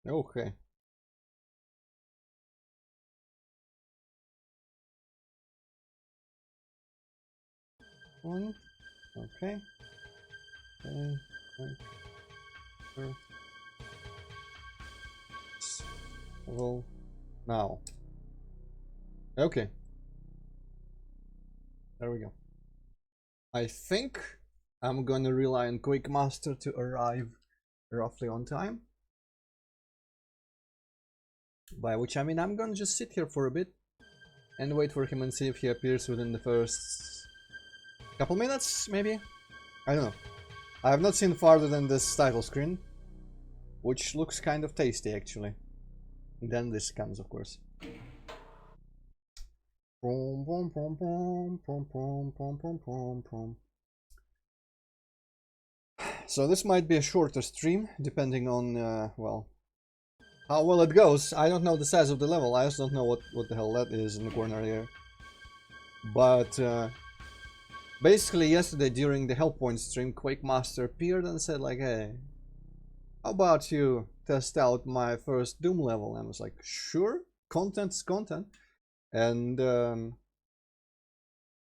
Okay. One. Okay. Well, now. Okay. There we go. I think I'm gonna rely on Quick Master to arrive roughly on time. By which I mean I'm gonna just sit here for a bit and wait for him and see if he appears within the first couple minutes, maybe? I don't know. I have not seen farther than this title screen, which looks kind of tasty actually. And then this comes, of course. So this might be a shorter stream, depending on, well, how well it goes. I don't know the size of the level, I also don't know what the hell that is in the corner here. But, basically yesterday during the Hellpoint stream, Quake Master appeared and said like, hey, how about you test out my first Doom level? And I was like, sure, content's content. And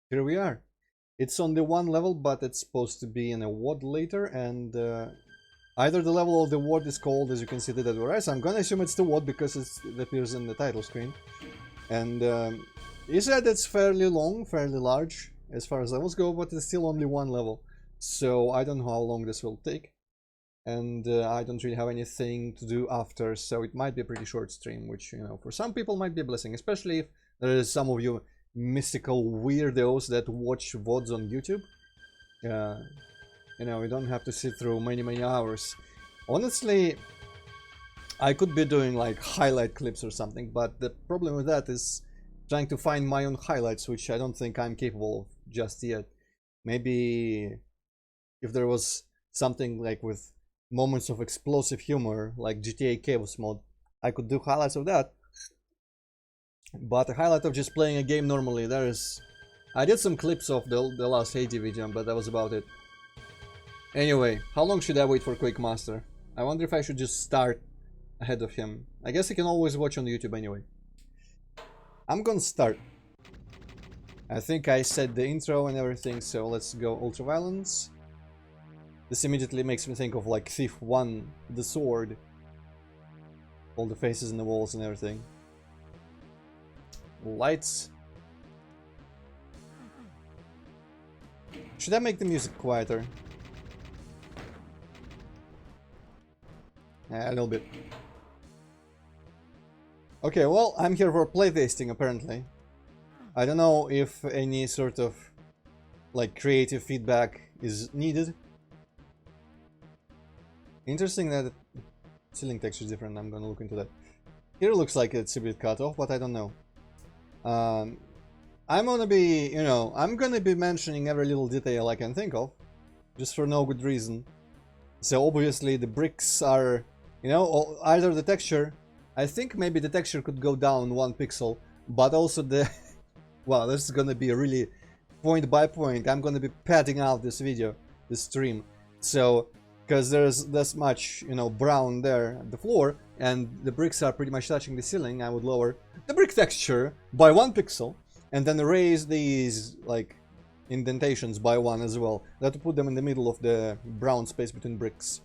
here we are. It's on the one level, but it's supposed to be in a WOD later, and either the level or the WOD is called, as you can see, the Dead Rise. I'm gonna assume it's the WOD because it appears in the title screen. And he said it's fairly long, fairly large as far as levels go, but it's still only one level. So I don't know how long this will take. And I don't really have anything to do after, so it might be a pretty short stream, which, you know, for some people might be a blessing, especially if there is some of you mystical weirdos that watch VODs on YouTube. You know, you don't have to sit through many hours. Honestly, I could be doing like highlight clips or something, but the problem with that is trying to find my own highlights, which I don't think I'm capable of just yet. Maybe if there was something like with moments of explosive humor, like GTA Chaos Mode, I could do highlights of that. But a highlight of just playing a game normally, there is... I did some clips of the last Haiti video, but that was about it. Anyway, how long should I wait for Quake Master? I wonder if I should just start ahead of him. I guess I can always watch on YouTube anyway. I'm gonna start. I think I said the intro and everything, so let's go Ultraviolence. This immediately makes me think of like Thief 1, the sword. All the faces in the walls and everything. Lights. Should I make the music quieter? A little bit. Okay, well, I'm here for playtesting apparently. I don't know if any sort of like creative feedback is needed. Interesting that the ceiling texture is different. I'm gonna look into that. Here it looks like it's a bit cut off, but I don't know. I'm gonna be, you know, I'm gonna be mentioning every little detail I can think of, just for no good reason. So obviously the bricks are, you know, either the texture, I think maybe the texture could go down 1 pixel, but also the, well, this is gonna be really point by point. I'm gonna be padding out this video, this stream, so, because there's this much, you know, brown there at the floor, and the bricks are pretty much touching the ceiling, I would lower the brick texture by 1 pixel, and then raise these, like, indentations by 1 as well. That would put them in the middle of the brown space between bricks.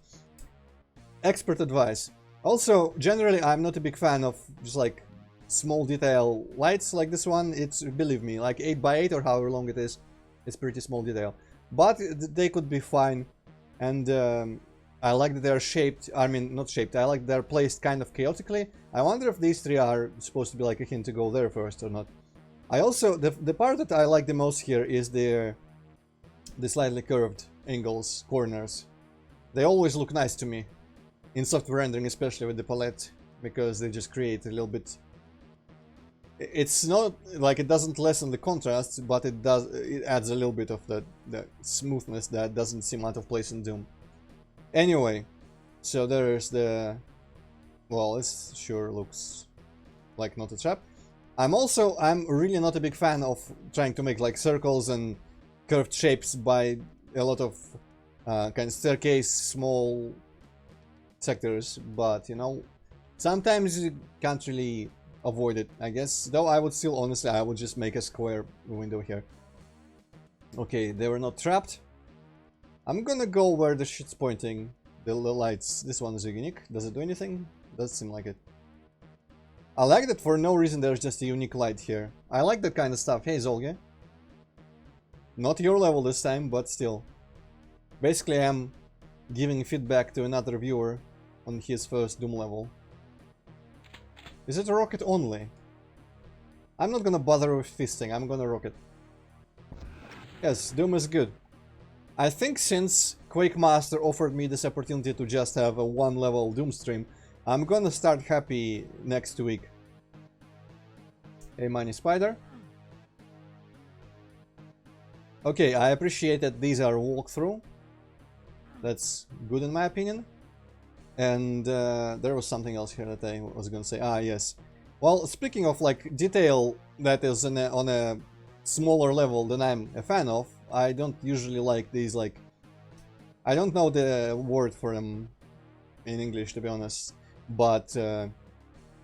Expert advice. Also, generally, I'm not a big fan of just, like, small detail lights like this one. It's, believe me, like 8x8 or however long it is, it's pretty small detail. But they could be fine. And I like that they're shaped, I mean, not shaped, I like they're placed kind of chaotically. I wonder if these three are supposed to be like a hint to go there first or not. I also, the part that I like the most here is the slightly curved angles, corners. They always look nice to me, in software rendering, especially with the palette, because they just create a little bit... It's not like it doesn't lessen the contrast, but it adds a little bit of the smoothness that doesn't seem out of place in Doom. Anyway, so there's the... well, this sure looks like not a trap. I'm really not a big fan of trying to make like circles and curved shapes by a lot of kind of staircase, small sectors, but you know, sometimes you can't really avoid it, I guess. Though I would still, honestly, I would just make a square window here. Okay, they were not trapped. I'm gonna go where the shit's pointing. The lights. This one is unique. Does it do anything? Does seem like it. I like that for no reason there's just a unique light here. I like that kind of stuff. Hey, Zolge. Not your level this time, but still. Basically, I'm giving feedback to another viewer on his first Doom level. Is it a rocket only? I'm not gonna bother with fisting. I'm gonna rocket. Yes, Doom is good. I think since Quake Master offered me this opportunity to just have a one level Doom stream, I'm gonna start happy next week. Hey, Money Spider. Okay, I appreciate that these are walkthrough. That's good in my opinion. And there was something else here that I was gonna say. Ah, yes. Well, speaking of like detail that is on a smaller level than I'm a fan of, I don't usually like these, like, I don't know the word for them in English, to be honest, but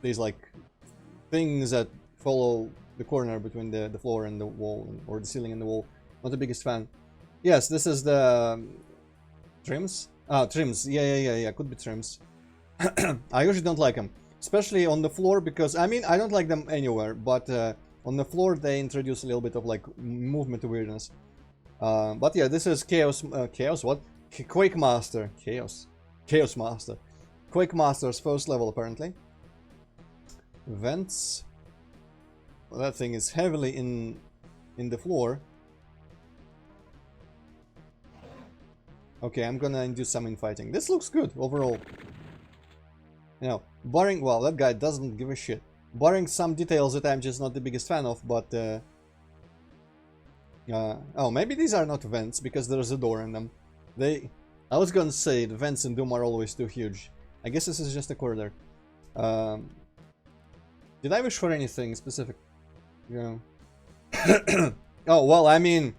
these like things that follow the corner between the floor and the wall, or the ceiling and the wall. Not the biggest fan. Yes, this is the trims. Ah, trims. Yeah. Could be trims. I usually don't like them, especially on the floor, because I mean I don't like them anywhere, but on the floor they introduce a little bit of like movement weirdness. But yeah, this is Chaos. Chaos what? Quake Master. Chaos Master. Quake Master's first level apparently. Vents. Well, that thing is heavily in the floor. Okay, I'm gonna induce some infighting. This looks good overall. You know, barring, well, that guy doesn't give a shit. Barring some details that I'm just not the biggest fan of, but oh, maybe these are not vents because there's a door in them. I was gonna say the vents in Doom are always too huge. I guess this is just a corridor. Did I wish for anything specific? Yeah. Oh, well, I mean,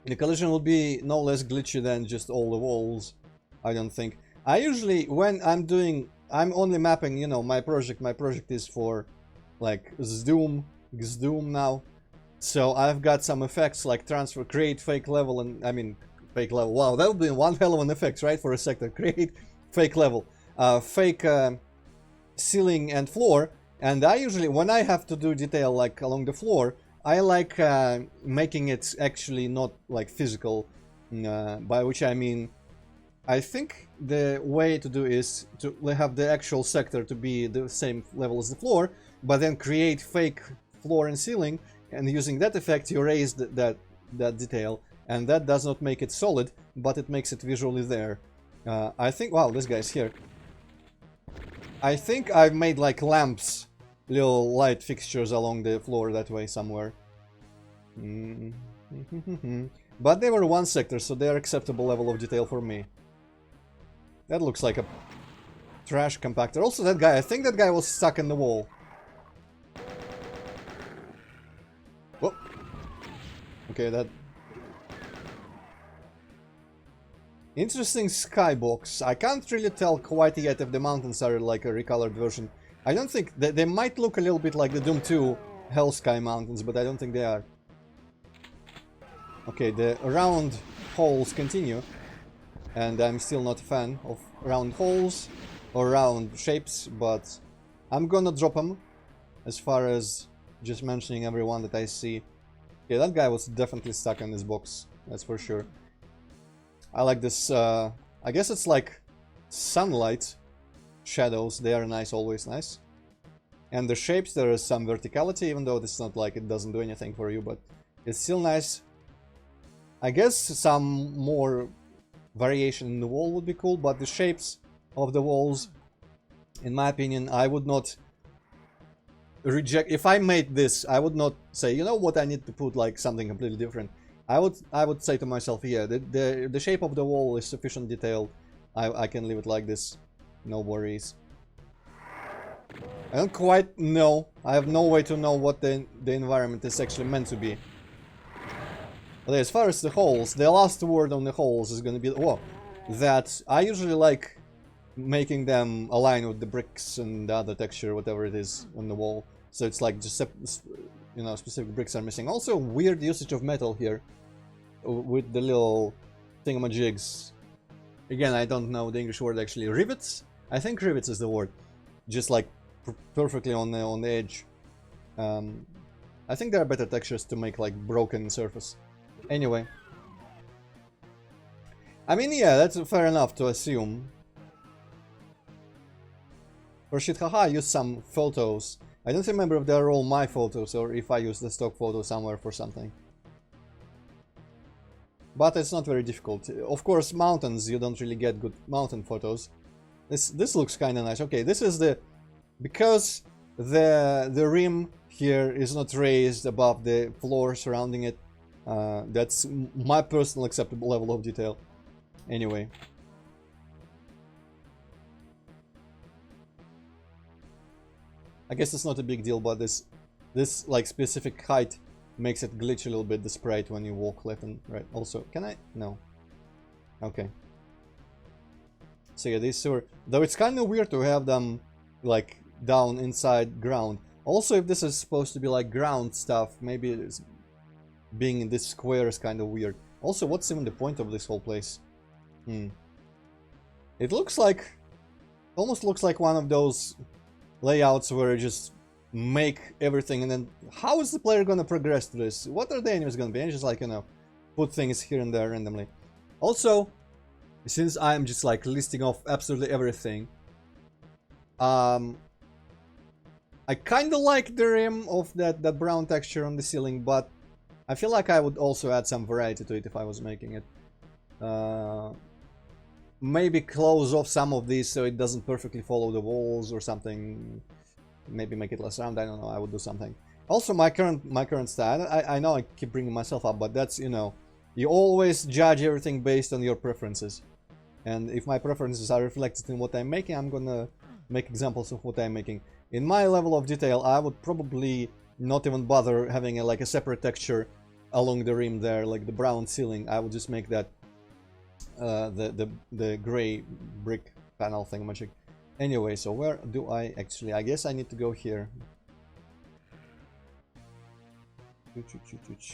the collision will be no less glitchy than just all the walls, I don't think. I usually, when I'm only mapping, you know, my project is for, like, Xdoom now. So I've got some effects like transfer, create fake level, and, I mean, fake level. Wow, that would be one hell of an effect, right, for a sector. Create fake level. Fake ceiling and floor. And I usually, when I have to do detail, like, along the floor, I like making it actually not like physical, by which I mean, I think the way to do is to have the actual sector to be the same level as the floor, but then create fake floor and ceiling, and using that effect you raise that detail, and that does not make it solid, but it makes it visually there. I think, wow, this guy's here. I think I've made like lamps, little light fixtures along the floor that way somewhere. But they were one sector, so they're acceptable level of detail for me. That looks like a trash compactor. Also that guy, I think that guy was stuck in the wall. Whoop. Okay, that... Interesting skybox. I can't really tell quite yet if the mountains are like a recolored version. I don't think... They might look a little bit like the Doom 2 Hell Sky mountains, but I don't think they are. Okay, the round holes continue. And I'm still not a fan of round holes or round shapes, but I'm gonna drop them as far as just mentioning everyone that I see. Okay, that guy was definitely stuck in this box, that's for sure. I like this, I guess it's like sunlight shadows, they are nice, always nice. And the shapes, there is some verticality, even though it's not like it doesn't do anything for you, but it's still nice. I guess some more variation in the wall would be cool, but the shapes of the walls, in my opinion, I would not reject. If I made this, I would not say, you know what, I need to put like something completely different. I would say to myself, yeah, the shape of the wall is sufficient detail. I can leave it like this, no worries. I don't quite know. I have no way to know what the environment is actually meant to be. But as far as the holes, the last word on the holes is gonna be, whoa, that I usually like making them align with the bricks and the other texture, whatever it is on the wall. So it's like just, you know, specific bricks are missing. Also, weird usage of metal here with the little thingamajigs. Again, I don't know the English word actually. Rivets? I think rivets is the word. Just like perfectly on the edge. I think there are better textures to make like broken surface. Anyway. I mean, yeah, that's fair enough to assume. For shit, haha, I used some photos. I don't remember if they're all my photos or if I used the stock photo somewhere for something. But it's not very difficult. Of course, mountains, you don't really get good mountain photos. This looks kind of nice. Okay, this is the... Because the rim here is not raised above the floor surrounding it, that's my personal acceptable level of detail. Anyway. I guess it's not a big deal, but this like specific height makes it glitch a little bit, the sprite, when you walk left and right. Also, can I? No. Okay. So yeah, these sewer... Though it's kind of weird to have them like down inside ground. Also, if this is supposed to be like ground stuff, maybe it's being in this square is kind of weird. Also, what's even the point of this whole place? It looks like... Almost looks like one of those layouts where you just make everything and then how is the player gonna progress through this? What are the enemies gonna be? And just like, you know, put things here and there randomly. Also, since I'm just like listing off absolutely everything, I kinda like the rim of that brown texture on the ceiling, but I feel like I would also add some variety to it if I was making it. Maybe close off some of these so it doesn't perfectly follow the walls or something. Maybe make it less round, I don't know, I would do something. Also, my current style, I know I keep bringing myself up, but that's, you know, you always judge everything based on your preferences. And if my preferences are reflected in what I'm making, I'm gonna make examples of what I'm making. In my level of detail, I would probably not even bother having like a separate texture along the rim there, like the brown ceiling. I would just make that the gray brick panel thingamagic. Anyway, so where do I actually... I guess I need to go here.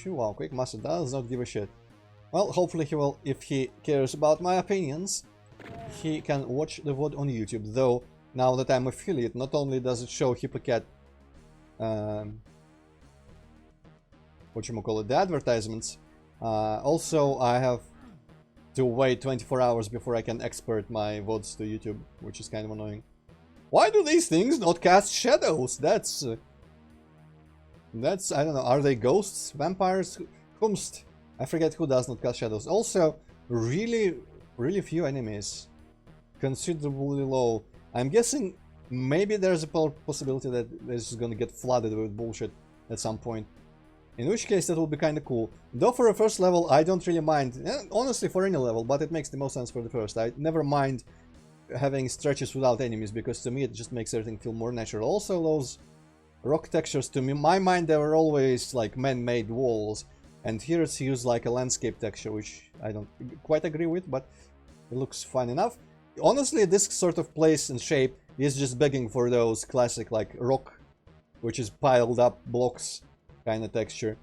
Wow, Quick Master does not give a shit. Well, hopefully he will, if he cares about my opinions, he can watch the VOD on YouTube. Though, now that I'm affiliate, not only does it show Hippocat, whatchamacallit, the advertisements, also I have to wait 24 hours before I can export my VODs to YouTube, which is kind of annoying. Why do these things not cast shadows? That's, I don't know, are they ghosts? Vampires? Whomst? I forget who does not cast shadows. Also, really few enemies. Considerably low. I'm guessing maybe there's a possibility that this is gonna get flooded with bullshit at some point. In which case that will be kinda cool. Though for a first level I don't really mind, honestly for any level, but it makes the most sense for the first. I never mind having stretches without enemies, because to me it just makes everything feel more natural. Also those rock textures, to me, my mind, they were always like man-made walls. And here it's used like a landscape texture, which I don't quite agree with, but it looks fine enough. Honestly, this sort of place and shape is just begging for those classic like rock, which is piled up blocks kind of texture.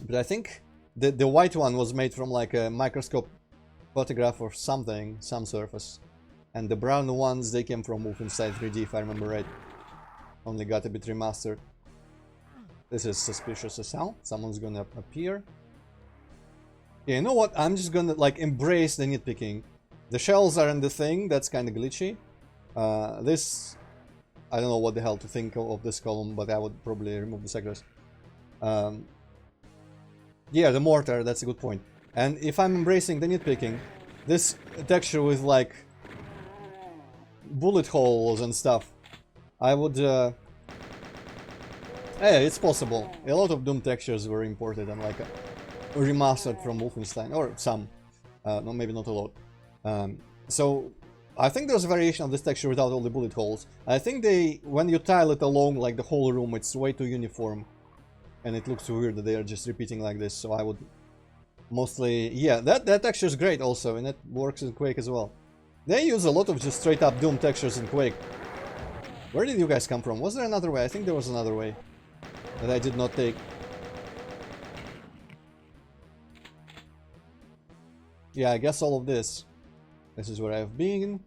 But I think the white one was made from like a microscope photograph or something, some surface. And the brown ones, they came from Wolfenstein 3D, if I remember right. Only got a bit remastered. This is suspicious as hell. Someone's gonna appear. Yeah, you know what? I'm just gonna like embrace the nitpicking. The shells are in the thing, that's kind of glitchy. This... I don't know what the hell to think of this column, but I would probably remove the sectors. Yeah, the mortar, that's a good point. And if I'm embracing the nitpicking, this texture with like bullet holes and stuff, I would... Hey, it's possible. A lot of Doom textures were imported and like remastered from Wolfenstein, or some. No, maybe not a lot. So I think there's a variation of this texture without all the bullet holes. I think when you tile it along like the whole room, it's way too uniform. And it looks weird that they are just repeating like this, so I would Mostly, yeah, that texture is great also, and it works in Quake as well. They use a lot of just straight up Doom textures in Quake. Where did you guys come from? Was there another way? I think there was another way that I did not take. Yeah, I guess all of this. This is where I've been.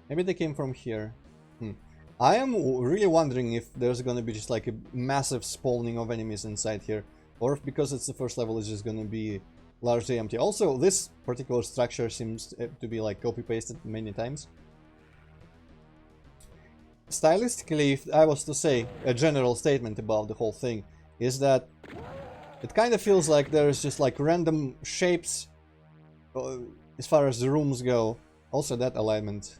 Maybe they came from here. I am really wondering if there's gonna be just like a massive spawning of enemies inside here, or if because it's the first level it's just gonna be largely empty. Also, this particular structure seems to be like copy-pasted many times. Stylistically, if I was to say a general statement about the whole thing, is that it kind of feels like there's just like random shapes as far as the rooms go. Also that alignment.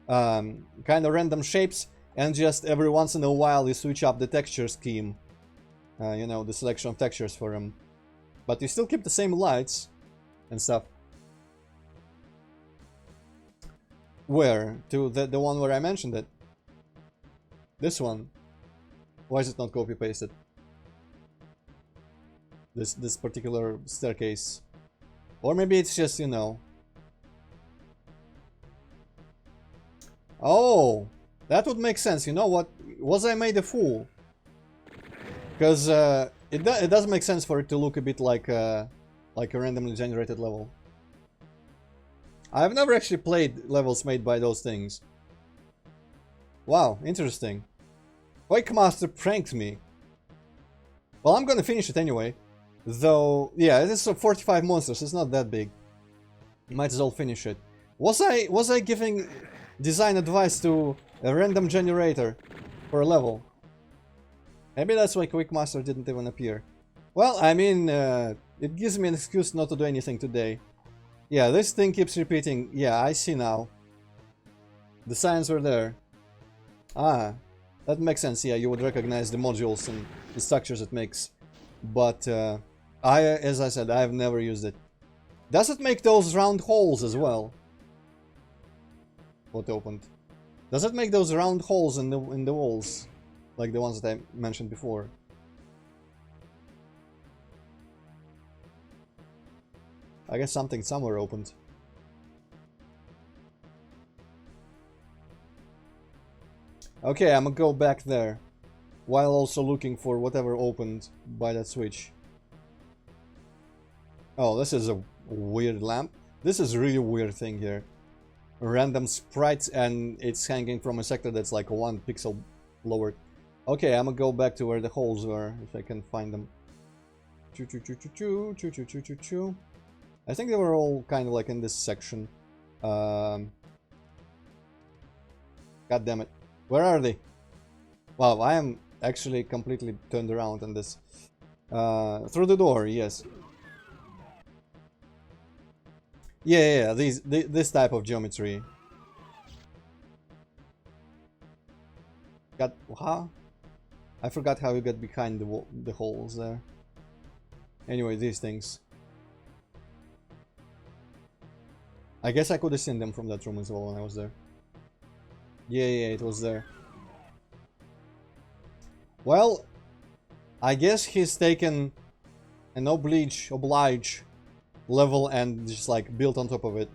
Kind of random shapes, and just every once in a while you switch up the texture scheme. You know, the selection of textures for them. But you still keep the same lights and stuff. Where? To the one where I mentioned it. This one. Why is it not copy-pasted? This particular staircase. Or maybe it's just, you know... Oh! That would make sense. You know what? Was I made a fool? Because it does make sense for it to look a bit like a randomly generated level. I've never actually played levels made by those things. Wow, interesting. Quake Master pranked me. Well, I'm gonna finish it anyway. Though, yeah, it is 45 monsters, it's not that big. Might as well finish it. Was I giving design advice to a random generator for a level? Maybe that's why Quake Master didn't even appear. Well, I mean, it gives me an excuse not to do anything today. Yeah, this thing keeps repeating. Yeah, I see now. The signs were there. Ah, that makes sense. Yeah, you would recognize the modules and the structures it makes. But, as I said, I've never used it. Does it make those round holes as well? What opened? Does it make those round holes in the walls? Like the ones that I mentioned before? I guess something somewhere opened. Okay, I'm gonna go back there, while also looking for whatever opened by that switch. Oh, this is a weird lamp. This is a really weird thing here. Random sprites, and it's hanging from a sector that's like 1 pixel lower. Okay, I'm gonna go back to where the holes were, if I can find them. Choo choo choo choo choo choo choo choo choo choo. I think they were all kind of like in this section. God damn it. Where are they? Wow, I am actually completely turned around on this. Through the door, yes. Yeah, this type of geometry. Huh? I forgot how you got behind the holes there. Anyway, these things. I guess I could have seen them from that room as well when I was there. Yeah, it was there. Well, I guess he's taken an oblige level and just like built on top of it.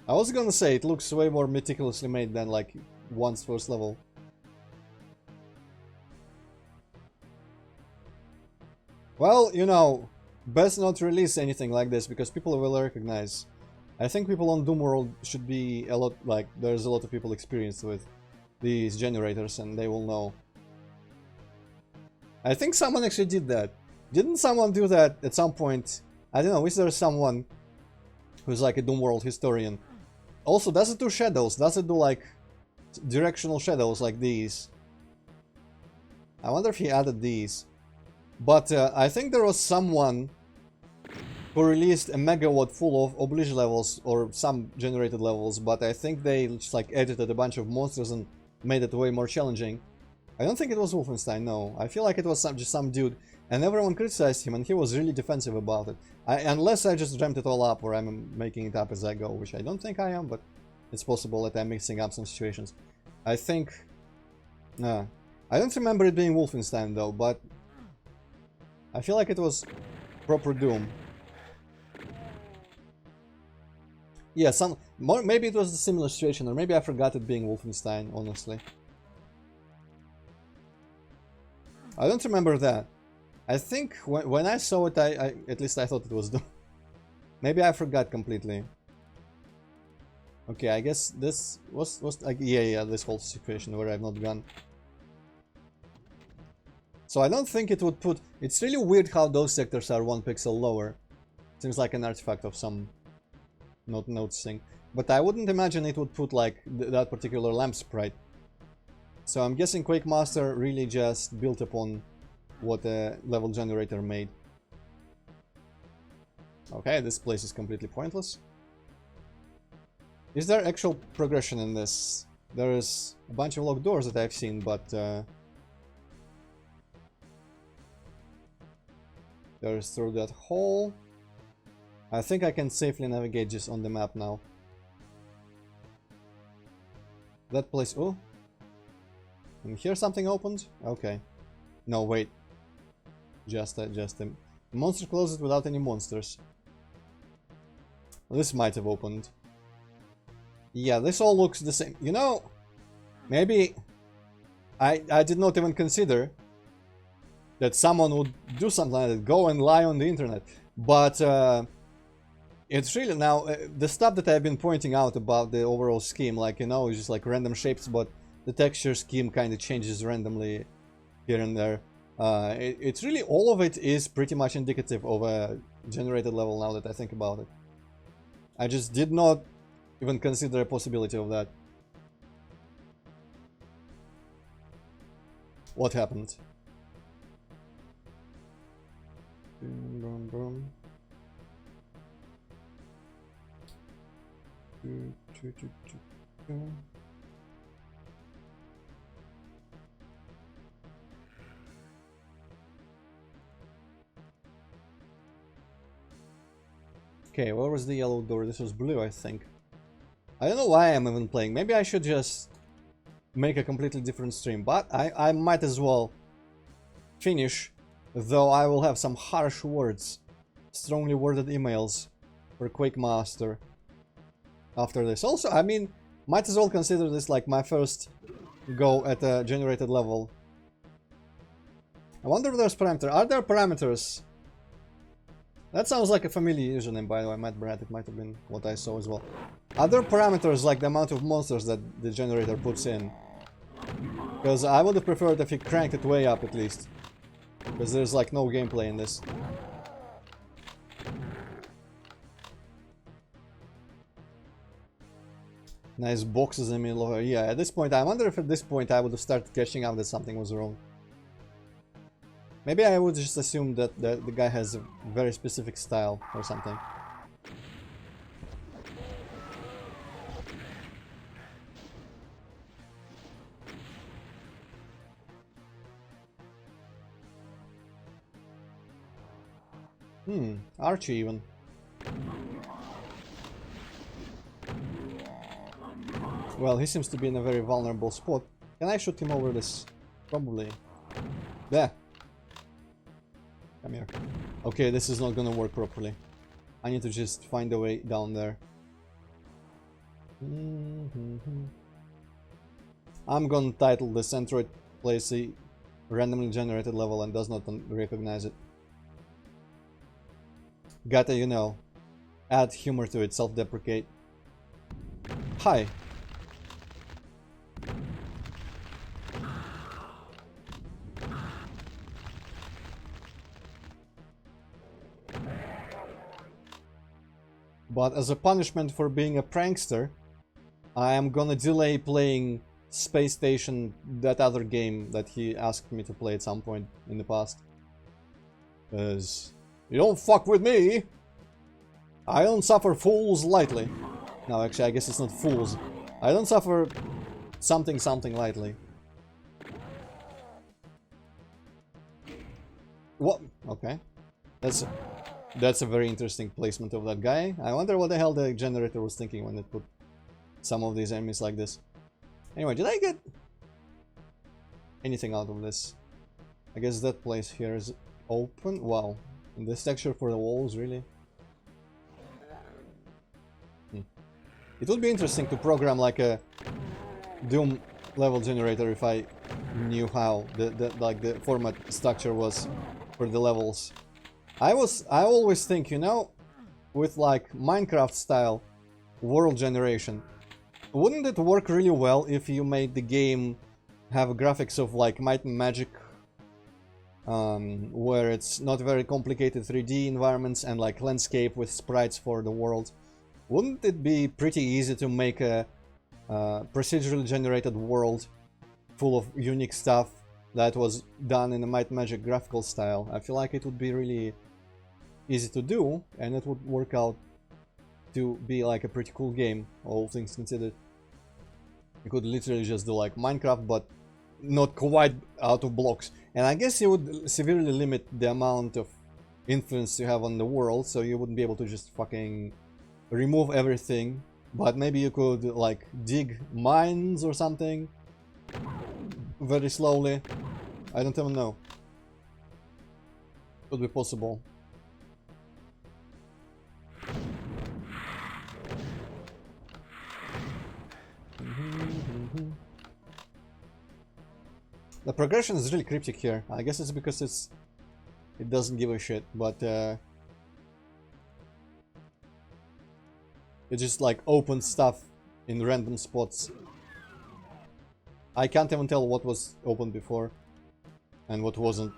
I was gonna say it looks way more meticulously made than like one's first level. Well, you know, best not release anything like this because people will recognize. I think people on Doom World should be a lot, like, there's a lot of people experienced with these generators and they will know. I think someone actually did that. Didn't someone do that at some point? I don't know, is there someone who's like a Doom World historian? Also, does it do shadows? Does it do like directional shadows like these? I wonder if he added these. But I think there was someone who released a megawatt full of oblige levels or some generated levels, but I think they just like edited a bunch of monsters and made it way more challenging. I don't think it was Wolfenstein, no. I feel like it was just some dude, and everyone criticized him, and he was really defensive about it. Unless I just dreamt it all up, or I'm making it up as I go, which I don't think I am, but it's possible that I'm mixing up some situations. I think... I don't remember it being Wolfenstein, though, but... I feel like it was proper Doom. Yeah, maybe it was a similar situation, or maybe I forgot it being Wolfenstein, honestly. I don't remember that. I think when I saw it, at least I thought it was done. Maybe I forgot completely. Okay, I guess this was like, yeah, this whole situation where I've not gone. So I don't think it would put... It's really weird how those sectors are 1 pixel lower. Seems like an artifact of some not noticing. But I wouldn't imagine it would put like that particular lamp sprite. So I'm guessing Quake Master really just built upon what a level generator made. Okay, this place is completely pointless. Is there actual progression in this? There is a bunch of locked doors that I've seen, but there's through that hole. I think I can safely navigate just on the map now. That place... Oh! And here something opened? Okay. No, wait. Just a monster closet without any monsters. This might have opened. Yeah, this all looks the same. You know, maybe I did not even consider that someone would do something like that, go and lie on the internet. But it's really now the stuff that I've been pointing out about the overall scheme, like, you know, it's just like random shapes, but the texture scheme kind of changes randomly here and there. It's really, all of it is pretty much indicative of a generated level now that I think about it. I just did not even consider a possibility of that. What happened? Boom, boom, boom. Okay, where was the yellow door? This was blue, I think. I don't know why I'm even playing. Maybe I should just make a completely different stream, but I might as well finish, though I will have some harsh words, strongly worded emails for Quake Master after this. Also, I mean, might as well consider this like my first go at a generated level. I wonder if there's parameters. Are there parameters? That sounds like a familiar username, by the way, Matt Brad. It might have been what I saw as well. Are there parameters like the amount of monsters that the generator puts in? Because I would have preferred if he cranked it way up at least. Because there's like no gameplay in this. Nice boxes in the middle of it. Yeah, at this point, I wonder if at this point I would have started catching up that something was wrong. Maybe I would just assume that the guy has a very specific style or something. Archie even. Well, he seems to be in a very vulnerable spot. Can I shoot him over this? Probably. There. Come here. Okay, this is not gonna work properly. I need to just find a way down there. I'm gonna title this Antroid plays a randomly generated level and does not recognize it. Gotta, you know, add humor to it, self-deprecate. Hi. But as a punishment for being a prankster, I am gonna delay playing Space Station, that other game that he asked me to play at some point in the past. Because you don't fuck with me! I don't suffer fools lightly. No, actually, I guess it's not fools. I don't suffer something lightly. What? Okay. That's a very interesting placement of that guy. I wonder what the hell the generator was thinking when it put some of these enemies like this. Anyway, did I get anything out of this? I guess that place here is open. Wow. And this texture for the walls, really? It would be interesting to program like a Doom level generator if I knew how the format structure was for the levels. I always think, you know, with like Minecraft style world generation, wouldn't it work really well if you made the game have graphics of like Might and Magic, where it's not very complicated 3D environments and like landscape with sprites for the world? Wouldn't it be pretty easy to make a procedurally generated world full of unique stuff that was done in a Might and Magic graphical style? I feel like it would be really easy to do, and it would work out to be like a pretty cool game, all things considered. You could literally just do like Minecraft, but not quite out of blocks. And I guess it would severely limit the amount of influence you have on the world, so you wouldn't be able to just fucking remove everything. But maybe you could like dig mines or something very slowly. I don't even know. Could be possible. The progression is really cryptic here. I guess it's because it doesn't give a shit, but it just like opens stuff in random spots. I can't even tell what was open before and what wasn't.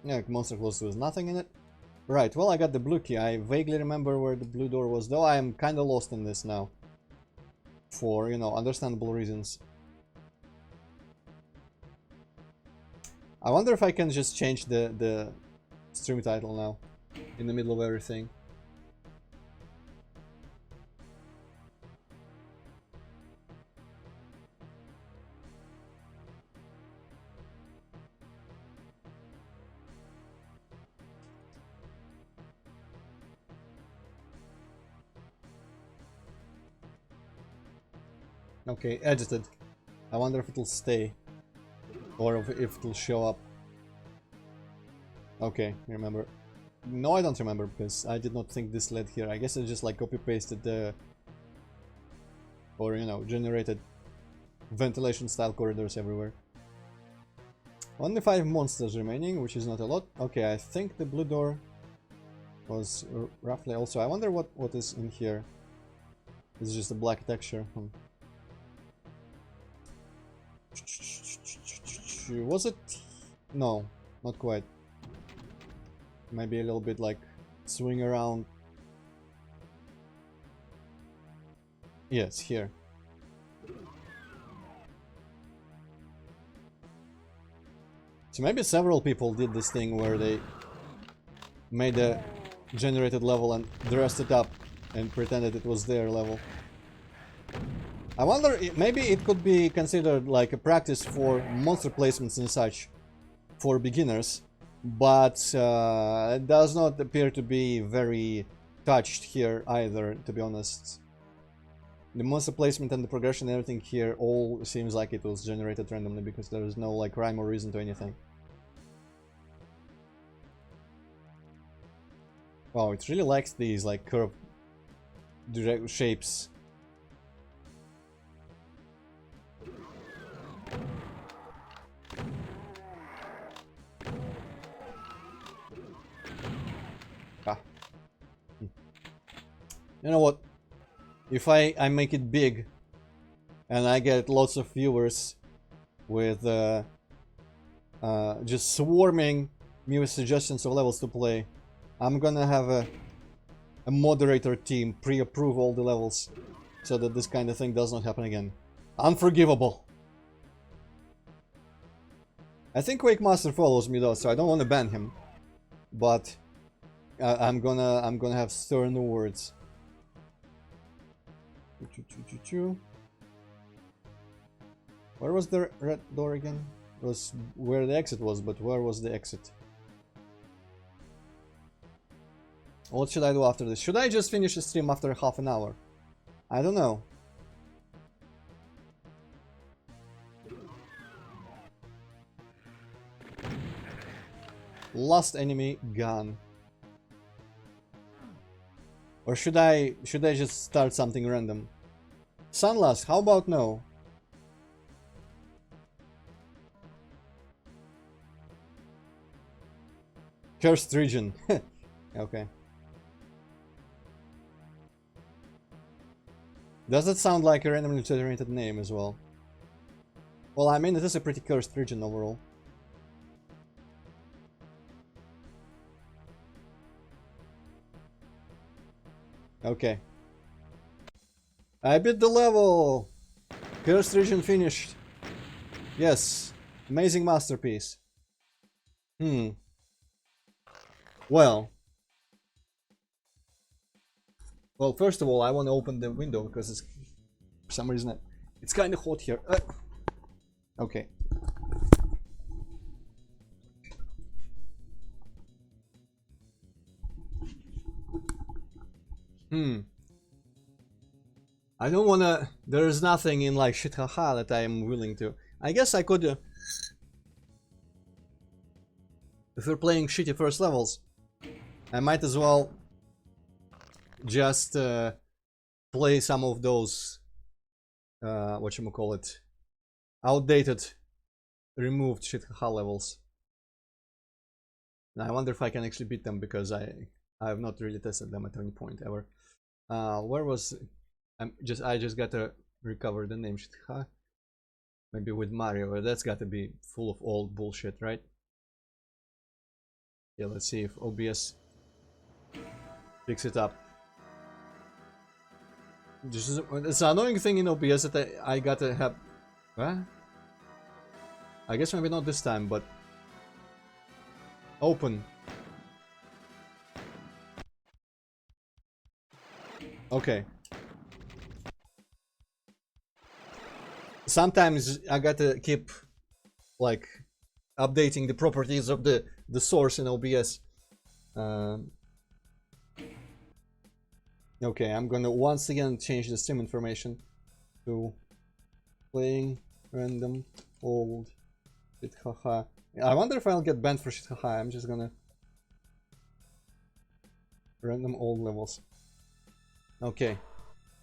Yeah, monster close, there was nothing in it. Right, well, I got the blue key. I vaguely remember where the blue door was, though I am kind of lost in this now. For, you know, understandable reasons. I wonder if I can just change the stream title now, in the middle of everything. Okay, edited. I wonder if it'll stay. Or if it'll show up. Okay, remember. No, I don't remember, because I did not think this led here. I guess I just like copy-pasted the... Or, you know, generated ventilation-style corridors everywhere. Only 5 monsters remaining, which is not a lot. Okay, I think the blue door was roughly also... I wonder what is in here. It's just a black texture. Was it? No, not quite. Maybe a little bit like swing around. Yes, here. So maybe several people did this thing where they made a generated level and dressed it up and pretended it was their level. I wonder, maybe it could be considered like a practice for monster placements and such for beginners, but it does not appear to be very touched here either, to be honest. The monster placement and the progression and everything here all seems like it was generated randomly, because there is no like rhyme or reason to anything. Wow, it really likes these like curved direct shapes. You know what? If I make it big and I get lots of viewers with just swarming me with suggestions of levels to play, I'm gonna have a moderator team pre-approve all the levels so that this kind of thing does not happen again. Unforgivable. I think Wakemaster follows me though, so I don't want to ban him, but I'm gonna have stern words. Where was the red door again? It was where the exit was, but where was the exit? What should I do after this? Should I just finish the stream after half an hour? I don't know. Last enemy gone. Or should I just start something random? Sunless, how about no? Cursed region. Okay. Does that sound like a randomly generated name as well? Well, I mean, it is a pretty cursed region overall. Okay. I beat the level! Cursed region finished. Yes. Amazing masterpiece. Well, first of all, I want to open the window because it's, for some reason, it's kind of hot here. Okay. I don't wanna. There's nothing in like shit haha that I am willing to. I guess I could. If we're playing shitty first levels, I might as well just play some of those whatchamacallit, outdated, removed shit haha levels. Now I wonder if I can actually beat them because I have not really tested them at any point ever. Where was I just gotta recover the name shit haha. Maybe with Mario, that's gotta be full of old bullshit, right? Yeah, let's see if OBS picks it up. It's an annoying thing in OBS that I gotta have. What? I guess maybe not this time, but open. Okay. Sometimes I gotta keep like updating the properties of the source in OBS. Okay, I'm gonna once again change the stream information to playing random old shit haha. I wonder if I'll get banned for shit haha. I'm just gonna random old levels. Okay,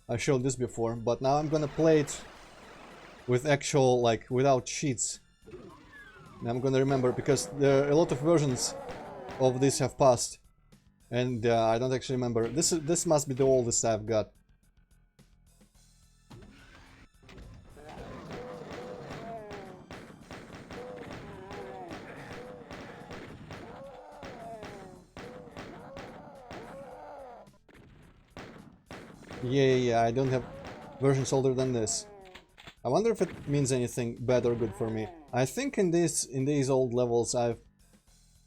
I showed this before, but now I'm gonna play it with actual, like, without cheats. I'm gonna remember because there are a lot of versions of this have passed, and I don't actually remember. This must be the oldest I've got. Yeah, I don't have versions older than this. I wonder if it means anything bad or good for me. I think in these old levels I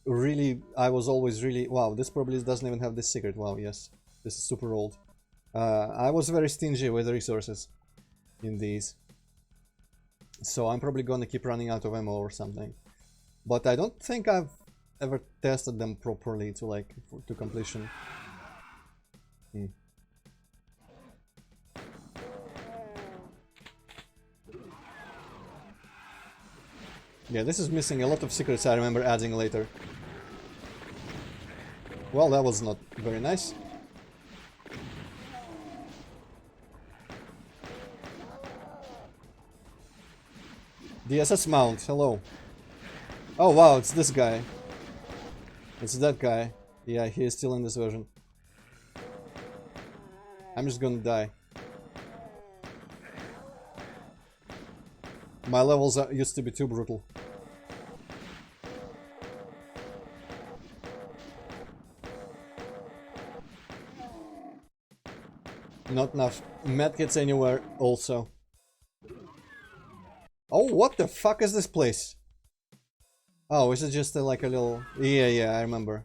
was always really, wow, this probably doesn't even have this secret. Wow, yes, this is super old. I was very stingy with resources in these, so I'm probably gonna keep running out of ammo or something. But I don't think I've ever tested them properly to to completion. Yeah, this is missing a lot of secrets I remember adding later. Well, that was not very nice. DSS mount, hello. Oh wow, it's this guy. It's that guy. Yeah, he is still in this version. I'm just gonna die. My levels used to be too brutal. Not enough medkits anywhere also. Oh, what the fuck is this place? Oh, is it just like a little... Yeah, I remember.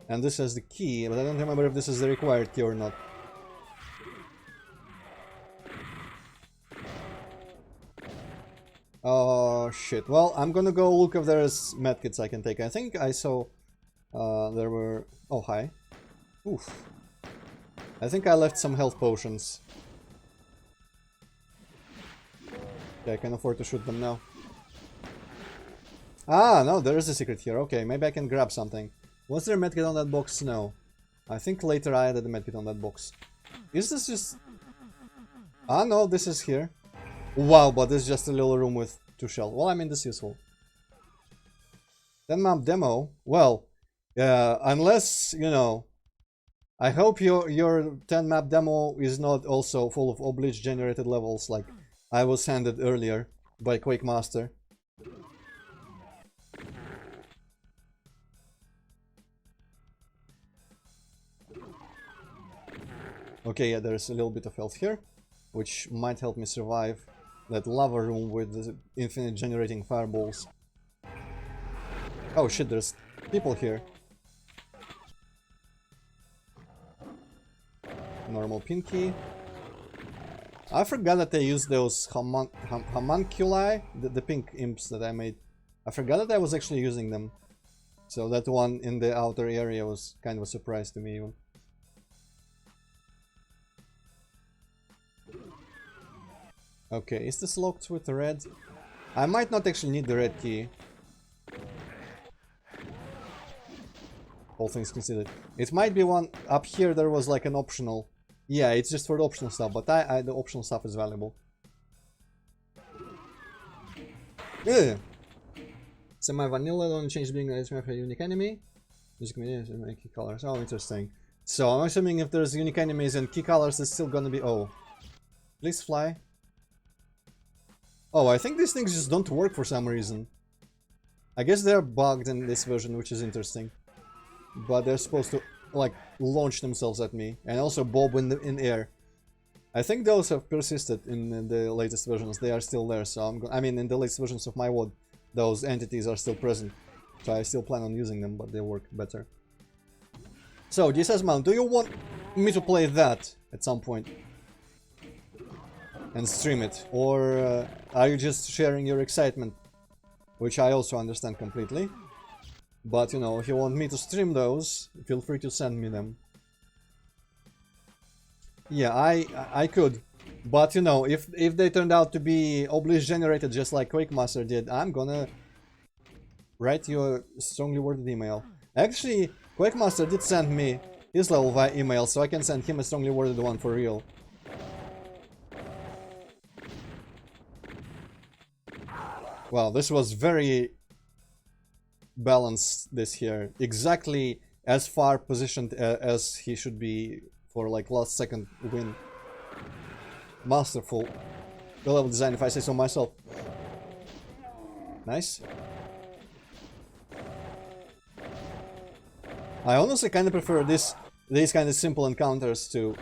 And this has the key, but I don't remember if this is the required key or not. Oh shit. Well, I'm gonna go look if there's medkits I can take. I think I saw there were... Oh, hi. Oof. I think I left some health potions. Okay, I can afford to shoot them now. Ah, no, there is a secret here. Okay, maybe I can grab something. Was there a medkit on that box? No. I think later I added a medkit on that box. Is this just... Ah, no, this is here. Wow, but this is just a little room with 2 shells. Well, I mean, this is useful. 10 map demo. Well, unless, you know... I hope your 10 map demo is not also full of oblige generated levels like I was handed earlier by Quake Master. Okay, yeah, there's a little bit of health here, which might help me survive that lava room with the infinite generating fireballs. Oh shit, there's people here. Normal pinky. I forgot that I used those homunculi, the pink imps that I made. I forgot that I was actually using them. So that one in the outer area was kind of a surprise to me even. Okay, is this locked with the red? I might not actually need the red key. All things considered. It might be one up here. There was like an optional. Yeah, it's just for the optional stuff, but the optional stuff is valuable. Ugh. Semi-vanilla, don't change being a unique enemy. Music medium, make key colors. Oh, interesting. So I'm assuming if there's unique enemies and key colors, it's still gonna be... Oh. Please fly. Oh, I think these things just don't work for some reason. I guess they're bugged in this version, which is interesting. But they're supposed to, like, launch themselves at me. And also bob in air. I think those have persisted in the latest versions. They are still there, so I mean, in the latest versions of my WOD, those entities are still present. So I still plan on using them, but they work better. So, DSS Mount, do you want me to play that at some point? And stream it? Or are you just sharing your excitement? Which I also understand completely. But, you know, if you want me to stream those, feel free to send me them. Yeah, I could. But, you know, if they turned out to be oblige generated just like Quake Master did, I'm gonna write you a strongly worded email. Actually, Quake Master did send me his level via email, so I can send him a strongly worded one for real. Wow, this was very balanced this here. Exactly as far positioned as he should be for like last second win. Masterful. The level design, if I say so myself. Nice. I honestly kind of prefer these kind of simple encounters to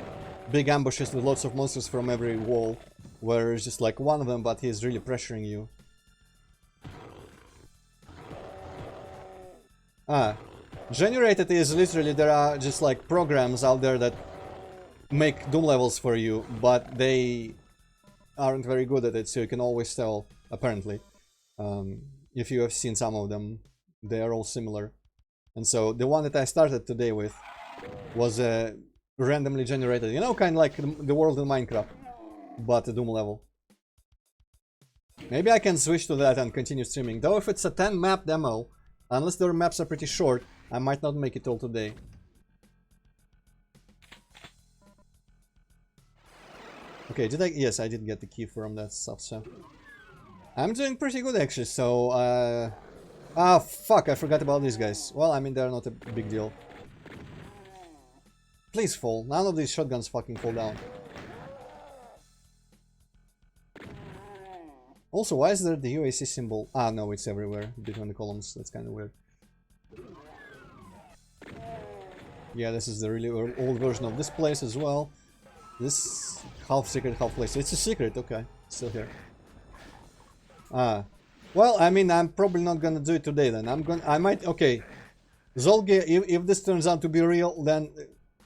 big ambushes with lots of monsters from every wall, where it's just like one of them, but he's really pressuring you. Ah, generated is literally, there are just like programs out there that make Doom levels for you, but they aren't very good at it, so you can always tell, apparently. If you have seen some of them, they are all similar. And so the one that I started today with was randomly generated, you know, kind of like the world in Minecraft, but a Doom level. Maybe I can switch to that and continue streaming, though if it's a 10 map demo, unless their maps are pretty short, I might not make it all today. Okay, did I? Yes, I did get the key from that stuff, so... I'm doing pretty good, actually, so... Ah, fuck, I forgot about these guys. Well, I mean, they're not a big deal. Please fall. None of these shotguns fucking fall down. Also, why is there the UAC symbol? Ah, no, it's everywhere, between the columns. That's kind of weird. Yeah, this is the really old version of this place as well. This half secret, half place. It's a secret, okay. Still here. Ah. Well, I mean, I'm probably not gonna do it today then. I might, okay. Zolge, if this turns out to be real, then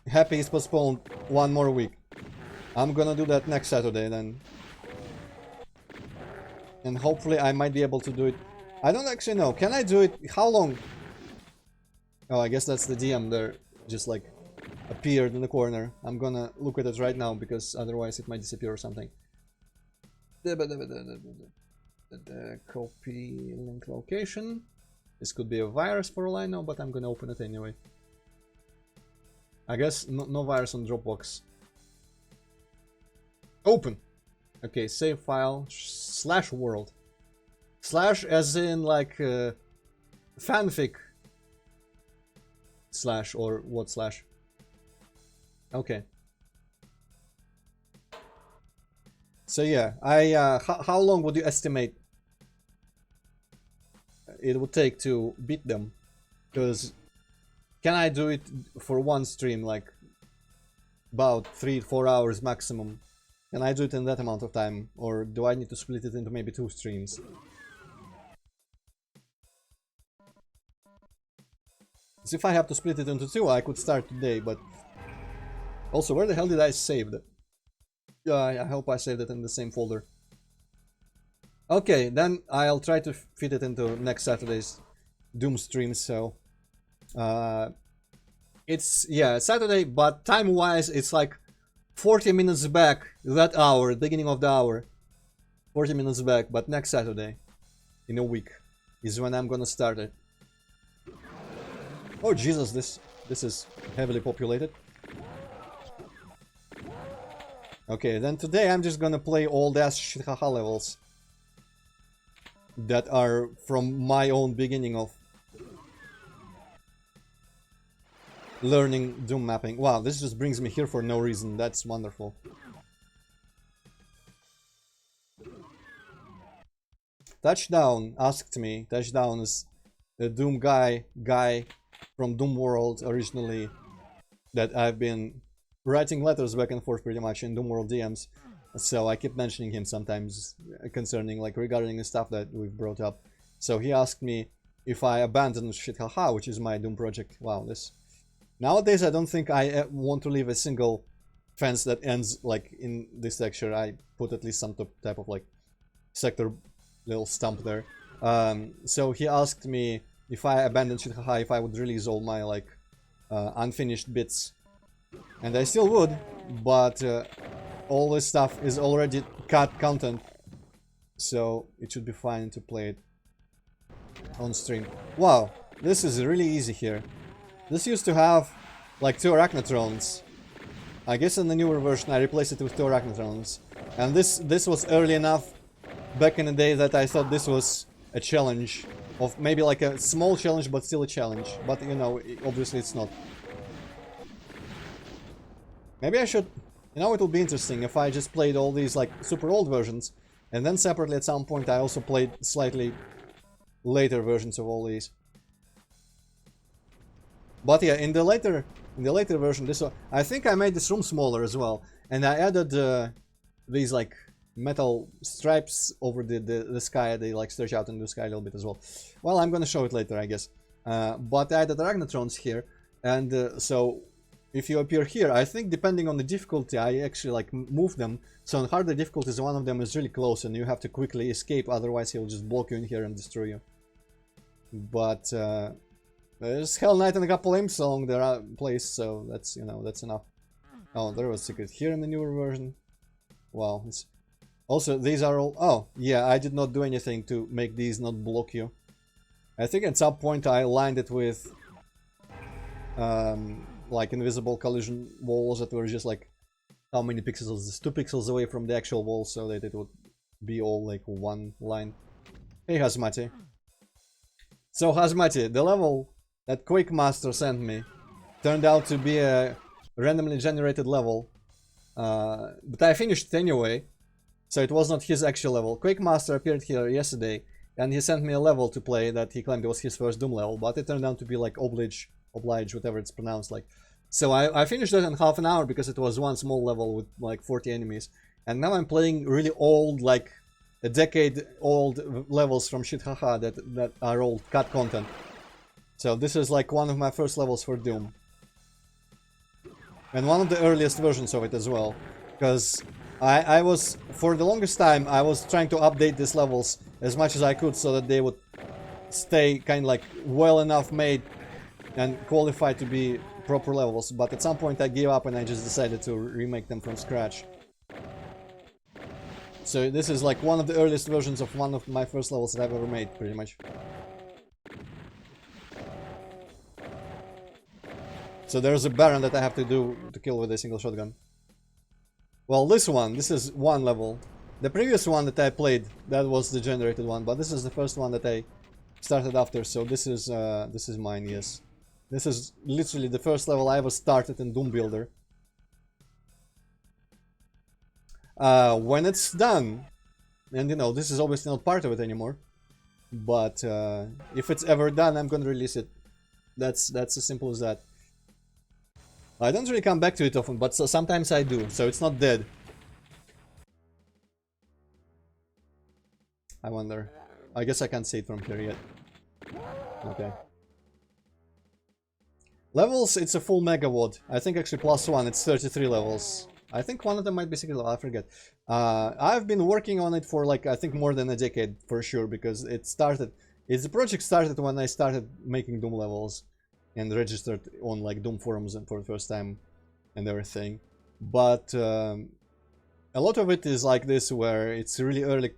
Happy is postponed one more week. I'm gonna do that next Saturday then. And hopefully I might be able to do it. I don't actually know. Can I do it? How long? Oh, I guess that's the DM there. Just like appeared in the corner. I'm gonna look at it right now because otherwise it might disappear or something. The copy link location. This could be a virus for all I know, but I'm gonna open it anyway. I guess no virus on Dropbox. Open. Okay, save file slash world. Slash as in like fanfic slash or what slash? Okay. So yeah, how long would you estimate it would take to beat them? Because can I do it for one stream, like about 3-4 hours maximum? Can I do it in that amount of time, or do I need to split it into maybe 2 streams? So if I have to split it into 2, I could start today, but also, where the hell did I save it? I hope I saved it in the same folder. Okay, then I'll try to fit it into next Saturday's Doom stream, so... it's, yeah, Saturday, but time-wise, it's like 40 minutes back, that hour, beginning of the hour. 40 minutes back, but next Saturday, in a week, is when I'm gonna start it. Oh Jesus, this is heavily populated. Okay, then today I'm just gonna play old-ass shithaha levels that are from my own beginning of learning Doom mapping. Wow, this just brings me here for no reason. That's wonderful. Touchdown asked me. Touchdown is the Doom guy from Doom World originally that I've been writing letters back and forth pretty much in Doom World DMs. So I keep mentioning him sometimes concerning, like, regarding the stuff that we've brought up. So he asked me if I abandoned Shithaha, which is my Doom project. Wow, this... Nowadays I don't think I want to leave a single fence that ends, like, in this texture. I put at least some type of, like, sector little stump there. So he asked me if I abandoned Shithaha, if I would release all my, like, unfinished bits. And I still would, but all this stuff is already cut content, so it should be fine to play it on stream. Wow, this is really easy here. This used to have like 2 Arachnotrons. I guess in the newer version I replaced it with 2 Arachnotrons. And this was early enough back in the day that I thought this was a challenge. Of maybe like a small challenge, but still a challenge. But you know, obviously it's not. Maybe I should... You know, it will be interesting if I just played all these, like, super old versions, and then separately at some point I also played slightly later versions of all these. But yeah, in the later version, I think I made this room smaller as well, and I added these, like, metal stripes over the sky. They, like, stretch out into the sky a little bit as well. Well, I'm gonna show it later, I guess. But I added Arachnotrons here, and so... If you appear here, I think depending on the difficulty, I actually like move them. So on harder difficulties, one of them is really close and you have to quickly escape, otherwise he'll just block you in here and destroy you. But there's Hell Knight and a couple imps along the place, so that's, you know, that's enough. Oh, there was a secret here in the newer version. Wow. Also, these are all... Oh, yeah, I did not do anything to make these not block you. I think at some point I lined it with... like invisible collision walls that were just like how many pixels, just 2 pixels away from the actual wall, so that it would be all like one line. Hey Hazmati. So Hazmati, the level that Quake Master sent me turned out to be a randomly generated level, but I finished it anyway, so it was not his actual level. Quake Master appeared here yesterday and he sent me a level to play that he claimed was his first Doom level, but it turned out to be like Oblige, whatever it's pronounced like. So I finished that in half an hour because it was one small level with like 40 enemies. And now I'm playing really old, like a decade old levels from Shithaha that are all cut content. So this is like one of my first levels for Doom. And one of the earliest versions of it as well. Because I was, for the longest time, I was trying to update these levels as much as I could so that they would stay kind of like well enough made and qualified to be proper levels, but at some point I gave up and I just decided to remake them from scratch. So this is like one of the earliest versions of one of my first levels that I've ever made, pretty much. So there's a Baron that I have to kill with a single shotgun. Well, this is one level. The previous one that I played, that was the generated one, but this is the first one that I started after, so this is mine, yes. This is literally the first level I ever started in Doom Builder. When it's done, and you know, this is obviously not part of it anymore, but if it's ever done, I'm gonna release it. That's as simple as that. I don't really come back to it often, but sometimes I do, so it's not dead. I wonder. I guess I can't see it from here yet. Okay. Levels, it's a full megawatt. I think actually +1, it's 33 levels. I think one of them might be secret level, I forget. I've been working on it for like, I think more than a decade for sure, because the project started when I started making Doom levels. And registered on like Doom forums for the first time and everything. But a lot of it is like this, where it's really early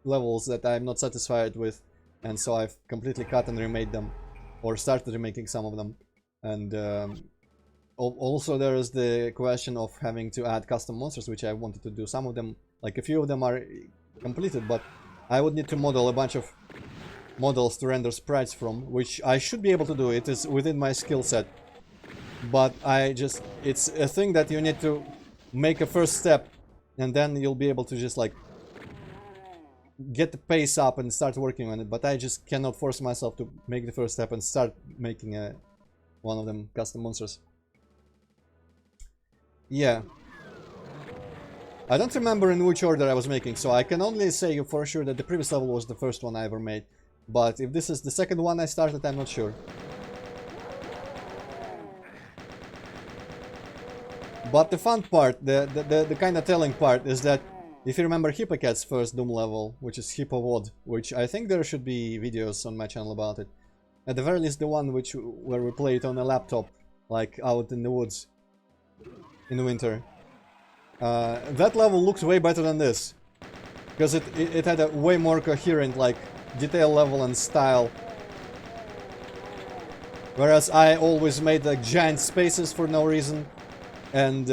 levels that I'm not satisfied with, and so I've completely cut and remade them, or started remaking some of them. And also there is the question of having to add custom monsters, which I wanted to do. Some of them, like a few of them are completed, but I would need to model a bunch of models to render sprites from, which I should be able to do. It is within my skill set, but it's a thing that you need to make a first step, and then you'll be able to just like get the pace up and start working on it. But I just cannot force myself to make the first step and start making one of them custom monsters. Yeah, I don't remember in which order I was making, so I can only say for sure that the previous level was the first one I ever made. But if this is the second one I started, I'm not sure. But the fun part, the kind of telling part, is that if you remember Hippocat's first Doom level, which is Hippowod, which I think there should be videos on my channel about it. At the very least the one where we play it on a laptop, like out in the woods in the winter. That level looks way better than this, because it had a way more coherent like detail level and style, whereas I always made like giant spaces for no reason, and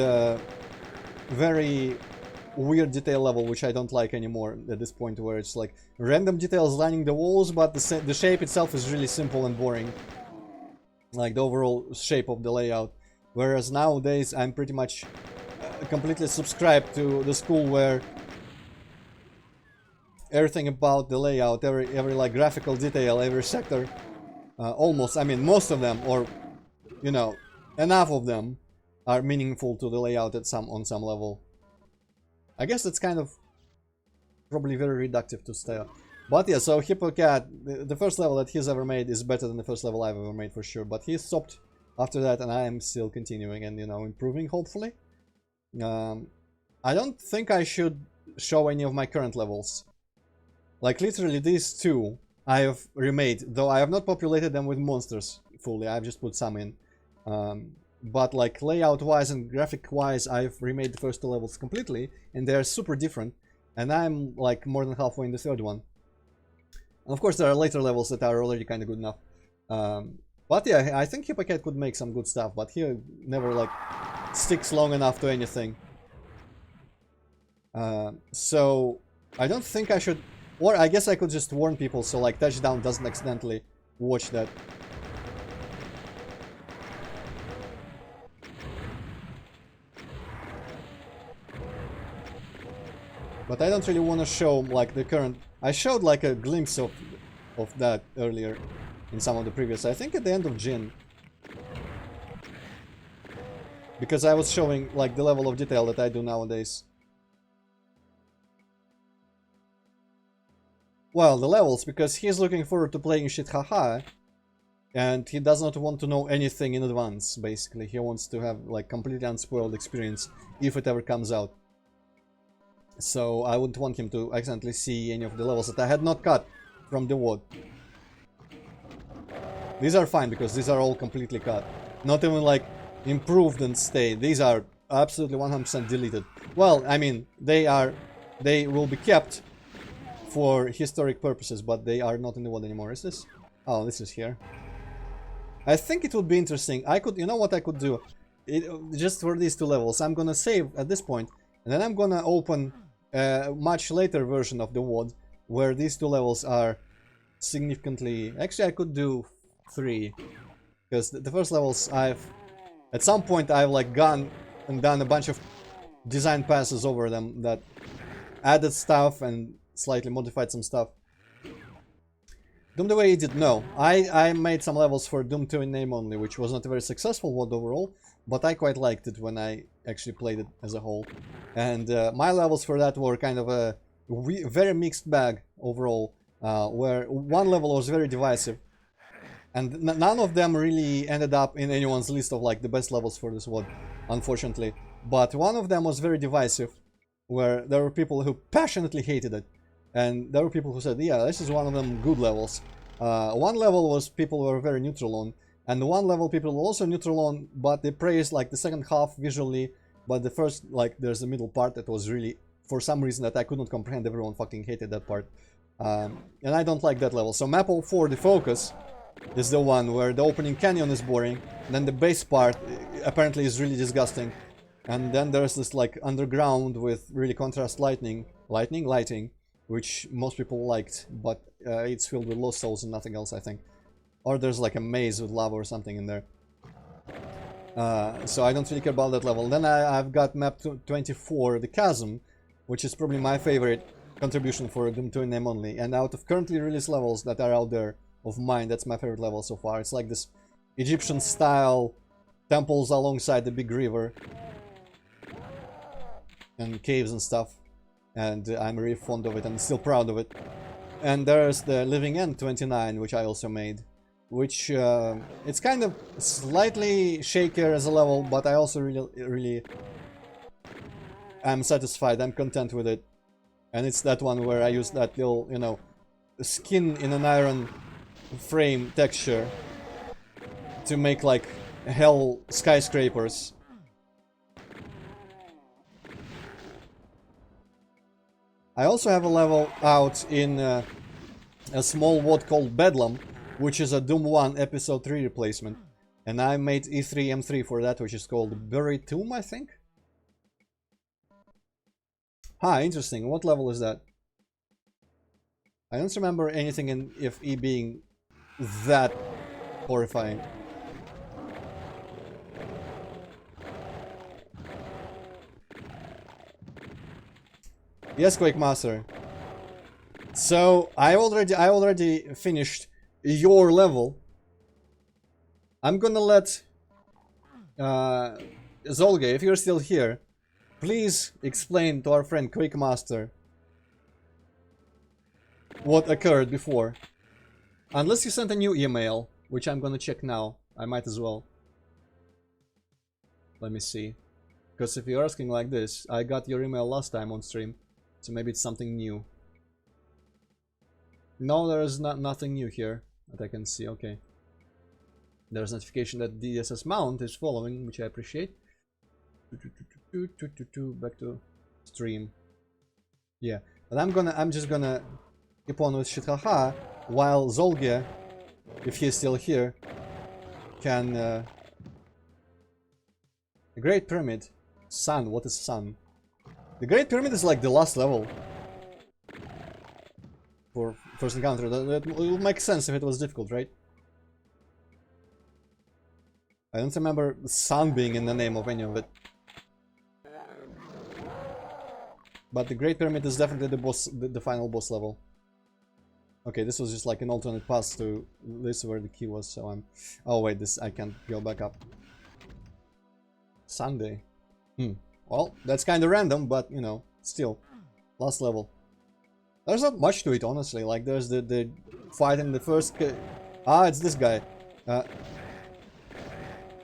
very weird detail level, which I don't like anymore at this point, where it's like random details lining the walls, but the shape itself is really simple and boring, like the overall shape of the layout. Whereas nowadays I'm pretty much completely subscribed to the school where everything about the layout, every like graphical detail, every sector, almost, I mean most of them, or you know, enough of them are meaningful to the layout on some level. I guess that's kind of probably very reductive to style. But yeah, so Hippocat, the first level that he's ever made is better than the first level I've ever made for sure. But he stopped after that, and I am still continuing and, you know, improving, hopefully. I don't think I should show any of my current levels. Like literally these two I have remade, though I have not populated them with monsters fully. I've just put some in. But like layout wise and graphic wise, I've remade the first two levels completely, and they're super different. And I'm like more than halfway in the third one. And of course there are later levels that are already kind of good enough. But yeah, I think Hippocat could make some good stuff, but he never like sticks long enough to anything. So I don't think I should, or I guess I could just warn people so like Touchdown doesn't accidentally watch that. But I don't really want to show like the current. I showed like a glimpse of that earlier in some of the previous, I think at the end of Jin. Because I was showing like the level of detail that I do nowadays. Well, the levels, because he's looking forward to playing shit haha, and he does not want to know anything in advance, basically. He wants to have like completely unspoiled experience if it ever comes out. So I wouldn't want him to accidentally see any of the levels that I had not cut from the WOD. These are fine because these are all completely cut. Not even like improved and stayed. These are absolutely 100% deleted. Well, I mean, they will be kept for historic purposes, but they are not in the WOD anymore. Is this? Oh, this is here. I think it would be interesting. I could, you know what I could do? Just for these two levels, I'm gonna save at this point, and then I'm gonna open a much later version of the WOD, where these two levels are significantly... Actually, I could do 3, because the first levels at some point I've like gone and done a bunch of design passes over them that added stuff and slightly modified some stuff. Doom the way you did, no. I made some levels for Doom 2 in name only, which was not a very successful WOD overall, but I quite liked it when I actually played it as a whole. And my levels for that were kind of a very mixed bag overall, where one level was very divisive, and none of them really ended up in anyone's list of like the best levels for this WOD, unfortunately. But one of them was very divisive, where there were people who passionately hated it, and there were people who said, yeah, this is one of them good levels. One level was people were very neutral on, and one level people were also neutral on, but they praised like the second half visually, but the first, like, there's the middle part that was really, for some reason that I could not comprehend, everyone fucking hated that part. And I don't like that level. So map 04, the focus, is the one where the opening canyon is boring, then the base part apparently is really disgusting, and then there's this like underground with really contrast lighting, which most people liked, but it's filled with lost souls and nothing else, I think. Or there's like a maze with lava or something in there. So I don't really care about that level. Then I've got map 24, the chasm, which is probably my favorite contribution for Doom 2 in name only. And out of currently released levels that are out there of mine, that's my favorite level so far. It's like this Egyptian style temples alongside the big river and caves and stuff, and I'm really fond of it and still proud of it. And there's the Living End 29, which I also made, which it's kind of slightly shakier as a level, but I also really am satisfied, I'm content with it. And it's that one where I use that little, you know, skin in an iron frame texture to make like hell skyscrapers. I also have a level out in a small WOD called Bedlam, which is a Doom 1 Episode 3 replacement. And I made E3 M3 for that, which is called Buried Tomb, I think? Ah, interesting. What level is that? I don't remember anything in FE being that horrifying. Yes, Quake Master. So I already finished your level. I'm gonna let Zolge, if you're still here, please explain to our friend Quake Master what occurred before. Unless you sent a new email, which I'm gonna check now. I might as well. Let me see. Because if you're asking like this, I got your email last time on stream. So maybe it's something new. No, there's nothing new here that I can see. Okay. There's notification that DSS mount is following, which I appreciate. Back to stream. Yeah, but I'm just gonna keep on with shithaha while Zolge, if he's still here, can the Great Pyramid. Sun, what is sun? The Great Pyramid is like the last level for first encounter. That would make sense if it was difficult, right? I don't remember sun being in the name of any of it. But the Great Pyramid is definitely the boss, the final boss level. Okay, this was just like an alternate path to this where the key was, so I'm... Oh wait, this I can't go back up. Sunday. Well, that's kind of random, but, you know, still. Last level. There's not much to it, honestly. Like, there's the fight in the first... Ah, it's this guy.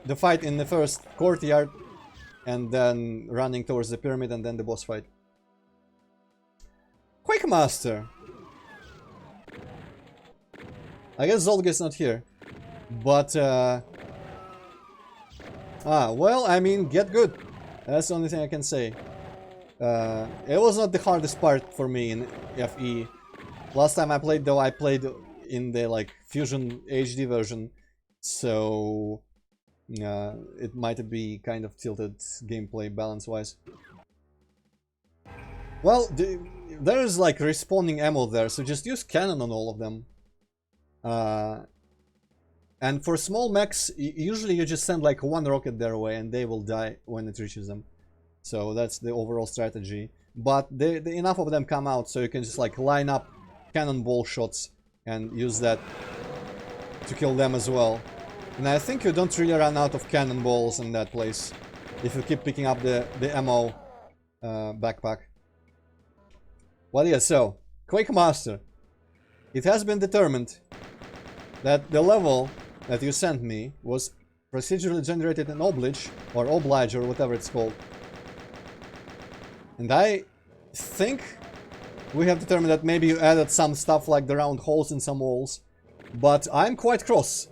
The fight in the first courtyard, and then running towards the pyramid, and then the boss fight. Quake Master! I guess Zolge's not here. But, well, I mean, get good. That's the only thing I can say. It was not the hardest part for me in FE. Last time I played, though, I played in the, like, Fusion HD version. So it might be kind of tilted gameplay balance-wise. Well, there is like respawning ammo there, so just use cannon on all of them. And for small mechs, usually you just send like one rocket their way and they will die when it reaches them. So that's the overall strategy. But enough of them come out, so you can just like line up cannonball shots and use that to kill them as well. And I think you don't really run out of cannonballs in that place if you keep picking up the ammo backpack. Well, yeah, so Quake Master. It has been determined that the level that you sent me was procedurally generated in Oblige, or whatever it's called. And I think we have determined that maybe you added some stuff like the round holes in some walls. But I'm quite cross.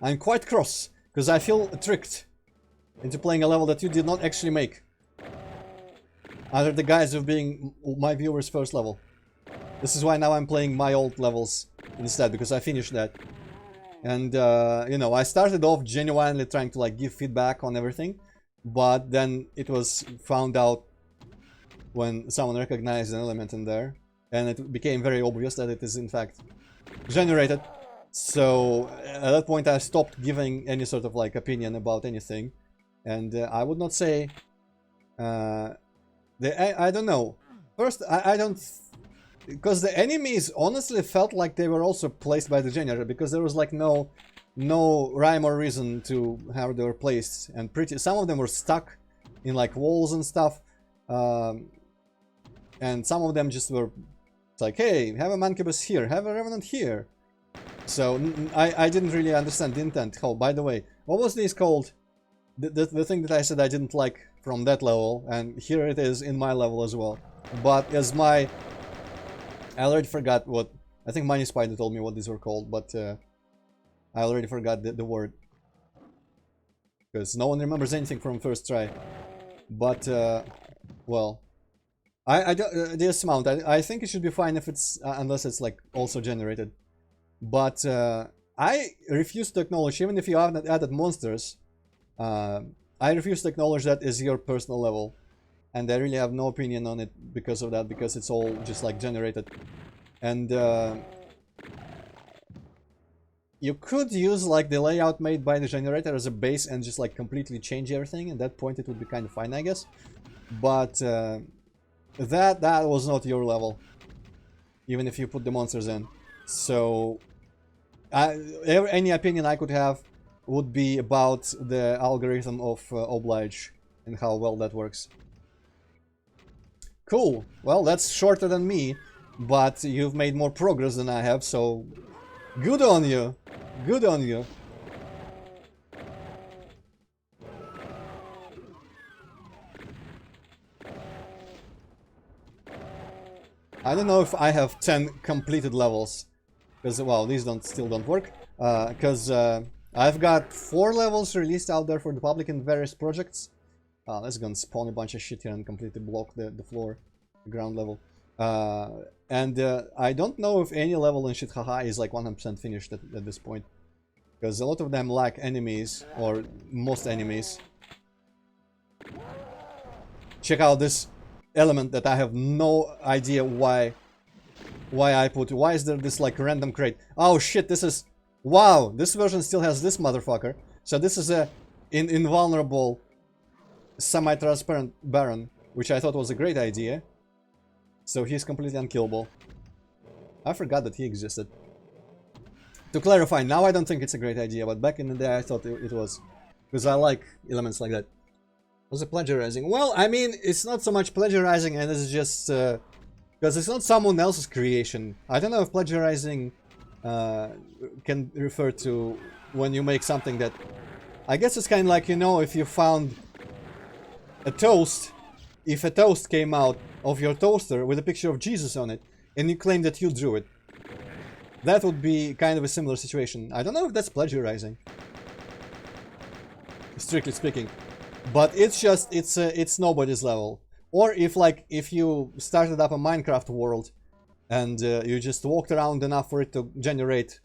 I'm quite cross, because I feel tricked into playing a level that you did not actually make. Under the guise of being my viewer's first level. This is why now I'm playing my old levels instead, because I finished that. And, you know, I started off genuinely trying to, like, give feedback on everything. But then it was found out when someone recognized an element in there. And it became very obvious that it is, in fact, generated. So, at that point I stopped giving any sort of, like, opinion about anything. And I would not say... I don't know. First, I don't... Because the enemies honestly felt like they were also placed by the generator, because there was like no rhyme or reason to how they were placed, and some of them were stuck in like walls and stuff, and some of them just were like, hey, have a mancubus here, have a revenant here. So I didn't really understand the intent. Oh, by the way, what was this called? The thing that I said I didn't like from that level, and here it is in my level as well. But as my... I already forgot what... I think Money Spider told me what these were called, but I already forgot the word. Because no one remembers anything from first try. But, well... dismount. I think it should be fine if it's... unless it's, like, also generated. But, I refuse to acknowledge, even if you haven't added monsters... I refuse to acknowledge that is your personal level. And I really have no opinion on it because of that, because it's all just like generated. And you could use like the layout made by the generator as a base and just like completely change everything. At that point it would be kind of fine, I guess. But that was not your level, even if you put the monsters in. So any opinion I could have would be about the algorithm of Oblige and how well that works. Cool. Well, that's shorter than me, but you've made more progress than I have, so good on you. Good on you. I don't know if I have 10 completed levels, because, well, these still don't work, because I've got 4 levels released out there for the public in various projects. Let's go and spawn a bunch of shit here and completely block the floor, the ground level. And I don't know if any level in Shit Haha is like 100% finished at this point. Because a lot of them lack enemies, or most enemies. Check out this element that I have no idea why I put. Why is there this like random crate? Oh shit, this is... Wow, this version still has this motherfucker. So this is a invulnerable... semi-transparent Baron, which I thought was a great idea. So he's completely unkillable. I forgot that he existed. To clarify, now I don't think it's a great idea, but back in the day I thought it was. Because I like elements like that. Was it plagiarizing? Well, I mean, it's not so much plagiarizing, and it's just... because it's not someone else's creation. I don't know if plagiarizing can refer to when you make something that... I guess it's kind of like, you know, if you found... a toast, if a toast came out of your toaster with a picture of Jesus on it, and you claim that you drew it, that would be kind of a similar situation. I don't know if that's plagiarizing, strictly speaking, but it's just, it's nobody's level. Or if you started up a Minecraft world, and you just walked around enough for it to generate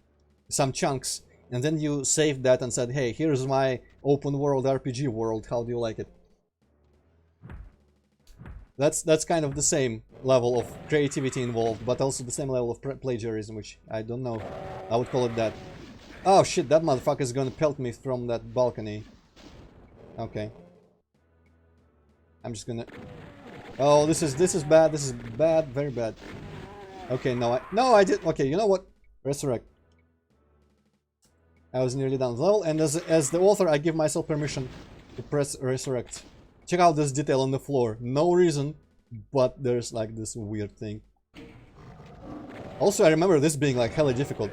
some chunks, and then you saved that and said, hey, here's my open world RPG world, how do you like it? That's kind of the same level of creativity involved, but also the same level of plagiarism, which I don't know. I would call it that. Oh shit, that motherfucker is gonna pelt me from that balcony. Okay. I'm just gonna... Oh, this is bad, this is bad, very bad. Okay, no, I did... Okay, you know what? Resurrect. I was nearly down the level, and as the author, I give myself permission to press resurrect. Check out this detail on the floor. No reason, but there's like this weird thing. Also, I remember this being like hella difficult.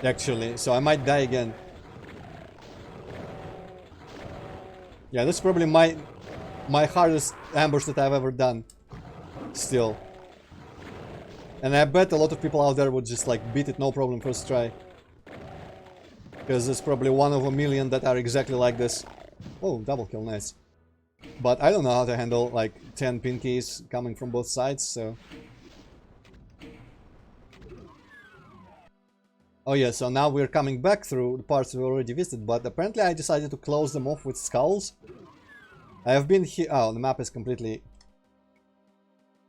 Actually, so I might die again. Yeah, this is probably my hardest ambush that I've ever done. Still. And I bet a lot of people out there would just like beat it no problem first try. Because it's probably one of a million that are exactly like this. Oh, double kill, nice. But I don't know how to handle like 10 pin keys coming from both sides, so... Oh yeah, so now we're coming back through the parts we already visited, but apparently I decided to close them off with skulls. I have been here... Oh, the map is completely...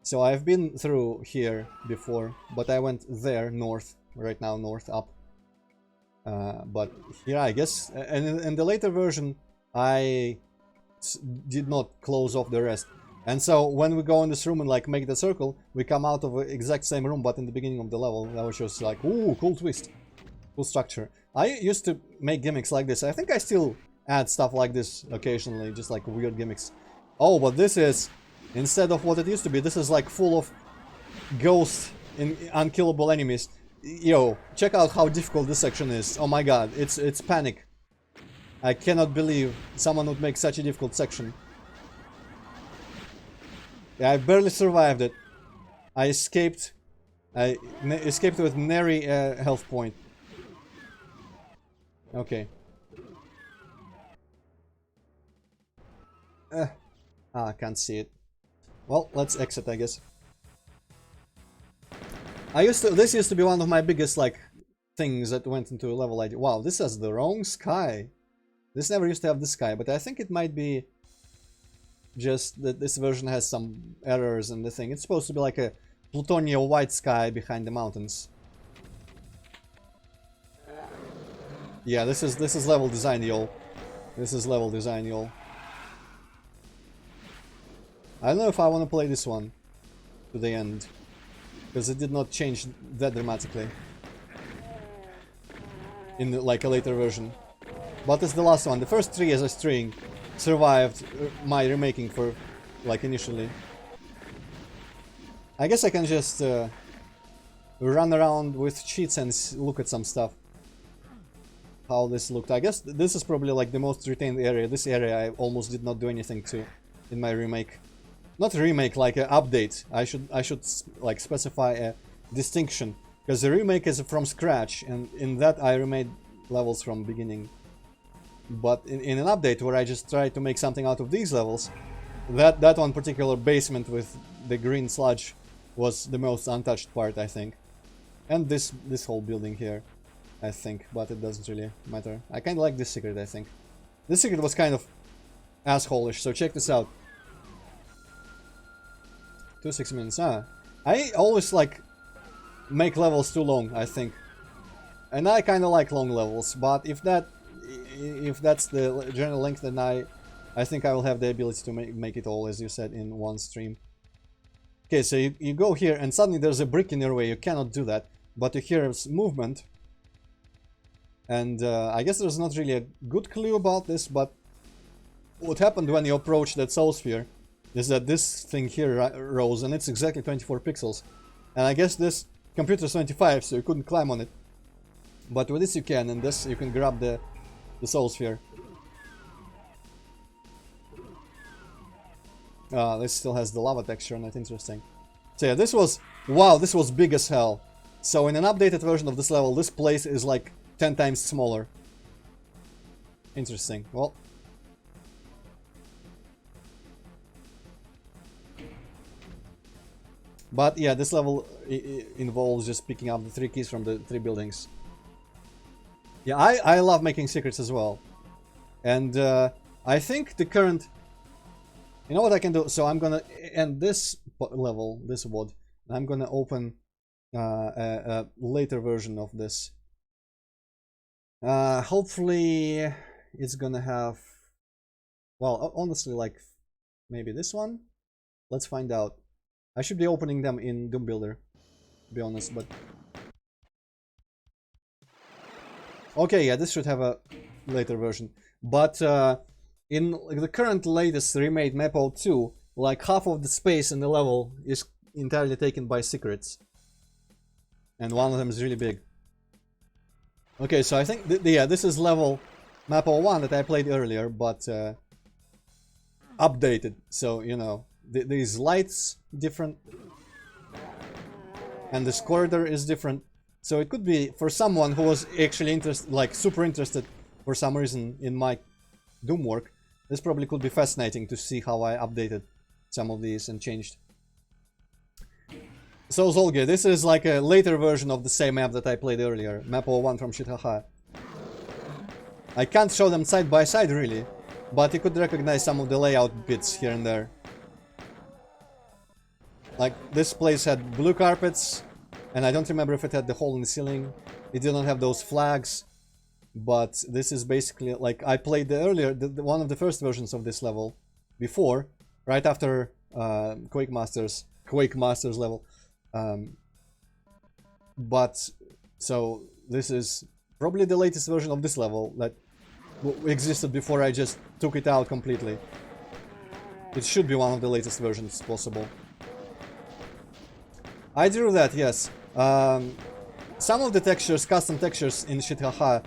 So I've been through here before, but I went there, north, right now, north, up. But here, I guess, and in the later version, I did not close off the rest. And so when we go in this room and like make the circle, we come out of the exact same room, but in the beginning of the level, that was just like, ooh, cool twist, cool structure. I used to make gimmicks like this. I think I still add stuff like this occasionally, just like weird gimmicks. Oh, but this is, instead of what it used to be, this is like full of ghost and unkillable enemies. Yo, check out how difficult this section is. Oh my god, it's panic. I cannot believe someone would make such a difficult section. Yeah, I barely survived it. I escaped with nary health point. Okay. I can't see it. Well, let's exit, I guess. This used to be one of my biggest, like, things that went into a level ID. Wow, this has the wrong sky. This never used to have the sky, but I think it might be just that this version has some errors in the thing. It's supposed to be like a plutonium white sky behind the mountains. Yeah, this is level design, y'all. This is level design, y'all. I don't know if I want to play this one to the end, because it did not change that dramatically in like a later version. But it's the last one. The first three as a string survived my remaking for like initially. I guess I can just run around with cheats and look at some stuff. How this looked. I guess this is probably like the most retained area. This area I almost did not do anything to in my remake. Not remake, like an update. I should like specify a distinction, because the remake is from scratch, and in that I remade levels from beginning. But in an update where I just tried to make something out of these levels, that one particular basement with the green sludge was the most untouched part, I think. And this whole building here, I think, but it doesn't really matter. I kind of like this secret, I think. This secret was kind of asshole-ish, so check this out. 6 minutes, I always like make levels too long, I think. And I kind of like long levels, but if that's the general length, then I think I will have the ability to make it all, as you said, in one stream. Okay, so you go here and suddenly there's a brick in your way. You cannot do that, but you hear movement. And I guess there's not really a good clue about this, but what happened when you approach that soul sphere is that this thing here rose, and it's exactly 24 pixels. And I guess this computer's 25, so you couldn't climb on it. But with this you can, and this you can grab the soul sphere. This still has the lava texture, and that's interesting. So yeah, this was... Wow, this was big as hell. So in an updated version of this level, this place is like 10 times smaller. Interesting. Well... But yeah, this level involves just picking up the 3 keys from the 3 buildings. Yeah, I love making secrets as well. And I think the current... You know what I can do? So I'm gonna end this level, this WOD. I'm gonna open a later version of this. Hopefully it's gonna have... Well, honestly, like maybe this one? Let's find out. I should be opening them in Doom Builder, to be honest, but... Okay, yeah, this should have a later version. But in the current latest remade map 02, like half of the space in the level is entirely taken by secrets. And one of them is really big. Okay, so I think, yeah, this is level map 01 that I played earlier, but updated. So, you know, these lights different. And this corridor is different. So it could be for someone who was actually interested, like super interested for some reason in my Doom work, this probably could be fascinating to see how I updated some of these and changed. So Zolge, this is like a later version of the same map that I played earlier, map 01 from Shithaha. I can't show them side by side really, but you could recognize some of the layout bits here and there. Like this place had blue carpets, and I don't remember if it had the hole in the ceiling. It didn't have those flags, but this is basically like I played the earlier, one of the first versions of this level before, right after Quake Masters level. But so this is probably the latest version of this level that existed before I just took it out completely. It should be one of the latest versions possible. I drew that, yes. Some of the textures, custom textures in Shithaha,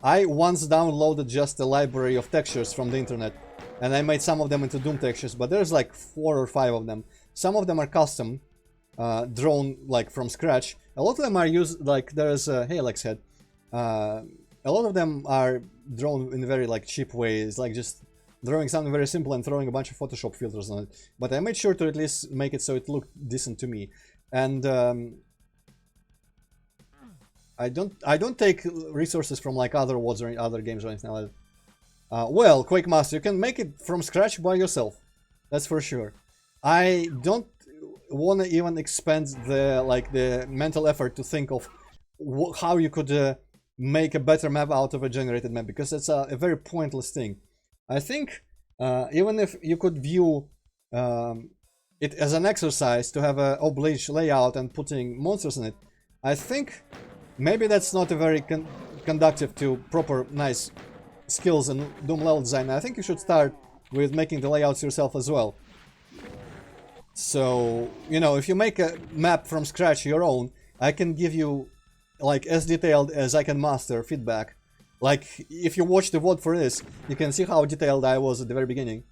I once downloaded just a library of textures from the internet, and I made some of them into Doom textures, but there's like 4 or 5 of them. Some of them are custom, drawn like from scratch. A lot of them are used, like there's a Halex head. A lot of them are drawn in very like cheap ways, like just drawing something very simple and throwing a bunch of Photoshop filters on it. But I made sure to at least make it so it looked decent to me. And I don't take resources from like other WODs or other games or anything like that. Well, Quake Master, you can make it from scratch by yourself. That's for sure. I don't want to even expend the mental effort to think of how you could make a better map out of a generated map, because it's a very pointless thing. I think even if you could view it as an exercise to have a oblige layout and putting monsters in it, I think maybe that's not a very conducive to proper nice skills in Doom level design. I think you should start with making the layouts yourself as well. So, you know, if you make a map from scratch your own, I can give you like as detailed as I can master feedback. Like if you watch the VOD for this, you can see how detailed I was at the very beginning.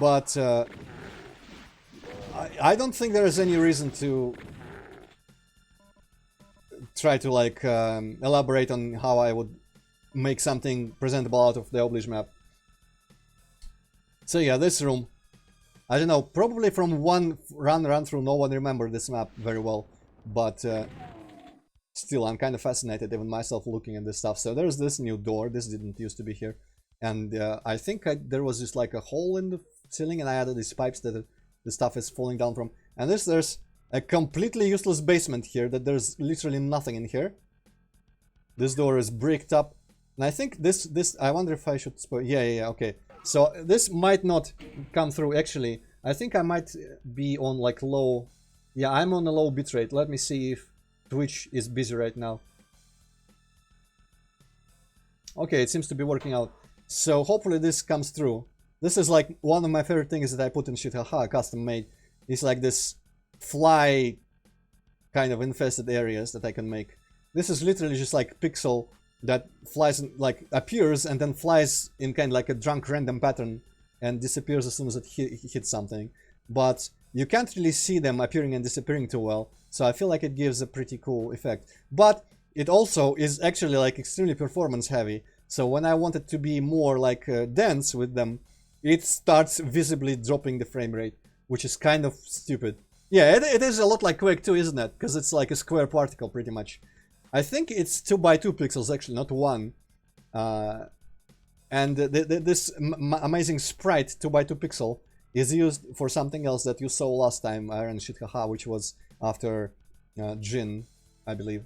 But I don't think there is any reason to try to like elaborate on how I would make something presentable out of the oblige map. So yeah, this room, I don't know, probably from one run through no one remembered this map very well, but still I'm kind of fascinated even myself looking at this stuff. So there's this new door, this didn't used to be here, and I think there was just like a hole in the ceiling, and I added these pipes that the stuff is falling down from. And there's a completely useless basement here that there's literally nothing in here. This door is bricked up, and I think this I wonder if I should spoil. Yeah, okay. So this might not come through actually. I think I might be on like low. Yeah, I'm on a low bitrate. Let me see if Twitch is busy right now. Okay, it seems to be working out. So hopefully this comes through. This is like one of my favorite things that I put in Shithaha, custom made. It's like this fly kind of infested areas that I can make. This is literally just like pixel that flies, like appears and then flies in kind of like a drunk random pattern and disappears as soon as it hits something. But you can't really see them appearing and disappearing too well, so I feel like it gives a pretty cool effect. But it also is actually like extremely performance heavy, so when I want it to be more like dense with them, it starts visibly dropping the frame rate. which is kind of stupid. Yeah, it is a lot like Quake 2, isn't it? Because it's like a square particle, pretty much. I think it's 2 by 2 pixels, actually, not 1. And this amazing sprite, 2 by 2 pixel, is used for something else that you saw last time, Iron Shit Haha, which was after Jin, I believe.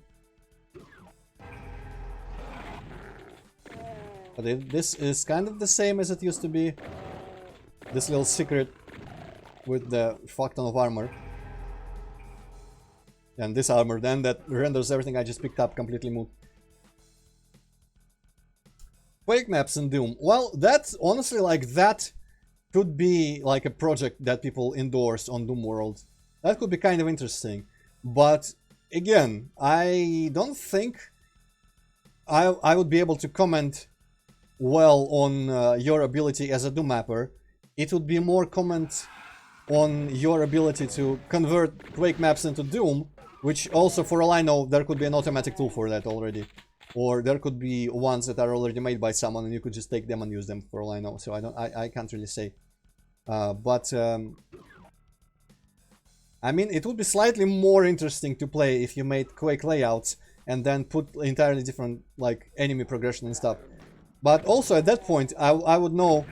But this is kind of the same as it used to be. This little secret with the fuck ton of armor. And this armor then that renders everything I just picked up completely moot. Quake maps in Doom. Well, that's honestly like that could be like a project that people endorse on Doom World. That could be kind of interesting. But again, I don't think I would be able to comment well on your ability as a Doom mapper. It would be more comment on your ability to convert Quake maps into Doom, which also, for all I know, there could be an automatic tool for that already. Or there could be ones that are already made by someone and you could just take them and use them, for all I know. So I can't really say. I mean, it would be slightly more interesting to play if you made Quake layouts and then put entirely different, like, enemy progression and stuff. But also, at that point, I would know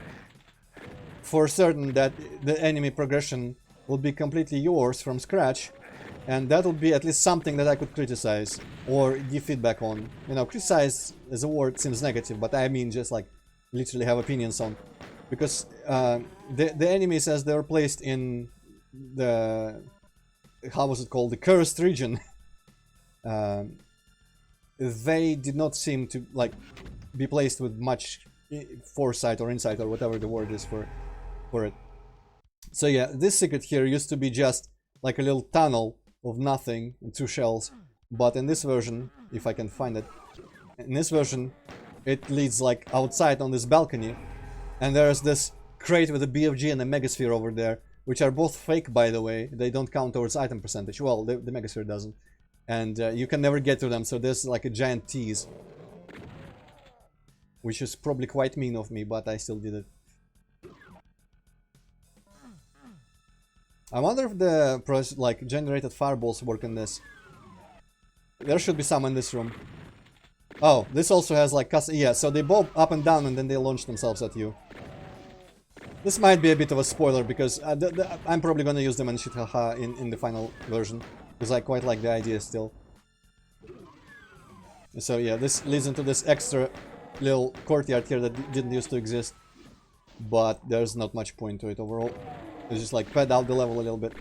for certain that the enemy progression would be completely yours from scratch. And that would be at least something that I could criticize or give feedback on. You know, criticize as a word seems negative, but I mean just like literally have opinions on. Because the enemies as they were placed in the... how was it called? The cursed region. They did not seem to like be placed with much foresight or insight or whatever the word is for it. So yeah, this secret here used to be just like a little tunnel of nothing and 2 shells, but in this version, if I can find it, in this version it leads like outside on this balcony, and there's this crate with a BFG and a Megasphere over there, which are both fake, by the way. They don't count towards item percentage. Well, the Megasphere doesn't, and you can never get to them, so there's like a giant tease, which is probably quite mean of me, but I still did it. I wonder if the like generated fireballs work in this. There should be some in this room. Oh, this also has like yeah, so they bob up and down and then they launch themselves at you. This might be a bit of a spoiler because I'm probably gonna use them in shit haha in the final version, because I quite like the idea still. So yeah, this leads into this extra little courtyard here that didn't used to exist, but there's not much point to it overall. It's just like pad out the level a little bit.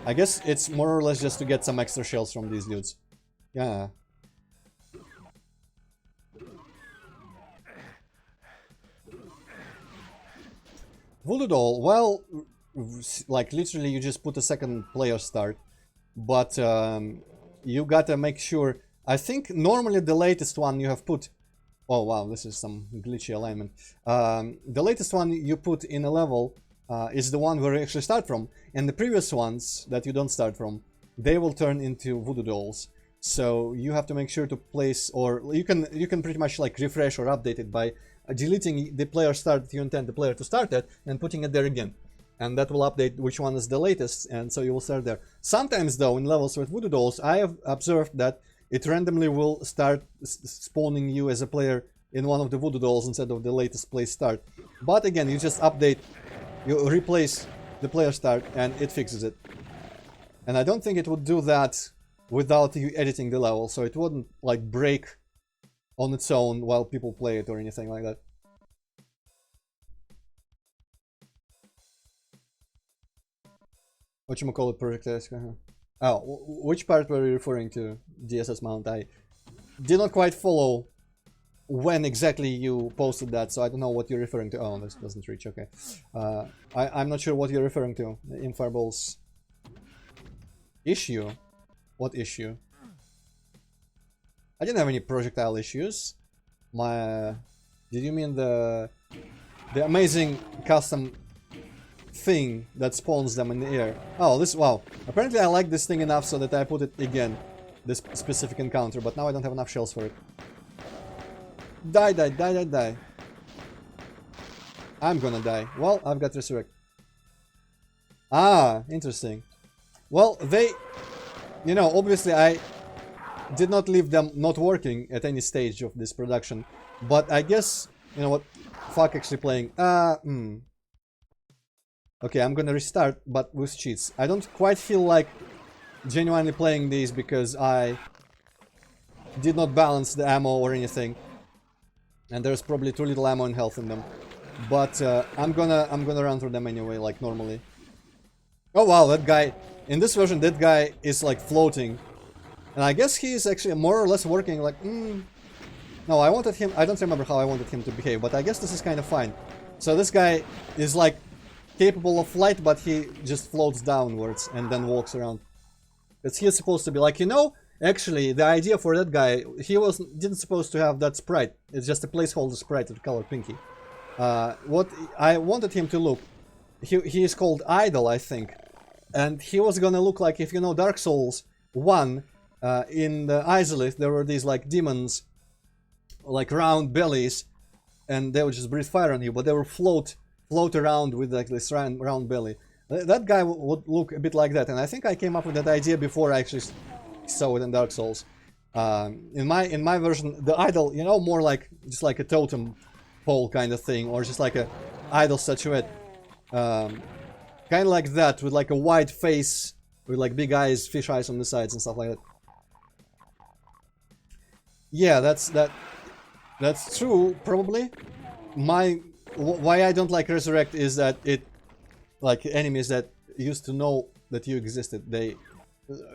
I guess it's more or less just to get some extra shells from these dudes. Yeah. Voodoo Doll, well, like literally you just put a second player start, but you gotta make sure. I think normally the latest one you have put. Oh wow, this is some glitchy alignment. The latest one you put in a level is the one where you actually start from, and the previous ones that you don't start from, they will turn into voodoo dolls. So you have to make sure to place, or you can pretty much like refresh or update it by deleting the player start that you intend the player to start at and putting it there again. And that will update which one is the latest, and so you will start there. Sometimes though, in levels with voodoo dolls, I have observed that it randomly will start spawning you as a player in one of the voodoo dolls instead of the latest place start. But again, you just update, you replace the player start and it fixes it. And I don't think it would do that without you editing the level, so it wouldn't like break on its own while people play it or anything like that. Whatchamacallit, Project S? Oh, which part were you referring to, DSS Mount? I did not quite follow when exactly you posted that, so I don't know what you're referring to. Oh, this doesn't reach, okay. I'm not sure what you're referring to in Fireball's issue. What issue? I didn't have any projectile issues. Did you mean the amazing custom thing that spawns them in the air? Oh, this, wow. Apparently I like this thing enough so that I put it again, this specific encounter, but now I don't have enough shells for it. Die, die, die, die, die. I'm gonna die. Well, I've got resurrect. Ah, interesting. Well, they... You know, obviously I did not leave them not working at any stage of this production. But I guess... You know what? Fuck actually playing. Okay, I'm gonna restart, but with cheats. I don't quite feel like genuinely playing these because I did not balance the ammo or anything. And there's probably too little ammo and health in them. But I'm gonna run through them anyway, like normally. Oh wow, that guy... In this version, that guy is like floating. And I guess he is actually more or less working like... No, I wanted him... I don't remember how I wanted him to behave, but I guess this is kind of fine. So this guy is like capable of flight, but he just floats downwards and then walks around. Because he is supposed to be like, you know... Actually, the idea for that guy, he didn't supposed to have that sprite. It's just a placeholder sprite with color pinky. What I wanted him to look, he is called Idol, I think. And he was gonna look like, if you know Dark Souls 1, in the Izalith, there were these like demons, like round bellies, and they would just breathe fire on you, but they would float around with like this round belly. That guy would look a bit like that, and I think I came up with that idea before I actually saw it in Dark Souls. In my version, the idol, you know, more like just like a totem pole kind of thing, or just like a idol statuette, kind of like that, with like a white face, with like big eyes, fish eyes on the sides and stuff like that. Yeah, that's true. Probably. Why I don't like Resurrect is that it, like enemies that used to know that you existed, they,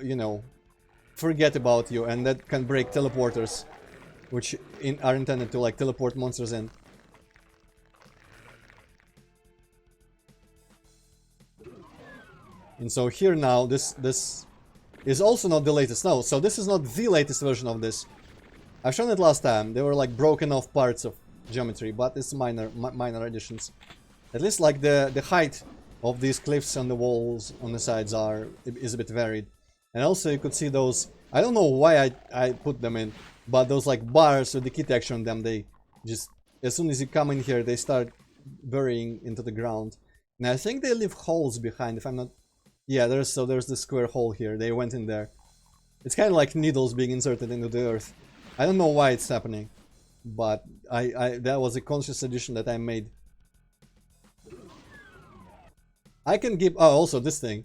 you know, forget about you, and that can break teleporters, which are intended to like teleport monsters in. And so here now, this is also not the latest. No, so this is not the latest version of this. I've shown it last time. They were like broken off parts of geometry, but it's minor additions. At least like the height of these cliffs and the walls on the sides is a bit varied. And also you could see those, I don't know why I put them in, but those like bars with the key texture on them, they just, as soon as you come in here, they start burying into the ground. And I think they leave holes behind, if I'm not... Yeah, there's the square hole here, they went in there. It's kind of like needles being inserted into the earth. I don't know why it's happening, but that was a conscious addition that I made. I can give... Oh, also this thing.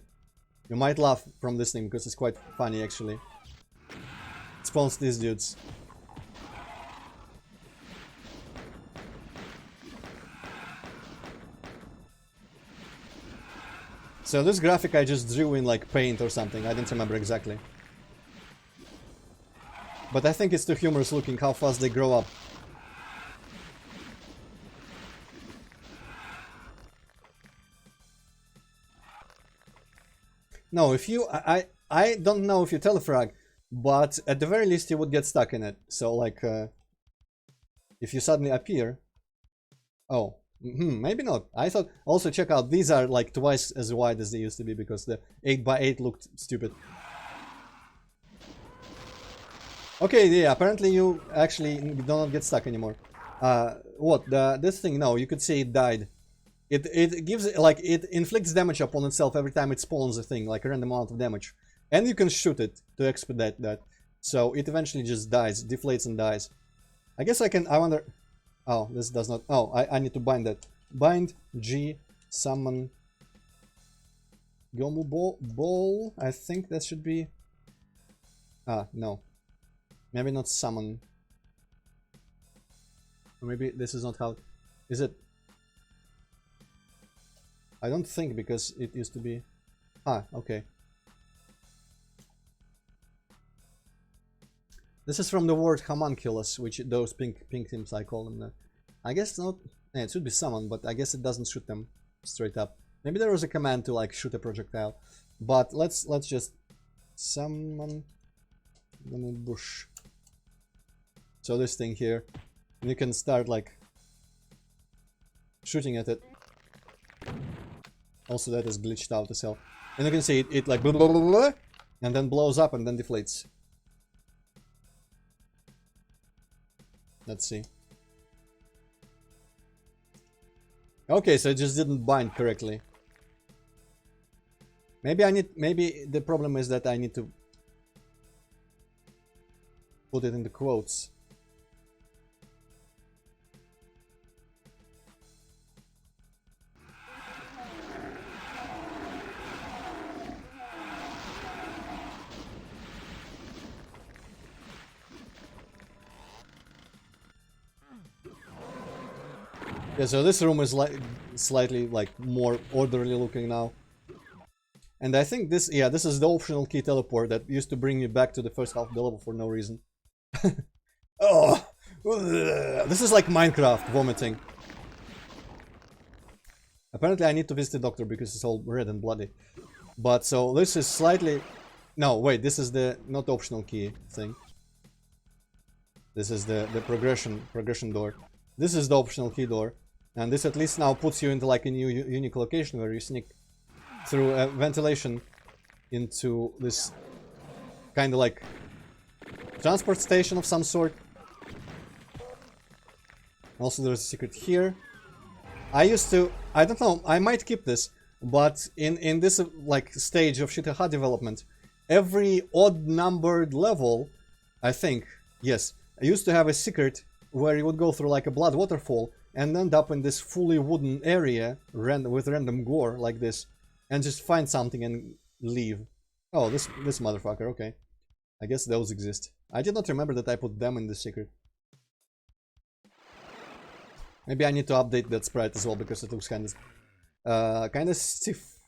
You might laugh from this thing because it's quite funny actually. It spawns these dudes. So this graphic I just drew in like paint or something, I don't remember exactly. But I think it's too humorous looking how fast they grow up. No, if you... I don't know if you telefrag, but at the very least you would get stuck in it. So like, if you suddenly appear... Oh, maybe not. I thought... Also check out, these are like twice as wide as they used to be because the 8x8 looked stupid. Okay, yeah, apparently you actually do not get stuck anymore. What? This thing, no, you could say it died. It gives, like, it inflicts damage upon itself every time it spawns a thing, like a random amount of damage. And you can shoot it to expedite that. So it eventually just dies, deflates and dies. I guess I wonder... Oh, this does not... Oh, I need to bind that. Bind, G, summon... Gomu ball, I think that should be... Ah, no. Maybe not summon. Or maybe this is not how... Is it... I don't think, because it used to be... Ah, okay. This is from the word homunculus, which those pink teams, I call them that. I guess not... it should be summon, but I guess it doesn't shoot them straight up. Maybe there was a command to like shoot a projectile. But let's just summon bush. So this thing here, and you can start like shooting at it. Also that is glitched out as hell. And you can see it like blah, blah, blah, blah, and then blows up and then deflates. Let's see. Okay, so it just didn't bind correctly. Maybe the problem is that I need to put it in the quotes. Yeah, so this room is like slightly like more orderly looking now. And I think this, yeah, this is the optional key teleport that used to bring me back to the first half of the level for no reason. Oh, this is like Minecraft vomiting. Apparently I need to visit the doctor because it's all red and bloody. But so this is slightly... No, wait, this is the not optional key thing. This is the progression door. This is the optional key door. And this at least now puts you into like a new unique location where you sneak through ventilation into this kind of like transport station of some sort. Also there's a secret here. I don't know, I might keep this, but in this like stage of Shitaha development, every odd numbered level, I think, yes, I used to have a secret where you would go through like a blood waterfall and end up in this fully wooden area with random gore like this, and just find something and leave. Oh, this motherfucker, okay. I guess those exist. I did not remember that I put them in the secret. Maybe I need to update that sprite as well because it looks kind of stiff.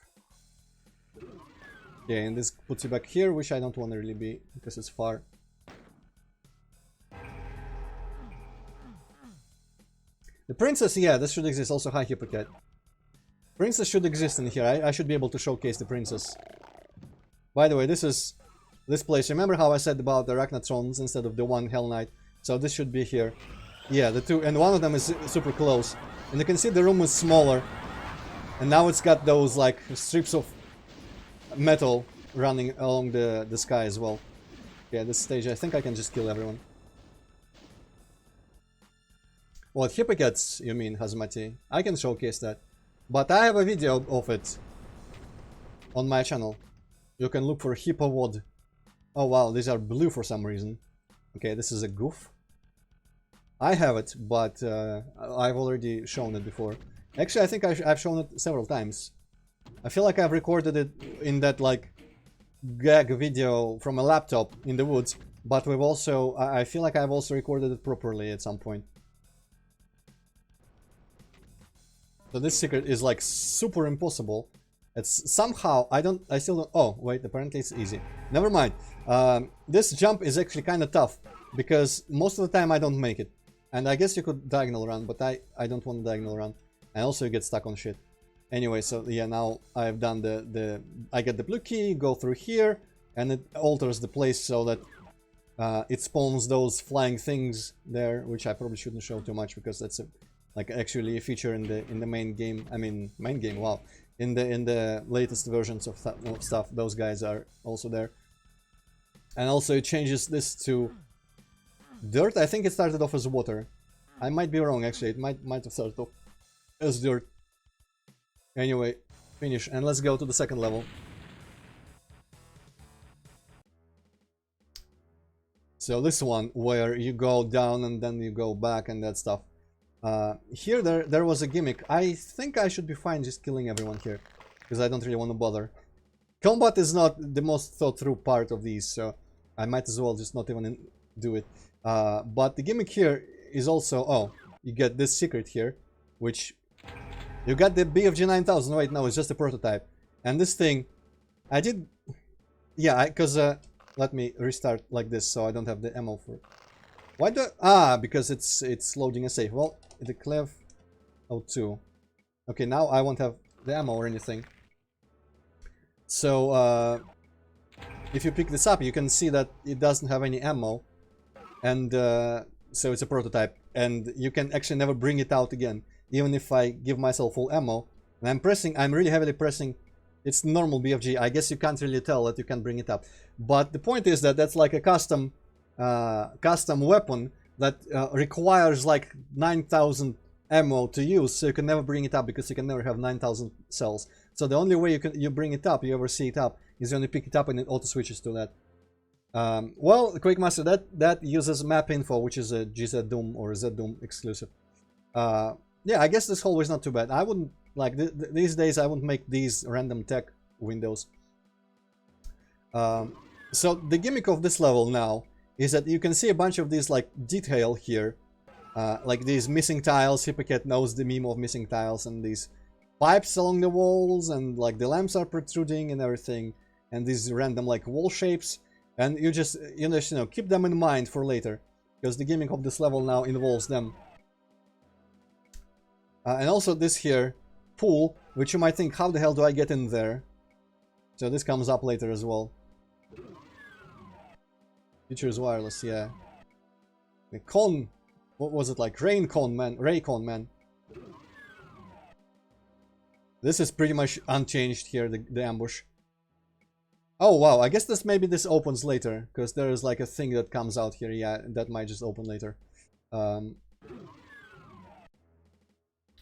Okay, and this puts you back here, which I don't want to really be because it's far. The princess, yeah, this should exist. Also, hi, Hippocat. Princess should exist in here. I should be able to showcase the princess. By the way, this place. Remember how I said about the Arachnatrons instead of the one Hell Knight? So this should be here. Yeah, the two, and one of them is super close. And you can see the room is smaller. And now it's got those like strips of metal running along the sky as well. Yeah, this stage I think I can just kill everyone. What, Hippocats, you mean, Hazmati? I can showcase that. But I have a video of it on my channel. You can look for Hippowod. Oh wow, these are blue for some reason. Okay, this is a goof. I have it, but I've already shown it before. Actually, I think I've shown it several times. I feel like I've recorded it in that like gag video from a laptop in the woods, but we've also, I feel like I've also recorded it properly at some point. So this secret is like super impossible. It's somehow, I still don't, oh wait, apparently it's easy. Never mind. This jump is actually kind of tough because most of the time I don't make it. And I guess you could diagonal run, but I don't want to diagonal run. And also you get stuck on shit. Anyway, so yeah, now I've done I get the blue key, go through here, and it alters the place so that it spawns those flying things there, which I probably shouldn't show too much because that's like actually a feature in the main game. I mean, main game, wow. In the latest versions of stuff, those guys are also there. And also it changes this to dirt. I think it started off as water. I might be wrong actually. It might have started off as dirt. Anyway, finish and let's go to the second level. So this one where you go down and then you go back and that stuff. Here there was a gimmick. I think I should be fine just killing everyone here because I don't really want to bother. Combat is not the most thought through part of these, so I might as well just not even do it. But the gimmick here is also, oh, you get this secret here, which you got the BFG 9000. Wait, no, it's just a prototype. And this thing, I did, yeah, because let me restart like this so I don't have the ammo for it. Why do because it's loading a save. Well, the Clev 02. Okay, now I won't have the ammo or anything. So if you pick this up, you can see that it doesn't have any ammo, and so it's a prototype, and you can actually never bring it out again, even if I give myself full ammo. And I'm really heavily pressing. It's normal BFG. I guess you can't really tell that you can bring it up, but the point is that that's like a custom weapon that requires like 9,000 ammo to use, so you can never bring it up because you can never have 9,000 cells. So the only way you bring it up, you ever see it up, is when you pick it up and it auto switches to that. Well, Quakemaster, that uses map info, which is a GZ Doom or Z Doom exclusive. Yeah, I guess this hallway is not too bad. I wouldn't like these days. I wouldn't make these random tech windows. So the gimmick of this level now is that you can see a bunch of these like detail here, like these missing tiles. Hippocate knows the meme of missing tiles, and these pipes along the walls, and like the lamps are protruding and everything, and these random like wall shapes. And you just keep them in mind for later, because the gimmick of this level now involves them. And also this here pool, which you might think, how the hell do I get in there? So this comes up later as well. Features wireless, yeah. The con, what was it like? Rain con, man. Ray con, man. This is pretty much unchanged here, the ambush. Oh wow, I guess maybe this opens later, because there is like a thing that comes out here. Yeah, that might just open later.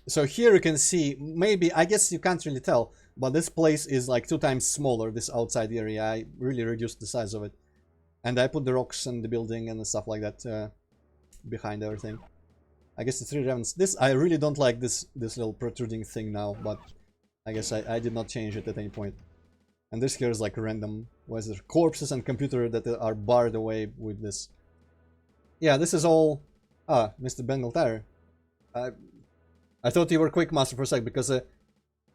So here you can see, maybe, I guess you can't really tell, but this place is like 2 times smaller, this outside area. I really reduced the size of it. And I put the rocks and the building and stuff like that behind everything. I guess the 3 revenants. This, I really don't like this little protruding thing now, but I guess I did not change it at any point. And this here is like random, was there corpses and computer that are barred away with this. Yeah, this is all... Ah, Mr. Bengal Tire. I thought you were Quakemaster for a sec, because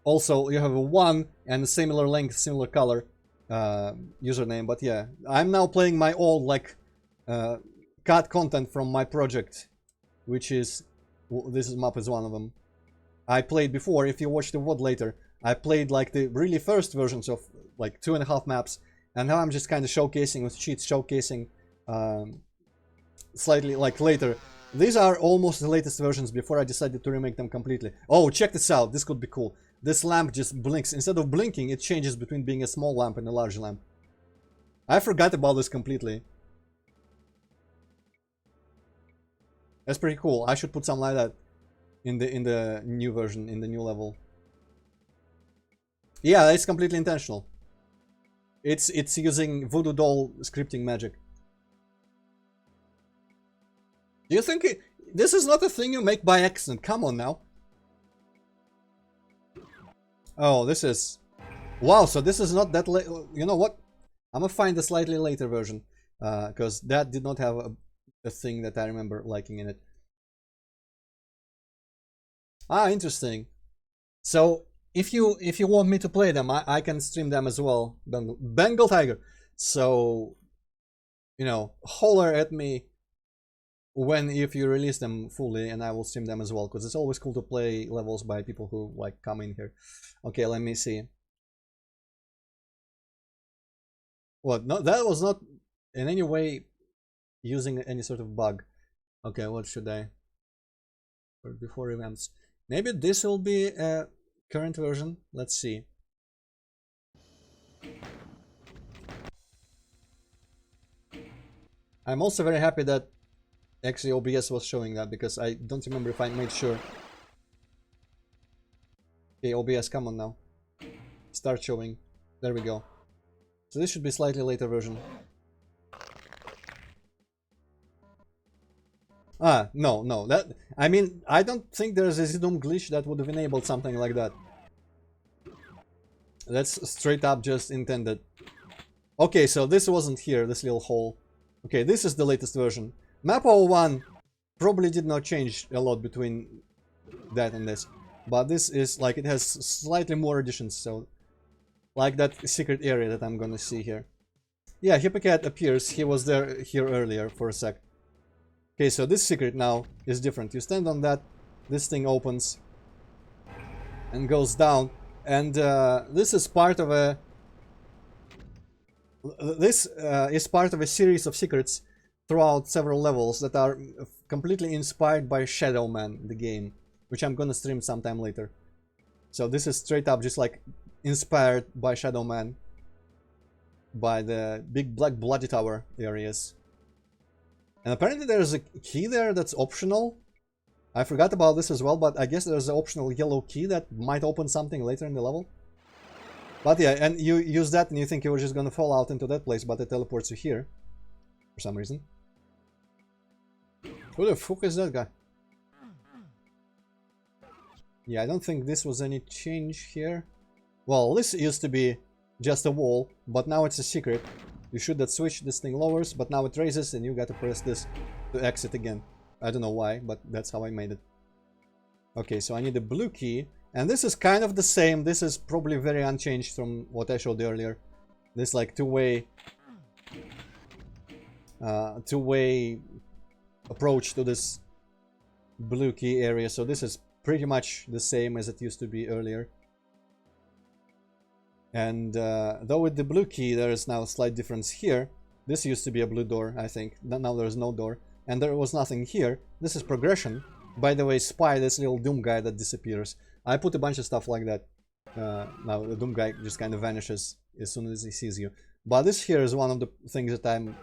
also you have a 1 and a similar length, similar color username. But yeah, I'm now playing my old like cut content from my project, which is... This map is one of them. I played before, if you watch the VOD later, I played like the really first versions of like 2.5 maps, and now I'm just kind of showcasing with cheats, showcasing slightly like later. These are almost the latest versions before I decided to remake them completely. Oh, check this out, this could be cool. This lamp just blinks. Instead of blinking, it changes between being a small lamp and a large lamp. I forgot about this completely. That's pretty cool. I should put something like that in the new version, in the new level. Yeah, it's completely intentional. It's using Voodoo Doll scripting magic. Do you think this is not a thing you make by accident? Come on now. Oh, this is... Wow, so this is not that late. You know what? I'm gonna find a slightly later version, because that did not have a thing that I remember liking in it. Ah, interesting. So if you want me to play them, I can stream them as well. Bengal Tiger. So, you know, holler at me if you release them fully, and I will stream them as well, because it's always cool to play levels by people who like come in here. Okay, let me see. What? No, that was not in any way using any sort of bug. Okay, what should I... Before events. Maybe this will be a current version. Let's see. I'm also very happy that actually OBS was showing that, because I don't remember if I made sure. Okay, OBS, come on now. Start showing. There we go. So this should be slightly later version. Ah, no, that... I mean, I don't think there's a ZDOM glitch that would have enabled something like that. That's straight up just intended. Okay, so this wasn't here, this little hole. Okay, this is the latest version. Map 01 probably did not change a lot between that and this. But this is, like, it has slightly more additions, so... Like that secret area that I'm gonna see here. Yeah, Hippocat appears, he was here earlier for a sec. Okay, so this secret now is different. You stand on that, this thing opens and goes down, and this is part of a... This is part of a series of secrets throughout several levels that are completely inspired by Shadow Man, the game, which I'm gonna stream sometime later. So this is straight up just like inspired by Shadow Man, by the big black bloody tower areas. And apparently there's a key there that's optional. I forgot about this as well, but I guess there's an optional yellow key that might open something later in the level. But yeah, and you use that and you think you're just gonna fall out into that place, but it teleports you here. For some reason. Who the fuck is that guy? Yeah, I don't think this was any change here. Well, this used to be just a wall, but now it's a secret. You shoot that switch, this thing lowers, but now it raises and you gotta press this to exit again. I don't know why, but that's how I made it. Okay, so I need a blue key. And this is kind of the same. This is probably very unchanged from what I showed earlier. This like two-way approach to this blue key area. So this is pretty much the same as it used to be earlier. And though with the blue key there is now a slight difference here. This used to be a blue door, I think. Now there's no door. And there was nothing here. This is progression. By the way, spy this little Doom guy that disappears. I put a bunch of stuff like that. Now the Doom guy just kind of vanishes as soon as he sees you. But this here is one of the things that I'm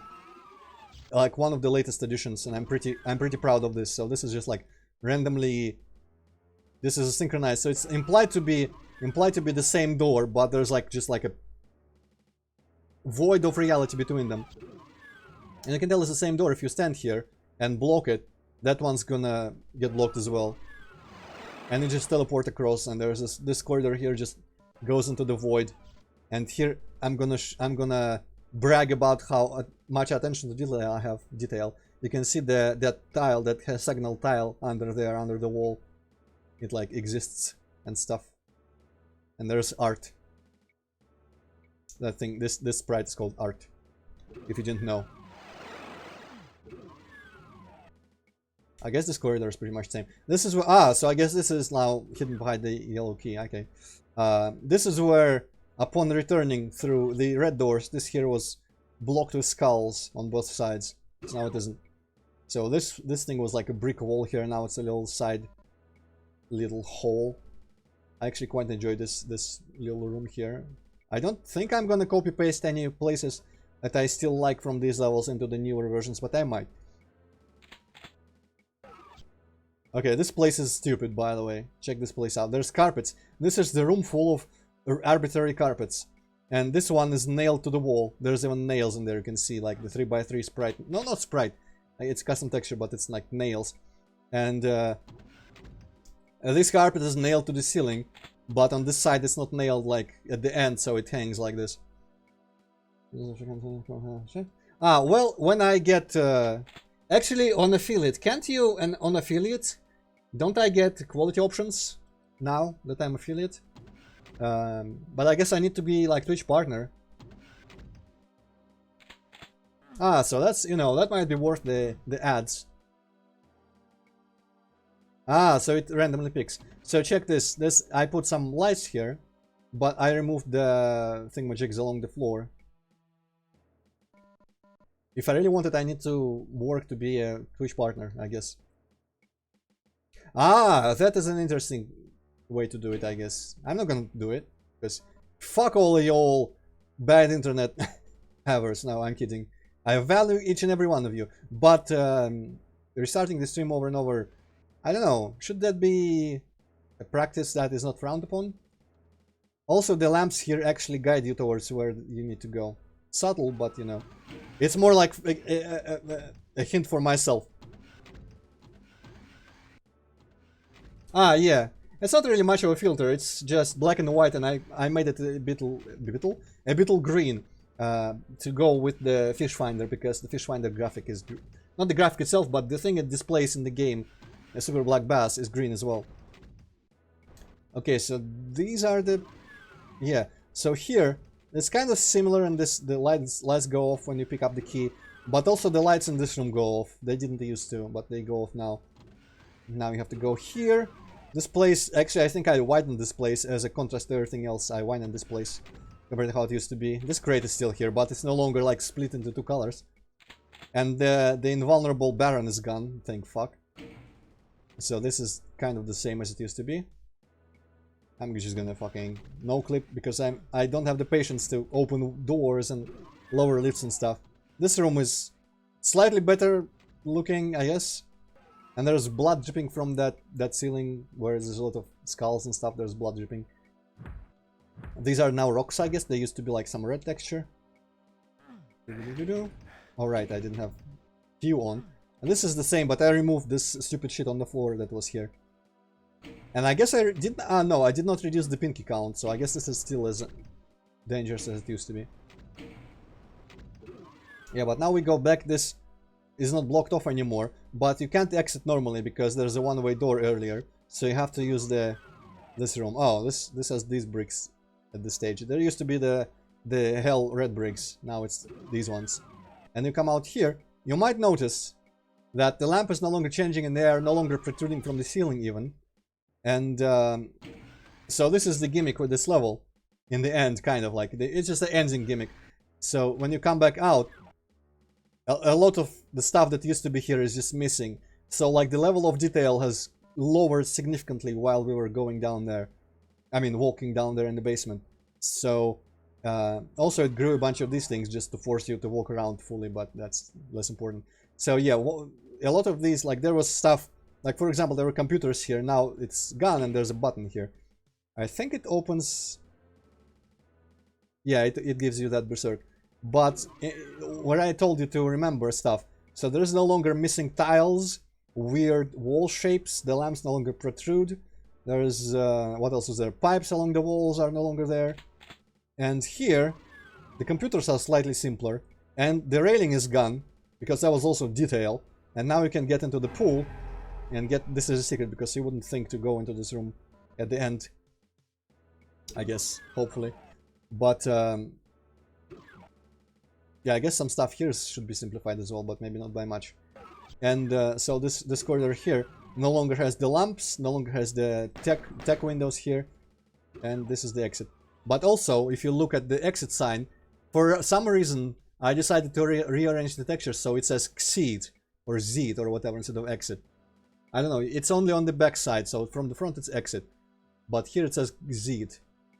like one of the latest additions, and I'm pretty proud of this. So this is just like randomly. This is synchronized, so it's implied to be the same door, but there's like just like a void of reality between them. And you can tell it's the same door. If you stand here and block it, that one's gonna get blocked as well. And you just teleport across, and there's this corridor here just goes into the void. And here I'm gonna brag about how much attention to detail I have. You can see that tile, that hexagonal tile under there, under the wall. It like exists and stuff. And there's art. That thing, this sprite is called art. If you didn't know. I guess this corridor is pretty much the same. This is where, so I guess this is now hidden behind the yellow key. Okay. This is where, upon returning through the red doors, this here was blocked with skulls on both sides. So now it isn't. So this thing was like a brick wall here. Now it's a little little hole. I actually quite enjoy this little room here. I don't think I'm gonna copy paste any places that I still like from these levels into the newer versions, but I might. Okay, this place is stupid, by the way. Check this place out. There's carpets. This is the room full of arbitrary carpets. And this one is nailed to the wall. There's even nails in there. You can see like the 3x3 sprite. No, not sprite. It's custom texture, but it's like nails. And this carpet is nailed to the ceiling. But on this side it's not nailed like at the end, so it hangs like this. Ah, well, when I get... actually, on affiliate, can't you... And on affiliate, don't I get quality options now that I'm affiliate? But I guess I need to be like Twitch partner. Ah, so that's, you know, that might be worth the ads. Ah, so it randomly picks. So check this. I put some lights here, but I removed the thingamajigs along the floor. If I really want it, I need to work to be a Twitch partner, I guess. Ah, that is an interesting way to do it, I guess. I'm not gonna do it, because fuck all y'all bad internet havers. No, I'm kidding. I value each and every one of you. But restarting the stream over and over, I don't know. Should that be a practice that is not frowned upon? Also, the lamps here actually guide you towards where you need to go. Subtle, but you know. It's more like a hint for myself. Ah, yeah. It's not really much of a filter. It's just black and white, and I made it a bit green to go with the fish finder, because the fish finder graphic is not the graphic itself, but the thing it displays in the game, a super black bass, is green as well. Okay, so these are the So here. It's kind of similar in this, the lights go off when you pick up the key, but also the lights in this room go off. They didn't used to, but they go off now. Now you have to go here. This place, actually I think I widened this place as a contrast to everything else. I widened this place compared to how it used to be. This crate is still here, but it's no longer like split into two colors. And the invulnerable Baron is gone, thank fuck. So this is kind of the same as it used to be. I'm just gonna fucking no clip, because I don't have the patience to open doors and lower lifts and stuff. This room is slightly better looking, I guess. And there's blood dripping from that ceiling where there's a lot of skulls and stuff. There's blood dripping. These are now rocks, I guess. They used to be like some red texture. Alright, I didn't have Q on. And this is the same, but I removed this stupid shit on the floor that was here. And I guess I did no, I did not reduce the pinky count, so I guess this is still as dangerous as it used to be. Yeah, but now we go back. This is not blocked off anymore, but you can't exit normally because there's a one-way door earlier, so you have to use this room. Oh, this has these bricks at this stage. There used to be the hell red bricks. Now it's these ones. And you come out here, you might notice that the lamp is no longer changing and they are no longer protruding from the ceiling even. And so this is the gimmick with this level in the end, kind of like it's just the ending gimmick. So when you come back out, a lot of the stuff that used to be here is just missing. So like the level of detail has lowered significantly while we were going down there. I mean walking down there in the basement. So also it grew a bunch of these things just to force you to walk around fully, but that's less important. So yeah, a lot of these, like there was stuff, like for example there were computers here, now it's gone and there's a button here. I think it opens, yeah, it gives you that berserk. But where I told you to remember stuff, so there's no longer missing tiles, weird wall shapes, the lamps no longer protrude. There's, what else is there? Pipes along the walls are no longer there. And here, the computers are slightly simpler, and the railing is gone, because that was also detail. And now you can get into the pool, and get, this is a secret, because you wouldn't think to go into this room at the end. I guess, hopefully. But, yeah, I guess some stuff here should be simplified as well, but maybe not by much. And so this corridor here no longer has the lamps, no longer has the tech windows here, and this is the exit. But also, if you look at the exit sign, for some reason I decided to rearrange the texture so it says exit or Z or whatever instead of exit. I don't know, it's only on the back side, so from the front it's exit, but here it says Z.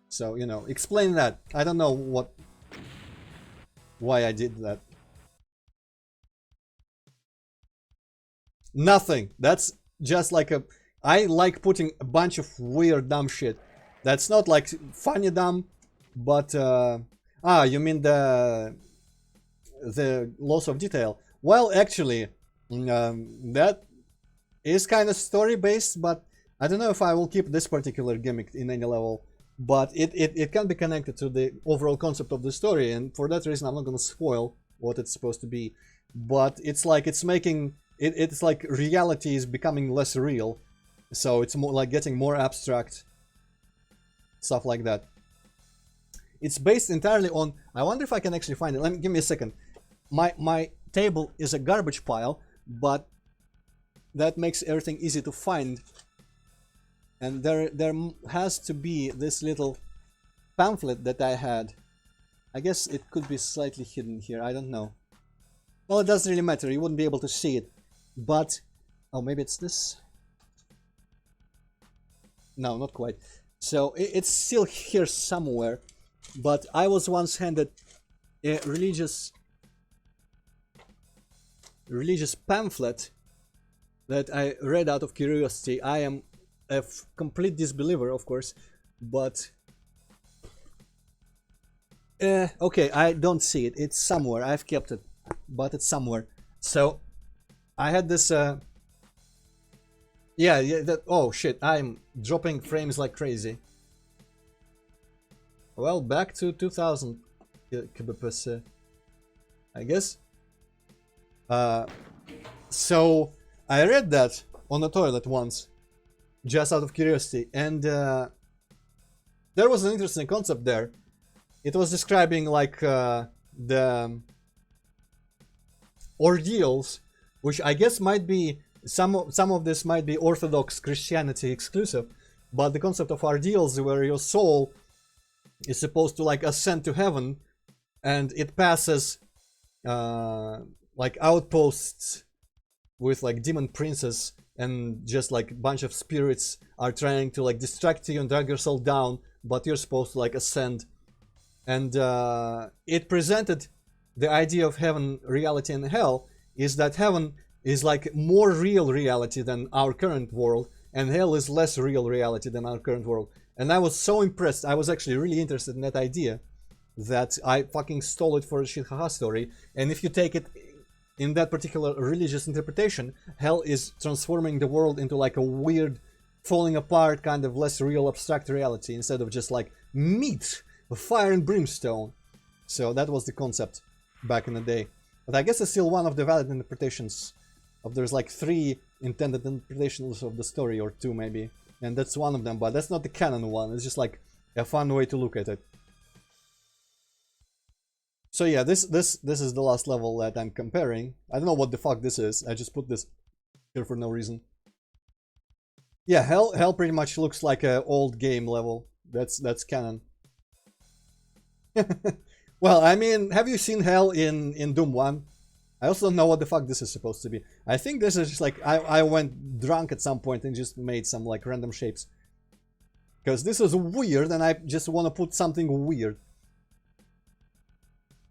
So, you know, explain that. I don't know why I did that. Nothing. That's just like a... I like putting a bunch of weird dumb shit. That's not like funny dumb, but... you mean the loss of detail. Well, actually, that is kind of story-based, but I don't know if I will keep this particular gimmick in any level. But it can be connected to the overall concept of the story, and for that reason I'm not going to spoil what it's supposed to be. But it's like it's making... It's like reality is becoming less real. So it's more like getting more abstract. Stuff like that. It's based entirely on... I wonder if I can actually find it. Give me a second. My table is a garbage pile, but that makes everything easy to find. And there has to be this little pamphlet that I had. I guess it could be slightly hidden here. I don't know. Well, it doesn't really matter. You wouldn't be able to see it. But... oh, maybe it's this? No, not quite. So, it's still here somewhere. But I was once handed a religious pamphlet that I read out of curiosity. I am a complete disbeliever, of course, but okay, I don't see it. It's somewhere. I've kept it, but it's somewhere. So I had this yeah, that... oh shit, I'm dropping frames like crazy. Well, back to 2000 kbps, I guess. So I read that on the toilet once, just out of curiosity, and there was an interesting concept there. It was describing like the ordeals, which I guess might be some of this might be Orthodox Christianity exclusive, but the concept of ordeals where your soul is supposed to like ascend to heaven, and it passes like outposts with like demon princes, and just like a bunch of spirits are trying to like distract you and drag yourself down, but you're supposed to like ascend. And it presented the idea of heaven, reality, and hell is that heaven is like more real reality than our current world, and hell is less real reality than our current world. And I was so impressed. I was actually really interested in that idea that I fucking stole it for a shit haha story. And if you take it in that particular religious interpretation, hell is transforming the world into like a weird, falling apart, kind of less real abstract reality instead of just like meat, fire and brimstone. So that was the concept back in the day. But I guess it's still one of the valid interpretations of, there's like 3 intended interpretations of the story, or 2 maybe. And that's one of them, but that's not the canon one. It's just like a fun way to look at it. So yeah, this is the last level that I'm comparing. I don't know what the fuck this is. I just put this here for no reason. Yeah, hell pretty much looks like an old game level. That's canon. Well, I mean, have you seen hell in Doom 1? I also don't know what the fuck this is supposed to be. I think this is just like, I went drunk at some point and just made some like random shapes. Because this is weird and I just want to put something weird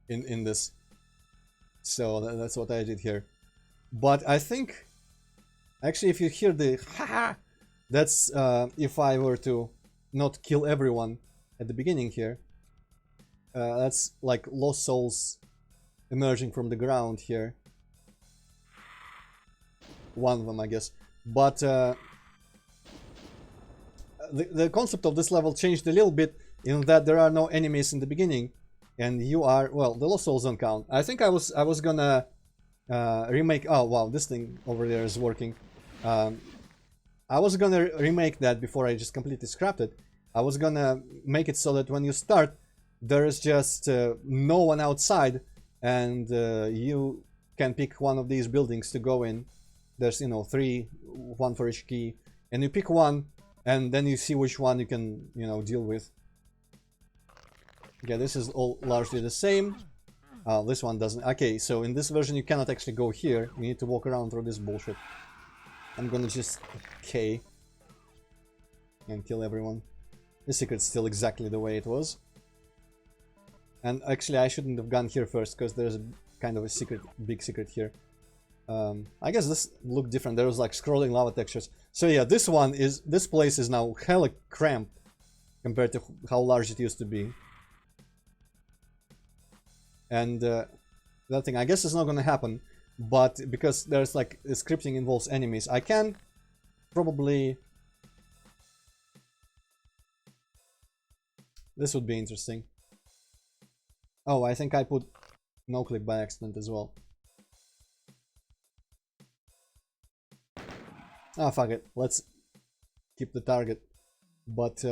in this. So that's what I did here. But I think, actually, if you hear the ha, that's if I were to not kill everyone at the beginning here. That's like lost souls emerging from the ground here. One of them, I guess. But the concept of this level changed a little bit in that there are no enemies in the beginning, and you are, well, the lost souls don't count. I think I was gonna remake. Oh wow, this thing over there is working. I was gonna remake that before I just completely scrapped it. I was gonna make it so that when you start, there is just no one outside, and you can pick one of these buildings to go in. There's, you know, 3, 1 for each key, and you pick one, and then you see which one you can, you know, deal with. Yeah, this is all largely the same. This one doesn't. Okay, so in this version you cannot actually go here. You need to walk around through this bullshit. I'm gonna just K and kill everyone. The secret's still exactly the way it was. And actually I shouldn't have gone here first, because there's a kind of a secret, big secret here. I guess this looked different. There was like scrolling lava textures. So yeah, this place is now hella cramped compared to how large it used to be. And that thing, I guess it's not gonna happen, but because there's like scripting involves enemies, I can probably... This would be interesting. Oh, I think I put no click by accident as well. Ah, fuck it. Let's keep the target. But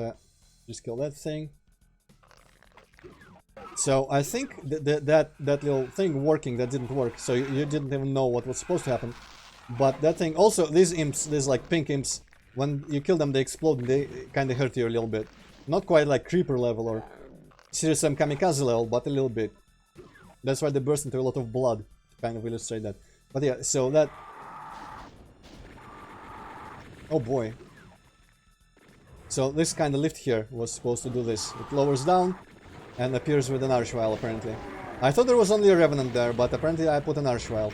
just kill that thing. So I think that little thing working, that didn't work. So you didn't even know what was supposed to happen. But that thing, also these imps, these like pink imps, when you kill them they explode and they kind of hurt you a little bit. Not quite like creeper level or Serious Sam Kamikaze level, but a little bit. That's why they burst into a lot of blood, to kind of illustrate that. But yeah, so that... Oh boy. So this kind of lift here was supposed to do this. It lowers down and appears with an archvile, apparently. I thought there was only a revenant there, but apparently I put an archvile.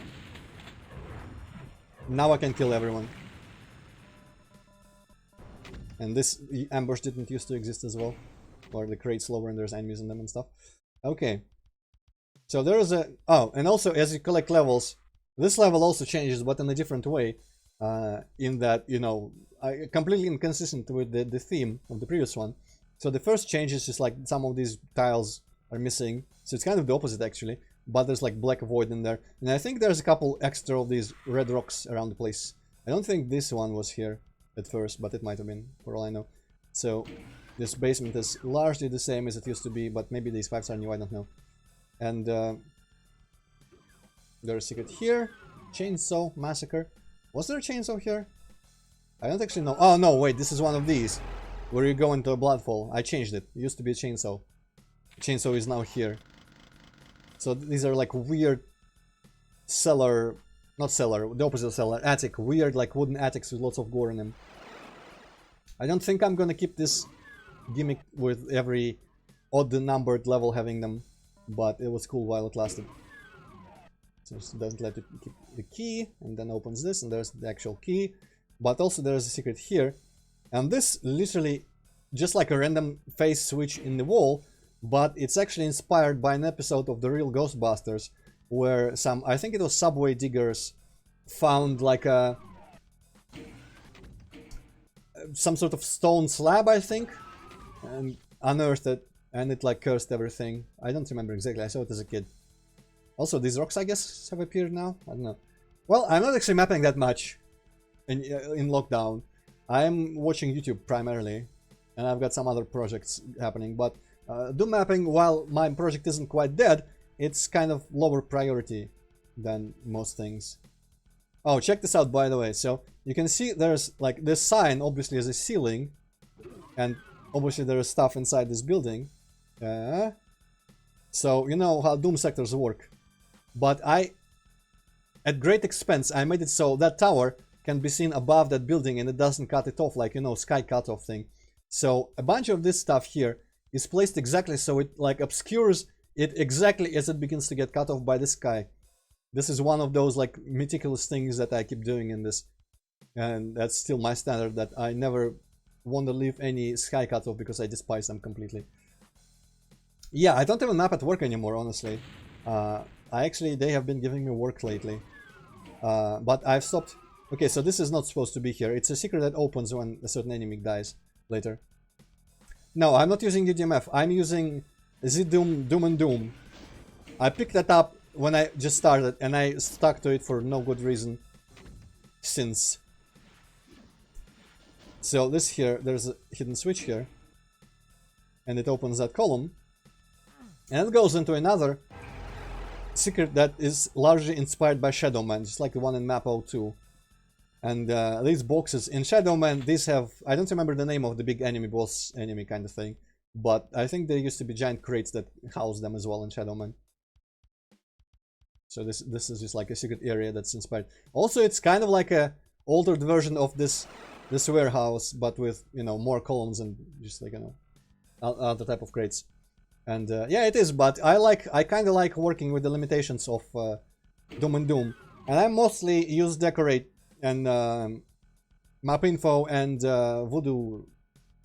Now I can kill everyone. And this ambush didn't used to exist as well. Or the crates lower and there's enemies in them and stuff. Okay. So there is a... Oh, and also as you collect levels, this level also changes, but in a different way. In that, you know, completely inconsistent with the theme of the previous one. So the first change is just like some of these tiles are missing. So it's kind of the opposite actually. But there's like black void in there. And I think there's a couple extra of these red rocks around the place. I don't think this one was here at first, but it might have been, for all I know. So this basement is largely the same as it used to be, but maybe these pipes are new, I don't know. And there's a secret here. Chainsaw Massacre. Was there a chainsaw here? I don't actually know. Oh no, wait, this is one of these. Where you go into a bloodfall. I changed it. It used to be a chainsaw. Chainsaw is now here. So these are like weird cellar... Not cellar, the opposite of cellar. Attic. Weird like wooden attics with lots of gore in them. I don't think I'm gonna keep this gimmick with every odd numbered level having them. But it was cool while it lasted. So it doesn't let you keep the key, and then opens this, and there's the actual key. But also there's a secret here. And this literally just like a random face switch in the wall, but it's actually inspired by an episode of the real Ghostbusters, where some, I think it was subway diggers, found like some sort of stone slab, I think, and unearthed it, and it like cursed everything. I don't remember exactly, I saw it as a kid. Also, these rocks, I guess, have appeared now? I don't know. Well, I'm not actually mapping that much in lockdown. I'm watching YouTube primarily, and I've got some other projects happening, but Doom mapping, while my project isn't quite dead, it's kind of lower priority than most things. Oh, check this out, by the way. So you can see there's like this sign obviously is a ceiling, and obviously there is stuff inside this building. So you know how Doom sectors work. But at great expense, I made it so that tower can be seen above that building and it doesn't cut it off, like, you know, sky cutoff thing. So a bunch of this stuff here is placed exactly so it like obscures it exactly as it begins to get cut off by the sky. This is one of those like meticulous things that I keep doing in this, and that's still my standard, that I never want to leave any sky cutoff because I despise them completely. Yeah, I don't even map at work anymore, honestly. They have been giving me work lately, but I've stopped. Okay, so this is not supposed to be here. It's a secret that opens when a certain enemy dies later. No, I'm not using UDMF. I'm using Doom and Doom. I picked that up when I just started, and I stuck to it for no good reason since. So this here, there's a hidden switch here, and it opens that column, and it goes into another secret that is largely inspired by Shadow Man, just like the one in map 02. And these boxes in Shadow Man, these have, I don't remember the name of the big enemy, boss enemy kind of thing, but I think there used to be giant crates that house them as well in Shadow Man. So this is just like a secret area that's inspired. Also, it's kind of like a altered version of this warehouse, but with, you know, more columns and just like, you know, other type of crates. And yeah, it is, but I kind of like working with the limitations of Doom and Doom, and I mostly use decorate and map info and voodoo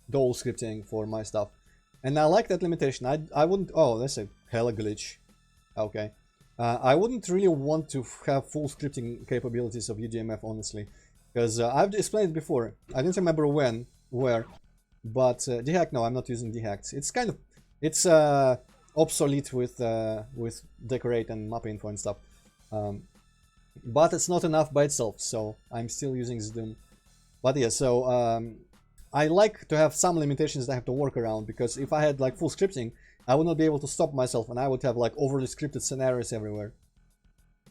doll scripting for my stuff, and I like that limitation. I wouldn't. Oh, that's a hella glitch. Okay, I wouldn't really want to have full scripting capabilities of UDMF, honestly, because I've explained it before. I didn't remember where, but dehack. No, I'm not using dehacked. It's obsolete with decorate and map info and stuff. But it's not enough by itself, so I'm still using Doom. But yeah, so I like to have some limitations that I have to work around, because if I had like full scripting, I would not be able to stop myself, and I would have like overly scripted scenarios everywhere.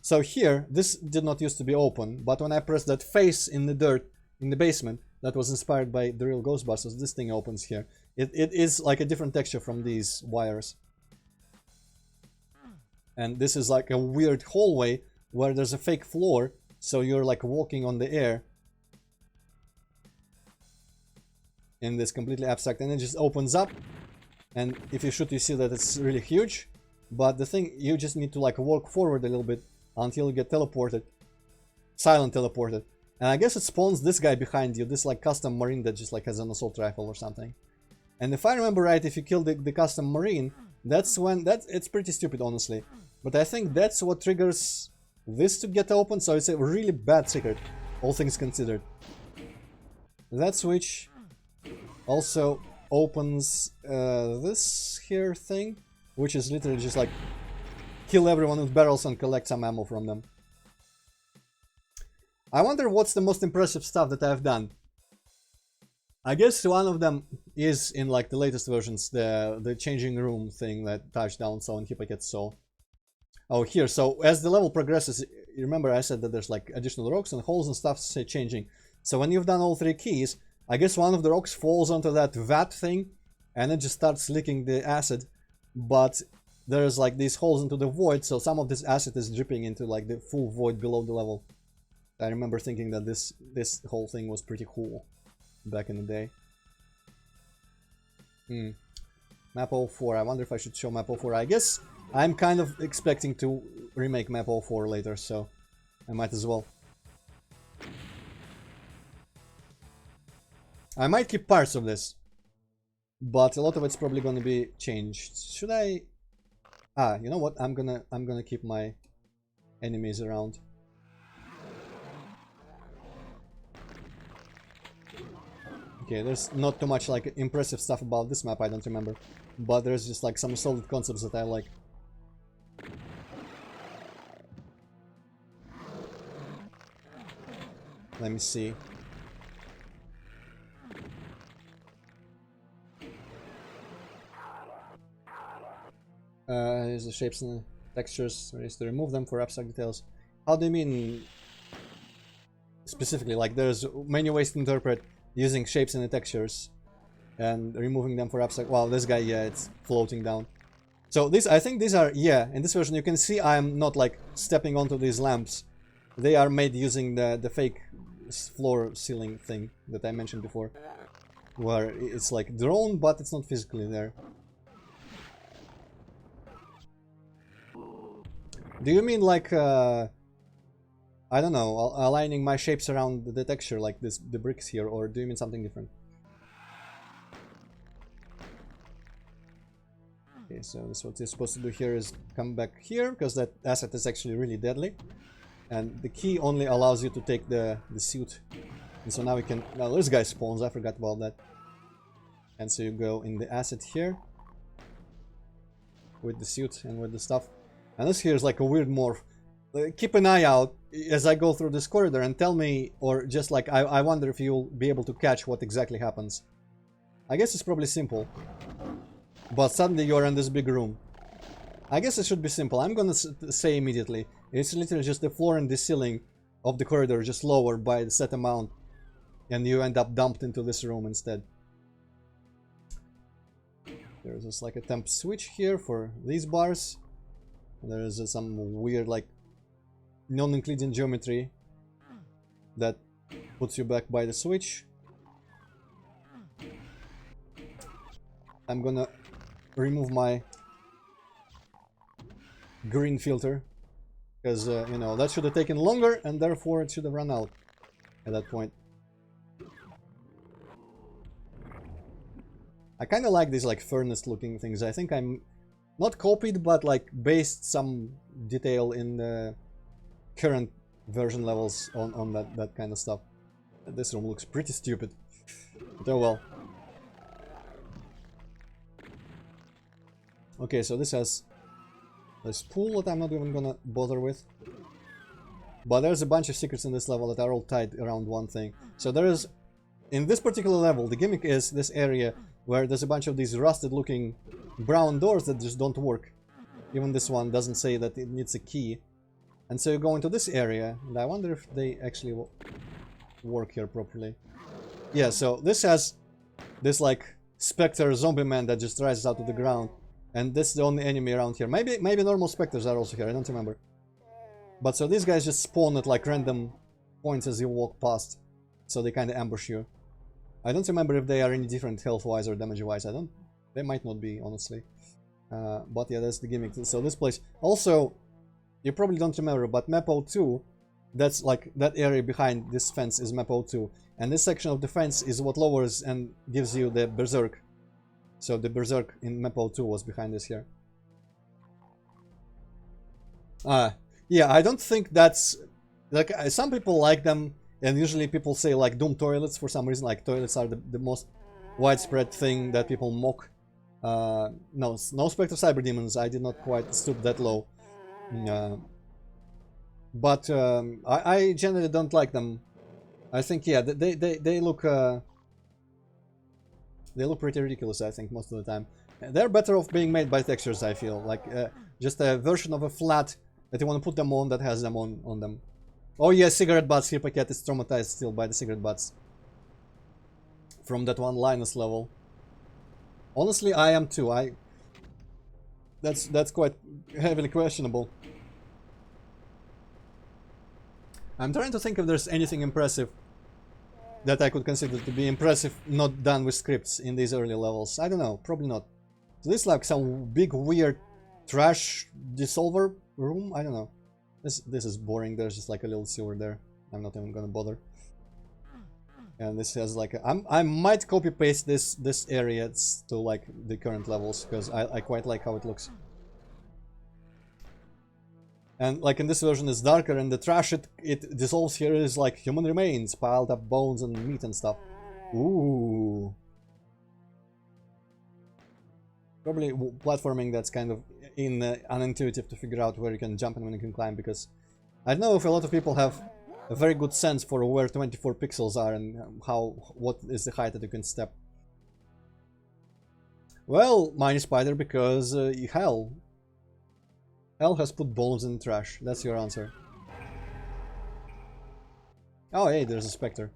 So here, this did not used to be open, but when I press that face in the dirt in the basement that was inspired by the real Ghostbusters, this thing opens here. It is like a different texture from these wires. And this is like a weird hallway where there's a fake floor, so you're like walking on the air in this completely abstract, and it just opens up, and if you shoot, you see that it's really huge, but the thing, you just need to like walk forward a little bit until you get teleported, silent teleported, and I guess it spawns this guy behind you, this like custom marine that just like has an assault rifle or something. And if I remember right, if you kill the custom marine, that's when it's pretty stupid, honestly, but I think that's what triggers this to get open, so it's a really bad secret, all things considered. That switch also opens this here thing, which is literally just like kill everyone with barrels and collect some ammo from them. I wonder what's the most impressive stuff that I've done. I guess one of them is in like the latest versions, the changing room thing that Touchdown saw and Hippocat saw. Oh, here, so as the level progresses, you remember I said that there's like additional rocks and holes and stuff changing. So when you've done all 3 keys, I guess one of the rocks falls onto that vat thing, and it just starts leaking the acid, but there's like these holes into the void, so some of this acid is dripping into like the full void below the level. I remember thinking that this whole thing was pretty cool back in the day. Map 04, I wonder if I should show map 04. I guess I'm kind of expecting to remake map 04 later, so I might as well. I might keep parts of this, but a lot of it's probably gonna be changed. Should I? Ah, you know what? I'm gonna keep my enemies around. Okay, there's not too much like impressive stuff about this map, I don't remember, but there's just like some solid concepts that I like. Let me see. Here's the shapes and the textures. There is to remove them for abstract details. How do you mean specifically? Like there's many ways to interpret using shapes and the textures and removing them for abstract. Wow, this guy, yeah, it's floating down. So these, I think these are, yeah, in this version you can see I'm not like stepping onto these lamps. They are made using the fake floor ceiling thing that I mentioned before, where it's like drawn but it's not physically there. Do you mean like I don't know, aligning my shapes around the texture like this, the bricks here, or do you mean something different? Okay, so this what you're supposed to do here is come back here, because that asset is actually really deadly. And the key only allows you to take the suit. And so now we can... Now this guy spawns, I forgot about that. And so you go in the asset here. With the suit and with the stuff. And this here is like a weird morph. Keep an eye out as I go through this corridor and tell me, or just like, I wonder if you'll be able to catch what exactly happens. I guess it's probably simple. But suddenly you're in this big room. I guess it should be simple. I'm gonna say immediately. It's literally just the floor and the ceiling of the corridor just lowered by the set amount. And you end up dumped into this room instead. There's just like a temp switch here for these bars. There's some weird like non-Euclidean geometry that puts you back by the switch. I'm gonna remove my green filter because you know, that should have taken longer and therefore it should have run out at that point. I kind of like these like furnace looking things. I think I'm not copied but like based some detail in the current version levels on that kind of stuff. This room looks pretty stupid. But oh well. Okay, so this has this pool that I'm not even gonna bother with. But there's a bunch of secrets in this level that are all tied around one thing. So there is, in this particular level, the gimmick is this area where there's a bunch of these rusted looking brown doors that just don't work. Even this one doesn't say that it needs a key. And so you go into this area, and I wonder if they actually work here properly. Yeah, so this has this like specter zombie man that just rises out of the ground. And this is the only enemy around here. Maybe normal specters are also here, I don't remember. But so these guys just spawn at like random points as you walk past. So they kind of ambush you. I don't remember if they are any different health-wise or damage-wise. They might not be, honestly. But yeah, that's the gimmick. So this place... Also, you probably don't remember, but map 02, that's like, that area behind this fence is map 02. And this section of the fence is what lowers and gives you the berserk. So the berserk in map 02 was behind this here. Yeah, I don't think that's... Like, some people like them, and usually people say like Doom toilets for some reason. Like, toilets are the most widespread thing that people mock. No Spectre Cyber Demons, I did not quite stoop that low. But I generally don't like them. I think, yeah, they look pretty ridiculous, I think, most of the time. They're better off being made by textures, I feel. Like, just a version of a flat that you want to put them on that has them on them. Oh yeah, cigarette butts. Here Paket is traumatized still by the cigarette butts. From that one Linus level. Honestly, I am too. That's quite heavily questionable. I'm trying to think if there's anything impressive that I could consider to be impressive not done with scripts in these early levels. I don't know, probably not. So this is like some big weird trash dissolver room. I don't know. This is boring. There's just like a little sewer there. I'm not even gonna bother. And this has like I might copy paste this area to like the current levels because I quite like how it looks. And like in this version it's darker, and the trash it dissolves here is like human remains, piled up bones and meat and stuff. Ooh. Probably platforming that's kind of unintuitive to figure out where you can jump and when you can climb, because I don't know if a lot of people have a very good sense for where 24 pixels are and what is the height that you can step. Well, mine spider, because hell has put bones in the trash. That's your answer. Oh hey, there's a specter.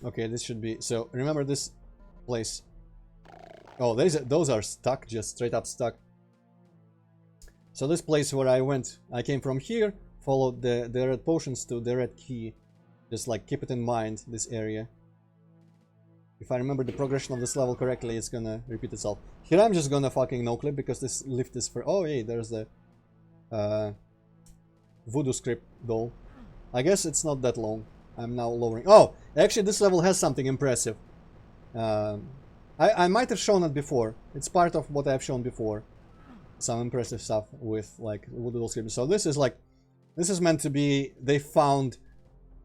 Okay, this should be... So, remember this place. Oh, those are stuck, just straight up stuck. So this place where I went, I came from here, followed the red potions to the red key. Just like keep it in mind, this area. If I remember the progression of this level correctly, it's gonna repeat itself. Here I'm just gonna fucking no-clip because this lift is for... Oh, hey, there's the voodoo script doll. I guess it's not that long. I'm now lowering... Oh! Actually, this level has something impressive. I might have shown it before. It's part of what I've shown before. Some impressive stuff with, like, voodoo doll script. So this is, like... This is meant to be... They found...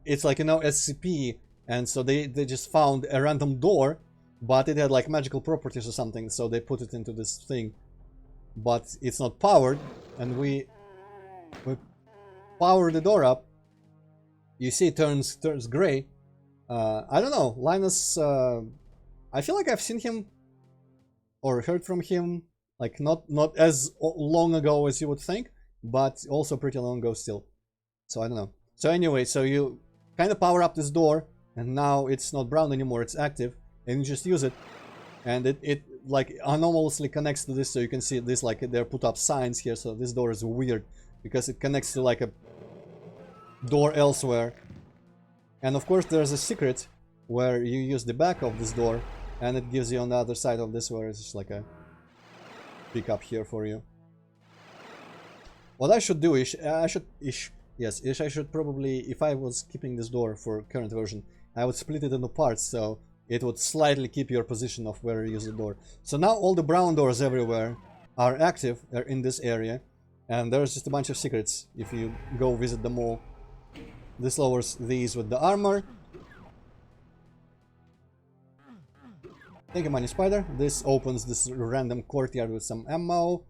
It's like, you know, SCP. And so they just found a random door. But it had, like, magical properties or something. So they put it into this thing. But it's not powered. And we power the door up. You see it turns gray. I don't know, Linus, I feel like I've seen him or heard from him, like not as long ago as you would think, but also pretty long ago still. So I don't know. So anyway, so you kind of power up this door, and now it's not brown anymore, it's active, and you just use it, and it like anomalously connects to this, so you can see this, like they're put up signs here, so this door is weird, because it connects to like a door elsewhere. And of course there's a secret where you use the back of this door and it gives you on the other side of this where it's just like a pickup here for you. What I should do is I should probably, if I was keeping this door for current version, I would split it into parts so it would slightly keep your position of where you use the door. So now all the brown doors everywhere are active, are in this area, and there's just a bunch of secrets if you go visit them all. This lowers these with the armor. Thank you, Money Spider. This opens this random courtyard with some ammo.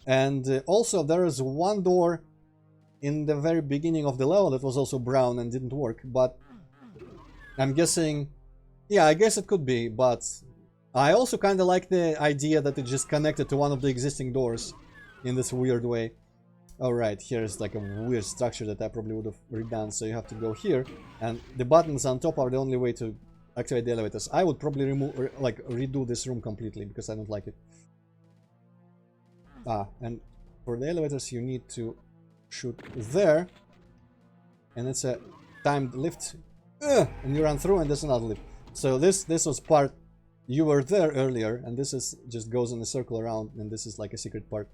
And also there is one door in the very beginning of the level that was also brown and didn't work. But I'm guessing... Yeah, I guess it could be, but... I also kind of like the idea that it just connected to one of the existing doors in this weird way. Alright, here's like a weird structure that I probably would have redone, so you have to go here, and the buttons on top are the only way to activate the elevators. I would probably redo this room completely, because I don't like it. Ah, and for the elevators you need to shoot there, and it's a timed lift, and you run through and there's another lift. So this was part, you were there earlier, and this is just goes in a circle around, and this is like a secret part.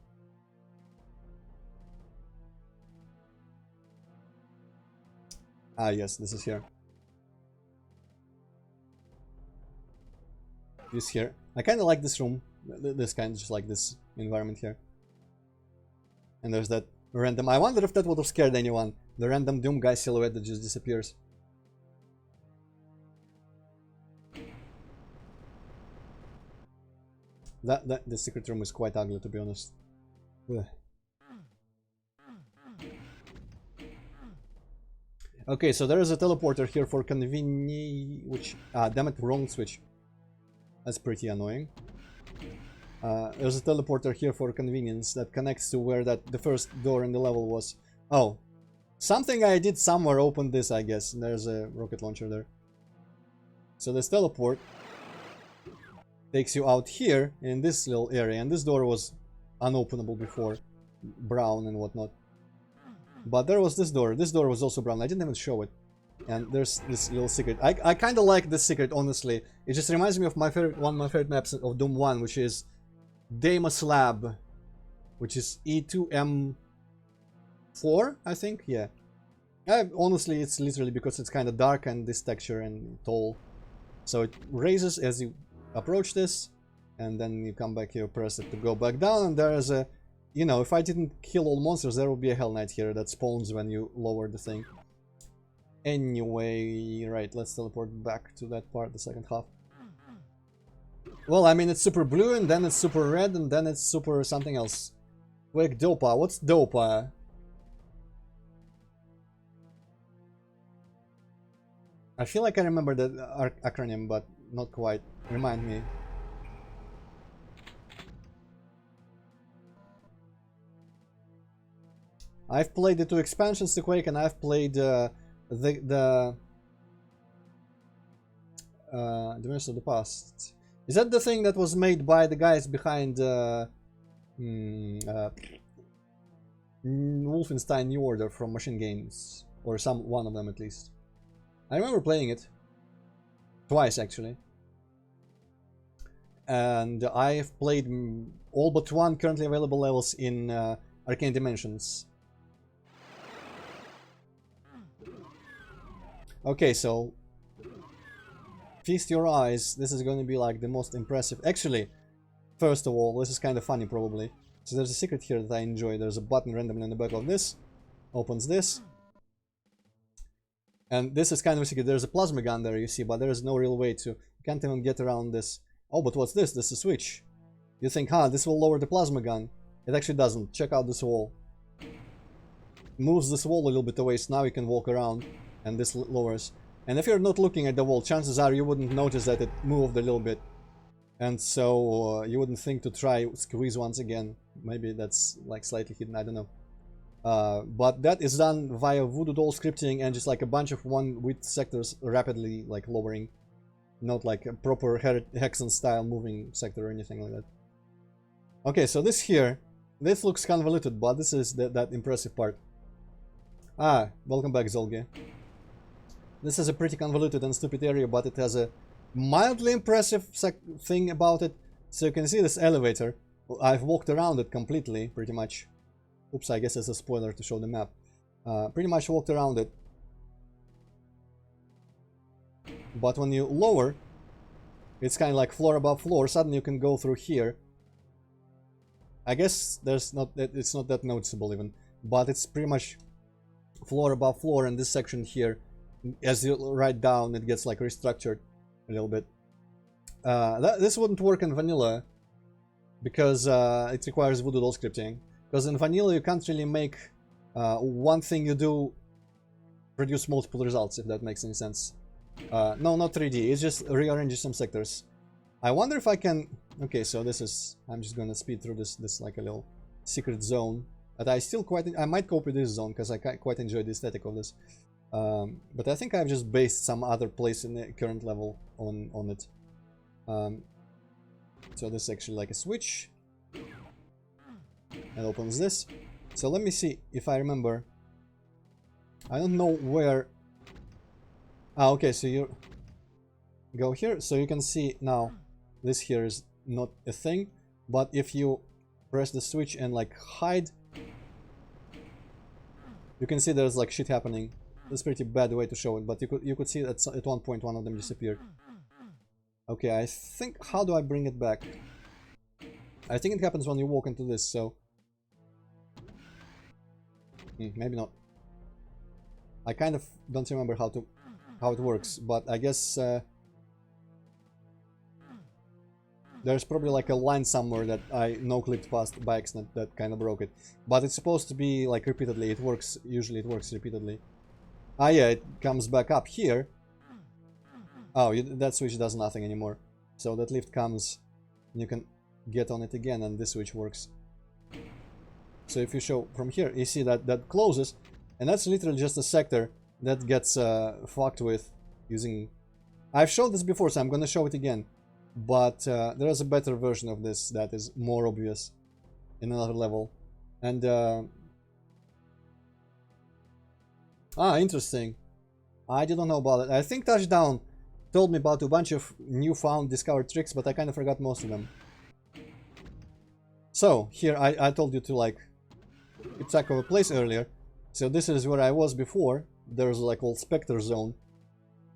Ah, yes, this is here. This here. I kind of like this room. This kind of just like this environment here. And there's that random... I wonder if that would have scared anyone. The random Doom guy silhouette that just disappears. The secret room is quite ugly, to be honest. Ugh. Okay, so there is a teleporter here for convenience, which... damn it, wrong switch. That's pretty annoying. There's a teleporter here for convenience that connects to where the first door in the level was. Oh. Something I did somewhere opened this, I guess. There's a rocket launcher there. So this teleport takes you out here in this little area, and this door was unopenable before. Brown and whatnot. But there was this door. This door was also brown. I didn't even show it. And there's this little secret. I kind of like this secret, honestly. It just reminds me of my favorite, one of my favorite maps of Doom 1, which is Deimos Lab, which is E2M4, I think. Yeah. Honestly, it's literally because it's kind of dark and this texture and tall. So it raises as you approach this, and then you come back here, press it to go back down, and there is a, you know, if I didn't kill all monsters, there would be a Hell Knight here that spawns when you lower the thing. Anyway, right, let's teleport back to that part, the second half. Well, I mean, it's super blue, and then it's super red, and then it's super something else. Wait, Dopa, what's Dopa? I feel like I remember that acronym, but not quite. Remind me. I've played the 2 expansions to Quake, and I've played the Dimensions of the Past. Is that the thing that was made by the guys behind Wolfenstein New Order from Machine Games, or one of them at least? I remember playing it twice actually, and I've played all but 1 currently available levels in Arcane Dimensions. Okay, so feast your eyes. This is going to be like the most impressive. Actually, first of all, this is kind of funny probably. So there's a secret here that I enjoy. There's a button randomly on the back of this. Opens this. And this is kind of a secret. There's a plasma gun there, you see, but there is no real way to... You can't even get around this. Oh, but what's this? This is a switch. You think, this will lower the plasma gun. It actually doesn't. Check out this wall. Moves this wall a little bit away, so now you can walk around. And this lowers. And if you're not looking at the wall, chances are you wouldn't notice that it moved a little bit. And so you wouldn't think to try squeeze once again. Maybe that's like slightly hidden, I don't know. But that is done via voodoo doll scripting and just like a bunch of 1-width sectors rapidly like lowering. Not like a proper Hexen style moving sector or anything like that. Okay, so this here, this looks convoluted, but this is that impressive part. Welcome back, Zolge. This is a pretty convoluted and stupid area, but it has a mildly impressive thing about it. So you can see this elevator. I've walked around it completely, pretty much. Oops, I guess it's a spoiler to show the map. Pretty much walked around it. But when you lower, it's kind of like floor above floor. Suddenly you can go through here. I guess it's not that noticeable even. But it's pretty much floor above floor, and this section here, as you write down, it gets like restructured a little bit. This wouldn't work in vanilla because it requires voodoo doll scripting. Because in vanilla you can't really make one thing you do produce multiple results, if that makes any sense. No, not 3D, it's just rearranging some sectors. I wonder if I can... Okay, so this is... I'm just gonna speed through this like a little secret zone. But I might copy this zone because I quite enjoy the aesthetic of this. But I think I've just based some other place in the current level on it. So this is actually like a switch. It opens this. So let me see if I remember. I don't know where... okay, so you go here. So you can see now this here is not a thing. But if you press the switch and like hide, you can see there's like shit happening. That's a pretty bad way to show it, but you could see that at one point one of them disappeared. Okay, I think... How do I bring it back? I think it happens when you walk into this, so... maybe not. I kind of don't remember how it works, but I guess... there's probably like a line somewhere that I no-clicked past by accident that kind of broke it. But it's supposed to be like repeatedly, it works, usually it works repeatedly. Yeah, it comes back up here. Oh, that switch does nothing anymore. So that lift comes, and you can get on it again, and this switch works. So if you show from here, you see that closes, and that's literally just a sector that gets fucked with using... I've showed this before, so I'm gonna show it again. But there is a better version of this that is more obvious in another level. And... interesting. I didn't know about it. I think Touchdown told me about a bunch of newfound discovered tricks, but I kind of forgot most of them. So, here I told you to like keep track of a place earlier. So this is where I was before. There's like old Spectre zone.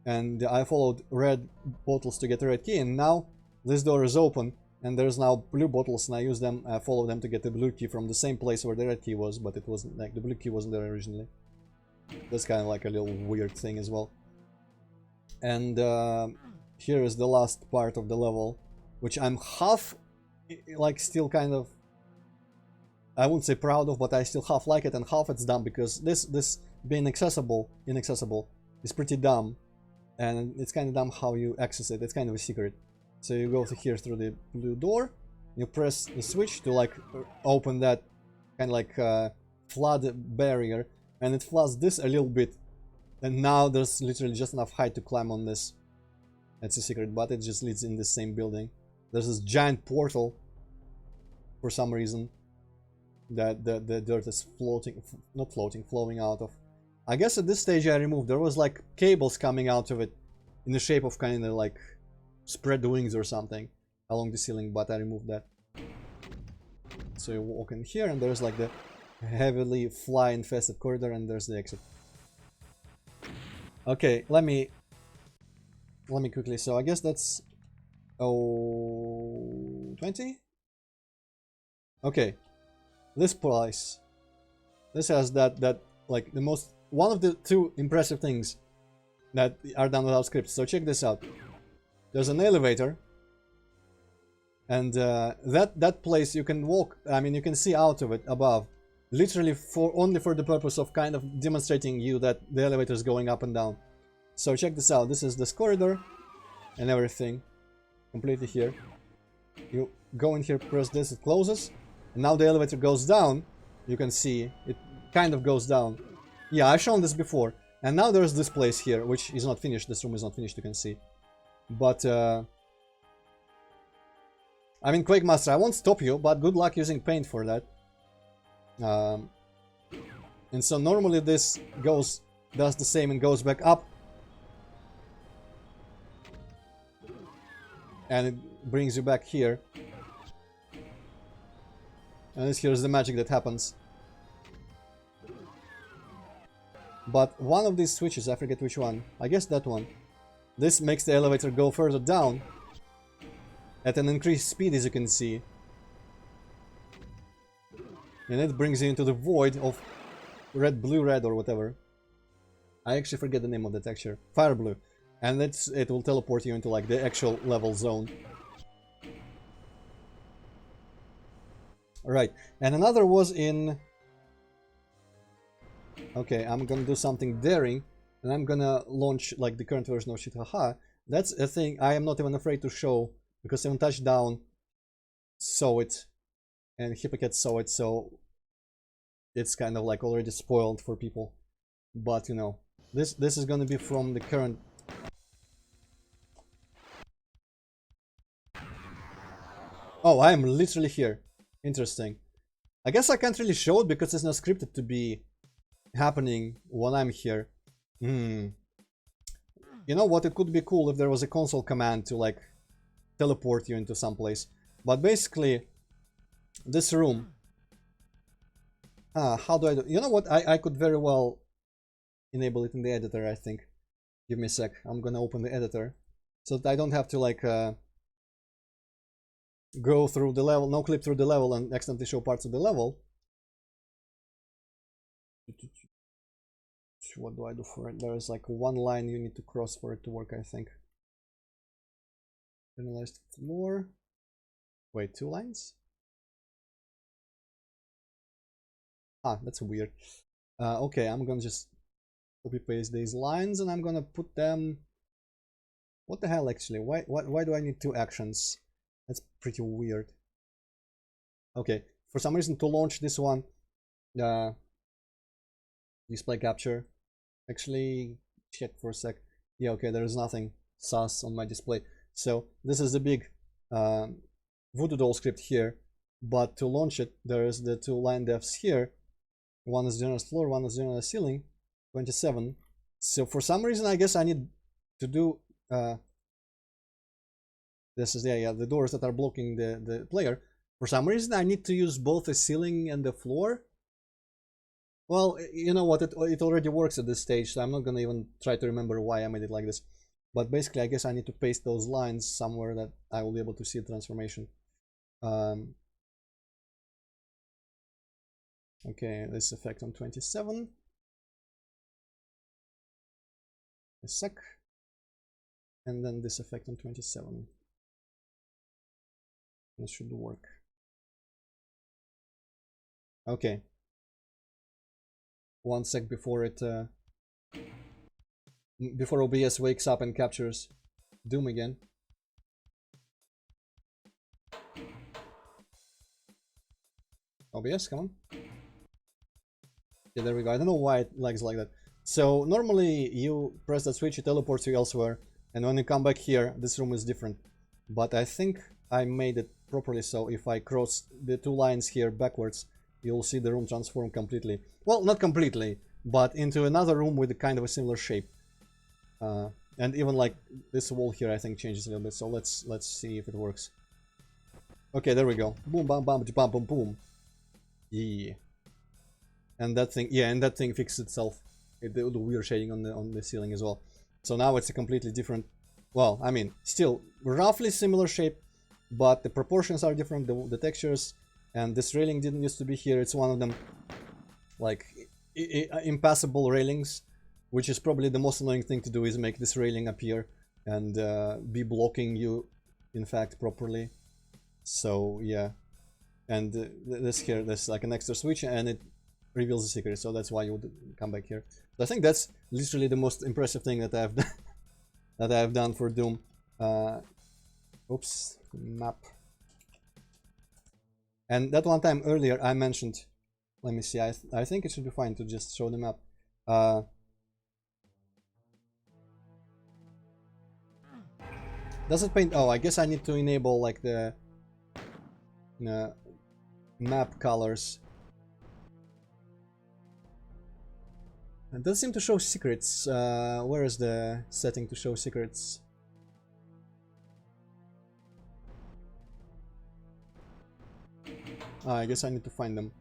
And I followed red bottles to get a red key, and now this door is open. And there's now blue bottles, and I use them, I follow them to get the blue key from the same place where the red key was, but it wasn't, like, the blue key wasn't there originally. That's kind of like a little weird thing as well. And here is the last part of the level, which I'm half, like, still kind of, I wouldn't say proud of, but I still half like it, and half it's dumb, because this being inaccessible is pretty dumb. And it's kind of dumb how you access it, it's kind of a secret. So you go here through the blue door, you press the switch to like open that kind of like flood barrier, and it floods this a little bit, and now there's literally just enough height to climb on this. That's a secret, but it just leads in the same building. There's this giant portal for some reason that the dirt is flowing out of. I guess at this stage I removed, there was like cables coming out of it in the shape of kind of like spread wings or something along the ceiling, but I removed that. So you walk in here, and there's like the heavily fly infested corridor, and there's the exit. Okay, let me quickly, so I guess that's 20. Okay, this place, this has that like the most, one of the two impressive things that are done without scripts. So check this out. There's an elevator, and that place you can walk, I mean you can see out of it above, literally only for the purpose of kind of demonstrating you that the elevator is going up and down. So check this out, this is this corridor and everything, completely here. You go in here, press this, it closes, and now the elevator goes down. You can see it kind of goes down. Yeah, I've shown this before. And now there's this place here, which is not finished, this room is not finished, you can see. But, I mean, Quake Master, I won't stop you, but good luck using paint for that. And so normally this does the same and goes back up. And it brings you back here. And here's the magic that happens. But one of these switches, I forget which one, I guess that one. This makes the elevator go further down at an increased speed, as you can see. And it brings you into the void of red, blue, red, or whatever. I actually forget the name of the texture. Fire blue. And it will teleport you into like the actual level zone. Alright, and another was in... Okay, I'm gonna do something daring. And I'm gonna launch like the current version of shit haha. That's a thing I am not even afraid to show, because even Touchdown saw it and Hippocat saw it, so it's kind of like already spoiled for people. But you know, this is gonna be from the current. Oh, I am literally here. Interesting. I guess I can't really show it because it's not scripted to be happening when I'm here. You know what, it could be cool if there was a console command to like teleport you into some place. But basically, this room, how do I do? You know what, I could very well enable it in the editor, I think. Give me a sec, I'm gonna open the editor so that I don't have to like go through the level, no clip through the level and accidentally show parts of the level. What do I do for it? There is like one line you need to cross for it to work, I think. Analyzed floor. Wait, 2 lines? Ah, that's weird. Okay, I'm gonna just copy paste these lines and I'm gonna put them. What the hell, actually? Why do I need 2 actions? That's pretty weird. Okay, for some reason to launch this one, display capture. Actually, check for a sec. Yeah, okay, there is nothing sus on my display. So this is the big voodoo doll script here, but to launch it, there is the 2 line defs here. One is generous floor, one is generous ceiling. 27 So for some reason, I guess I need to do this is the doors that are blocking the player. For some reason, I need to use both the ceiling and the floor. Well, you know what, it already works at this stage, so I'm not gonna even try to remember why I made it like this. But basically, I guess I need to paste those lines somewhere that I will be able to see the transformation. Okay, this effect on 27. A sec. And then this effect on 27. This should work. Okay. 1 sec before it before OBS wakes up and captures Doom again. OBS, come on. Yeah, there we go. I don't know why it lags like that. So normally you press that switch, it teleports you elsewhere, and when you come back here, this room is different. But I think I made it properly, so if I cross the two lines here backwards, you'll see the room transform completely. Well, not completely, but into another room with a kind of a similar shape. And even like this wall here, I think changes a little bit. So let's see if it works. Okay, there we go. Boom, bam, bam, bam, boom, boom. Yeah. And that thing, yeah, and that thing fixed itself. It did the weird shading on the ceiling as well. So now it's a completely different. Well, I mean, still roughly similar shape, but the proportions are different. The textures, and this railing didn't used to be here. It's one of them, like impassable railings, which is probably the most annoying thing to do, is make this railing appear and be blocking you, in fact, properly. So yeah, and this here, there's like an extra switch, and it reveals the secret. So that's why you would come back here. So I think that's literally the most impressive thing that I've done, that I've done for Doom. Oops, map. And that one time earlier I mentioned, let me see, I think it should be fine to just show the map. Does it paint? Oh, I guess I need to enable like the map colors. It does seem to show secrets. Where is the setting to show secrets? I guess I need to find them.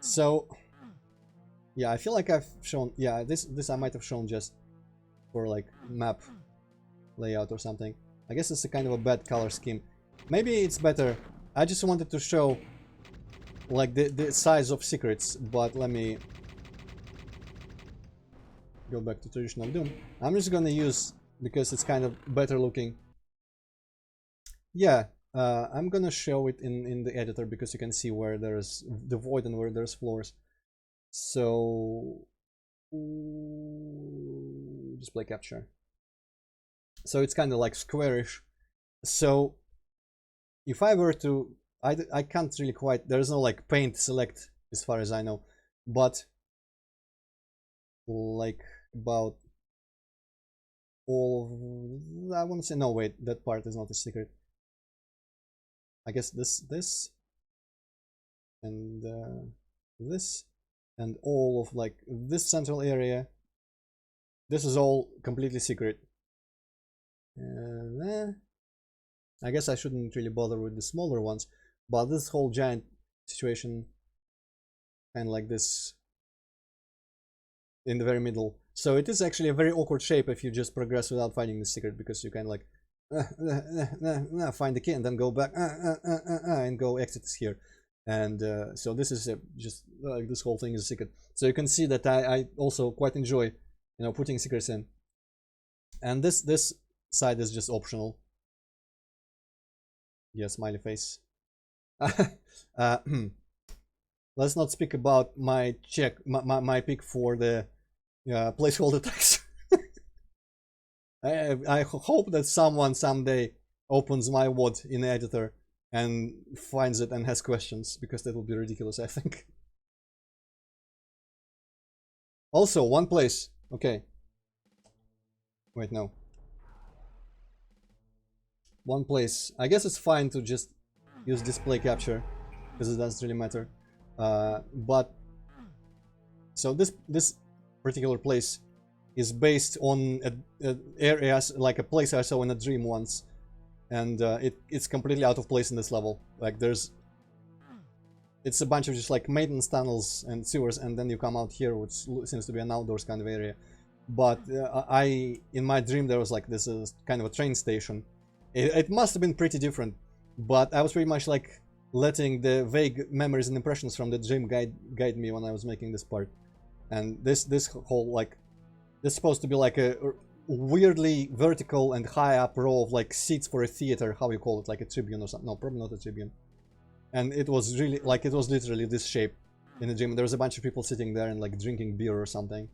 So yeah, I feel like I've shown, yeah, this I might have shown just for like map layout or something. I guess it's a kind of a bad color scheme. Maybe it's better. I just wanted to show like the size of secrets, but let me go back to traditional Doom. I'm just gonna use, because it's kind of better looking. Yeah, I'm gonna show it in the editor, because you can see where there's the void and where there's floors. So display capture. So it's kind of like squarish. So if I were to, I can't really quite, there's no like paint select as far as I know, but like about all of, I want to say, no wait, that part is not a secret. I guess this and this and all of like this central area, this is all completely secret. I guess I shouldn't really bother with the smaller ones, but this whole giant situation, and like this in the very middle. So it is actually a very awkward shape if you just progress without finding the secret, because you can like find the key and then go back and go exit here. And so this is just like this whole thing is a secret. So you can see that I also quite enjoy, you know, putting secrets in. And this side is just optional. Yeah, smiley face. Let's not speak about my my pick for the placeholder text. I hope that someone someday opens my WOD in the editor and finds it and has questions, because that would be ridiculous, I think. Also, one place. Okay. Wait, no. One place. I guess it's fine to just use display capture, because it doesn't really matter. But so this particular place is based on areas like a place I saw in a dream once, and it's completely out of place in this level. Like it's a bunch of just like maintenance tunnels and sewers, and then you come out here, which seems to be an outdoors kind of area. But in my dream there was like this kind of a train station. It must have been pretty different, but I was pretty much like letting the vague memories and impressions from the dream guide me when I was making this part. And this whole like, this is supposed to be like a weirdly vertical and high up row of like seats for a theater, how you call it, like a tribune or something. No, probably not a tribune. And it was really like, it was literally this shape in the gym. There was a bunch of people sitting there and like drinking beer or something.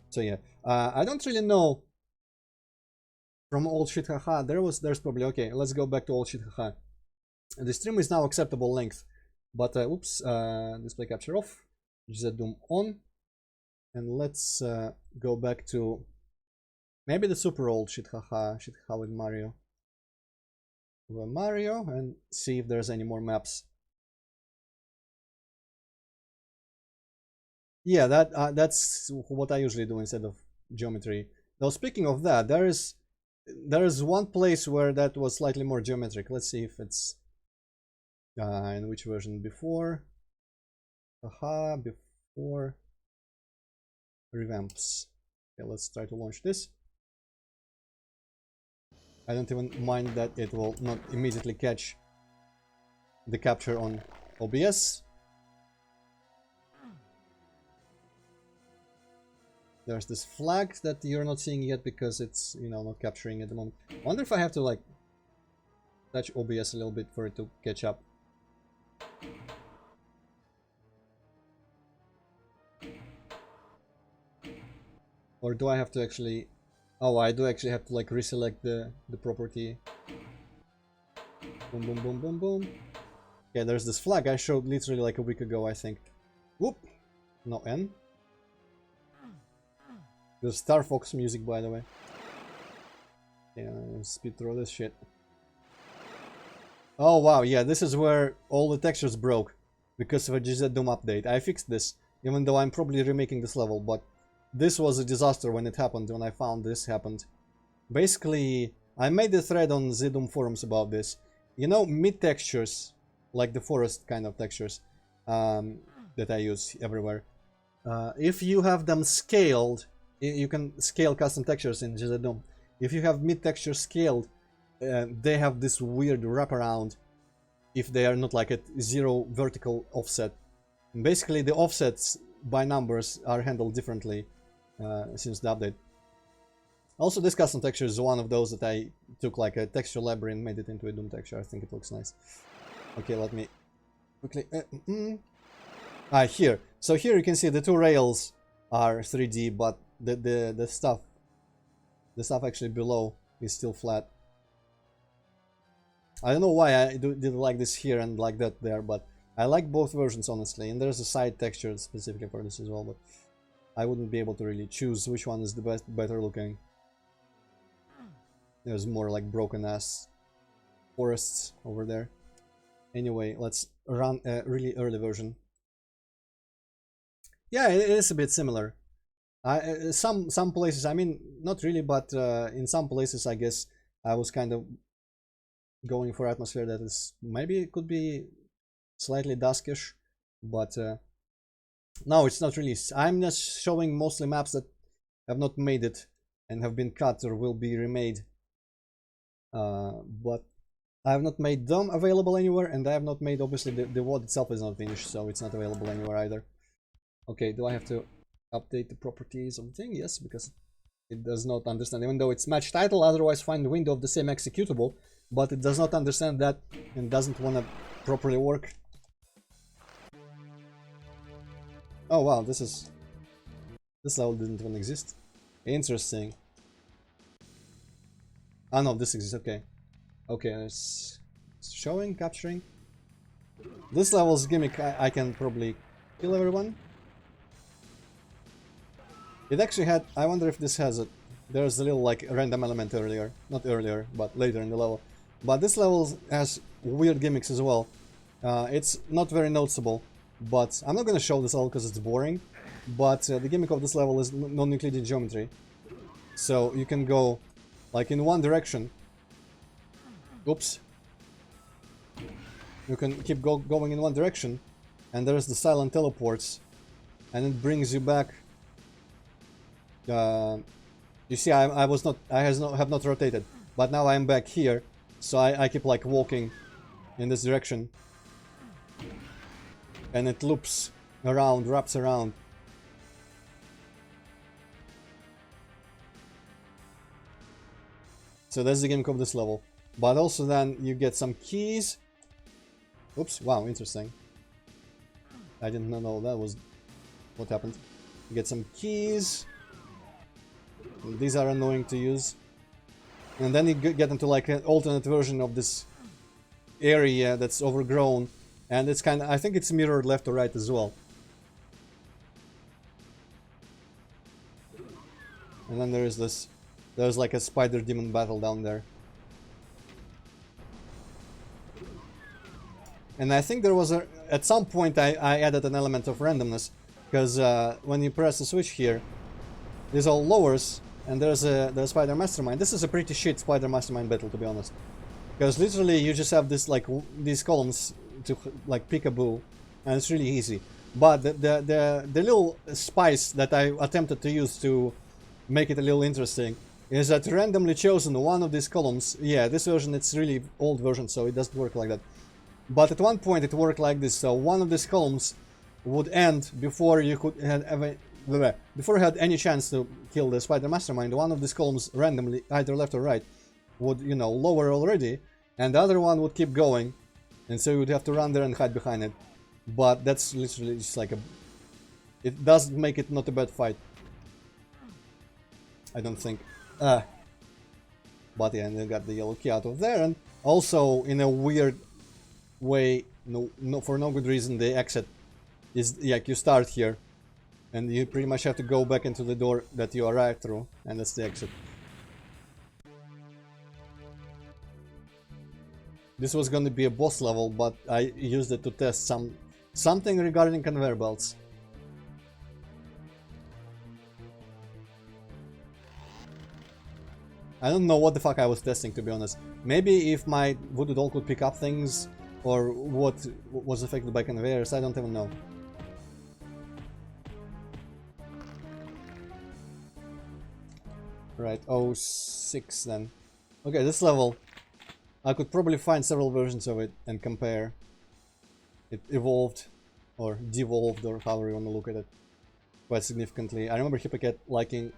So yeah, I don't really know from old shit haha. There's probably, okay, let's go back to old shit haha. The stream is now acceptable length, but oops, display capture off, GZDoom on, and let's go back to maybe the super old shit haha with Mario. And see if there's any more maps. Yeah, that's what I usually do instead of geometry. Now, speaking of that, there is one place where that was slightly more geometric. Let's see if it's in which version before. Aha, before revamps. Okay, let's try to launch this. I don't even mind that it will not immediately catch the capture on OBS. There's this flag that you're not seeing yet because it's, you know, not capturing at the moment. I wonder if I have to like touch OBS a little bit for it to catch up. Or do I have to actually... Oh, I do actually have to like reselect the property. Boom, boom, boom, boom, boom. Okay, there's this flag I showed literally like a week ago, I think. Whoop! No N. There's Star Fox music, by the way. Yeah, speed through this shit. Oh wow, yeah, this is where all the textures broke because of a GZDoom update. I fixed this, even though I'm probably remaking this level, but this was a disaster when it happened, when I found this happened. Basically, I made a thread on ZDoom forums about this. You know, mid textures, like the forest kind of textures that I use everywhere. If you have them scaled, you can scale custom textures in GZDoom. If you have mid texture scaled, they have this weird wraparound if they are not like at 0 vertical offset. And basically, the offsets by numbers are handled differently since the update. Also, this custom texture is one of those that I took like a texture library and made it into a Doom texture. I think it looks nice. Okay, let me quickly... here. So here you can see the two rails are 3D, but the stuff actually below is still flat. I don't know why I did like this here and like that there, but I like both versions honestly. And there's a side texture specifically for this as well, but I wouldn't be able to really choose which one is the better looking. There's more like broken ass forests over there. Anyway, let's run a really early version. Yeah, it is a bit similar. Some places, I mean, not really, but in some places, I guess I was kind of going for atmosphere that is maybe it could be slightly duskish, but no, it's not really. I'm just showing mostly maps that have not made it and have been cut or will be remade. But I have not made them available anywhere, and I have not made, obviously, the WOD itself is not finished, so it's not available anywhere either. Okay, do I have to update the properties of the thing? Yes, because it does not understand, even though it's match title, otherwise find the window of the same executable, but it does not understand that and doesn't want to properly work. Oh wow, this level didn't even exist. Interesting. Ah no, this exists, okay. Okay, it's showing, capturing. This level's gimmick, I can probably kill everyone. It actually had, I wonder if this has it. There's a little like random element earlier, not earlier, but later in the level. But this level has weird gimmicks as well. It's not very noticeable, but I'm not gonna show this level because it's boring. but the gimmick of this level is non-Euclidean geometry. So you can go like in one direction. Oops. You can keep going in one direction, and there's the silent teleports, and it brings you back. You see, I have not rotated, but now I'm back here, so I keep like walking in this direction, and it loops around, wraps around. So that's the gimmick of this level. But also then you get some keys. Oops, wow, interesting. I didn't know that was what happened. You get some keys. These are annoying to use. And then you get into like an alternate version of this area that's overgrown. And it's kind of, I think it's mirrored left to right as well. And then there's like a spider demon battle down there. And I think there was at some point I added an element of randomness, because when you press the switch here, this all lowers, and there's the Spider Mastermind. This is a pretty shit Spider Mastermind battle, to be honest, because literally you just have this like these columns to like peekaboo, and it's really easy. But the little spice that I attempted to use to make it a little interesting is that randomly chosen one of these columns. Yeah, this version, it's really old version, so it doesn't work like that. But at one point it worked like this, so one of these columns would end before you could before you had any chance to kill the Spider Mastermind. One of these columns randomly, either left or right, would, you know, lower already, and the other one would keep going, and so you would have to run there and hide behind it. But that's literally just like it does make it not a bad fight, I don't think. But yeah, and you got the yellow key out of there, and also in a weird way, for no good reason, the exit is like you start here and you pretty much have to go back into the door that you arrived through, and that's the exit. This was going to be a boss level, but I used it to test something regarding conveyor belts. I don't know what the fuck I was testing, to be honest. Maybe if my voodoo doll could pick up things, or what was affected by conveyors, I don't even know. Right, 06 then. Okay, this level, I could probably find several versions of it and compare. It evolved, or devolved, or however you want to look at it, quite significantly. I remember Hippocat liking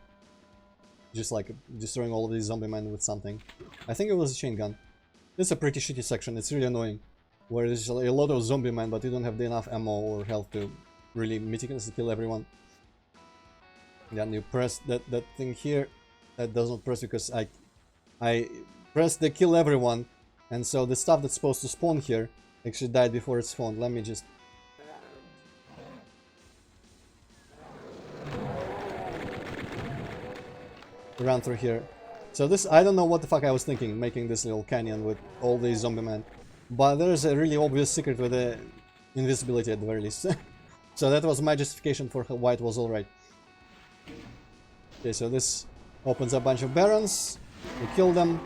just like destroying all of these zombie men with something. I think it was a chain gun. This is a pretty shitty section, it's really annoying, where there's a lot of zombie men, but you don't have enough ammo or health to really meticulously kill everyone. Then you press that thing here. That does not press because I pressed the kill everyone, and so the stuff that's supposed to spawn here actually died before it spawned. Let me just... run through here. So this, I don't know what the fuck I was thinking, making this little canyon with all these zombie men. But there's a really obvious secret with the invisibility at the very least. So that was my justification for why it was alright. Okay, so this opens a bunch of barons, you kill them,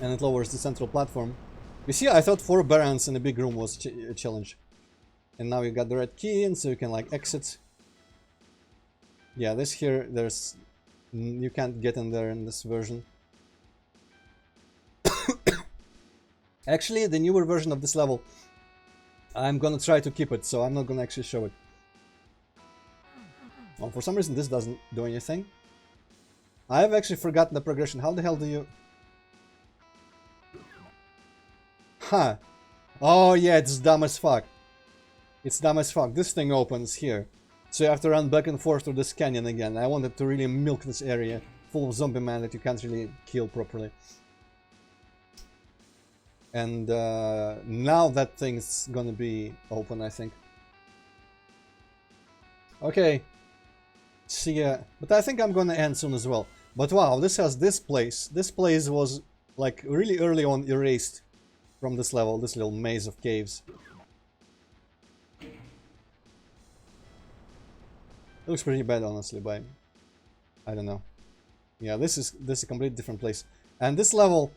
and it lowers the central platform. You see, I thought 4 barons in a big room was a challenge. And now you got the red key, and so you can like exit. Yeah, this here, there's... you can't get in there in this version. Actually, the newer version of this level, I'm gonna try to keep it, so I'm not gonna actually show it. Well, for some reason this doesn't do anything. I've actually forgotten the progression. How the hell do you... Huh. Oh yeah, it's dumb as fuck. It's dumb as fuck. This thing opens here. So you have to run back and forth through this canyon again. I wanted to really milk this area full of zombie men that you can't really kill properly. And now that thing's gonna be open, I think. Okay. See ya. But I think I'm gonna end soon as well. But wow, this has this place. This place was like really early on erased from this level, this little maze of caves. It looks pretty bad, honestly, but I don't know. Yeah, this is a completely different place. And this level,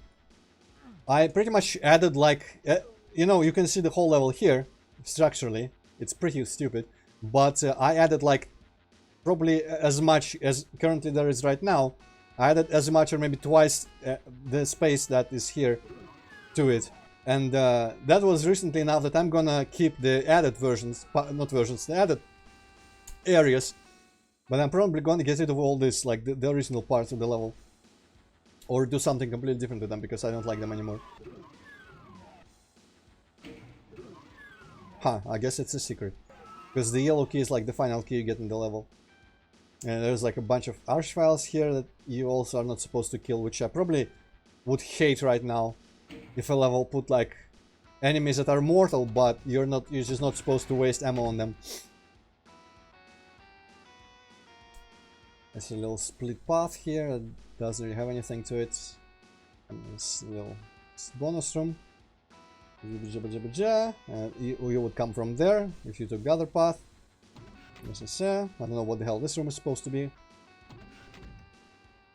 I pretty much added like, you know, you can see the whole level here, structurally. It's pretty stupid. But I added like probably as much as currently there is right now. I added as much or maybe twice the space that is here to it. And that was recently enough that I'm gonna keep the added versions, not versions, the added areas. But I'm probably gonna get rid of all this, like the original parts of the level. Or do something completely different with them, because I don't like them anymore. Huh, I guess it's a secret. Because the yellow key is like the final key you get in the level. And there's like a bunch of archfiles here that you also are not supposed to kill, which I probably would hate right now. If a level put like enemies that are mortal, but you're just not supposed to waste ammo on them. There's a little split path here that doesn't really have anything to it. And this little bonus room. You would come from there if you took the other path. I don't know what the hell this room is supposed to be.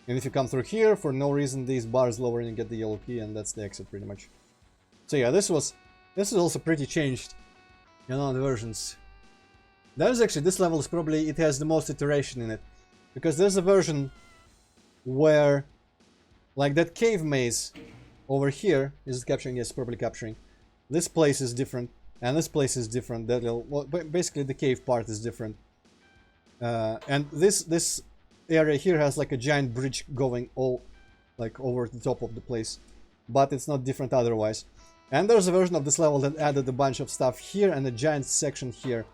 And if you come through here, for no reason, these bars lower and you get the yellow key, and that's the exit pretty much. So yeah, this is also pretty changed, you know, the versions. That is actually, this level is probably, it has the most iteration in it. Because there's a version where, like that cave maze over here, is it capturing? Yes, probably capturing. This place is different, and this place is different. That little, well, basically the cave part is different. And this area here has like a giant bridge going all like over the top of the place, but it's not different otherwise. And there's a version of this level that added a bunch of stuff here and a giant section here.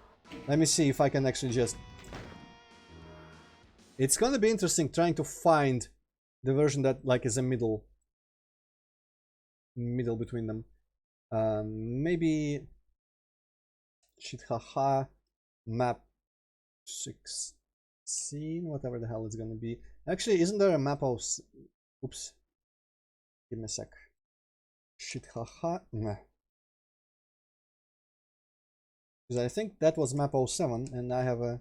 Let me see if I can actually just... It's gonna be interesting trying to find the version that like is a middle between them. Maybe shit haha map 16, whatever the hell it's gonna be. Actually, isn't there a map of... Oops. Give me a sec. Shit haha. Nah. Because I think that was map 07, and I have a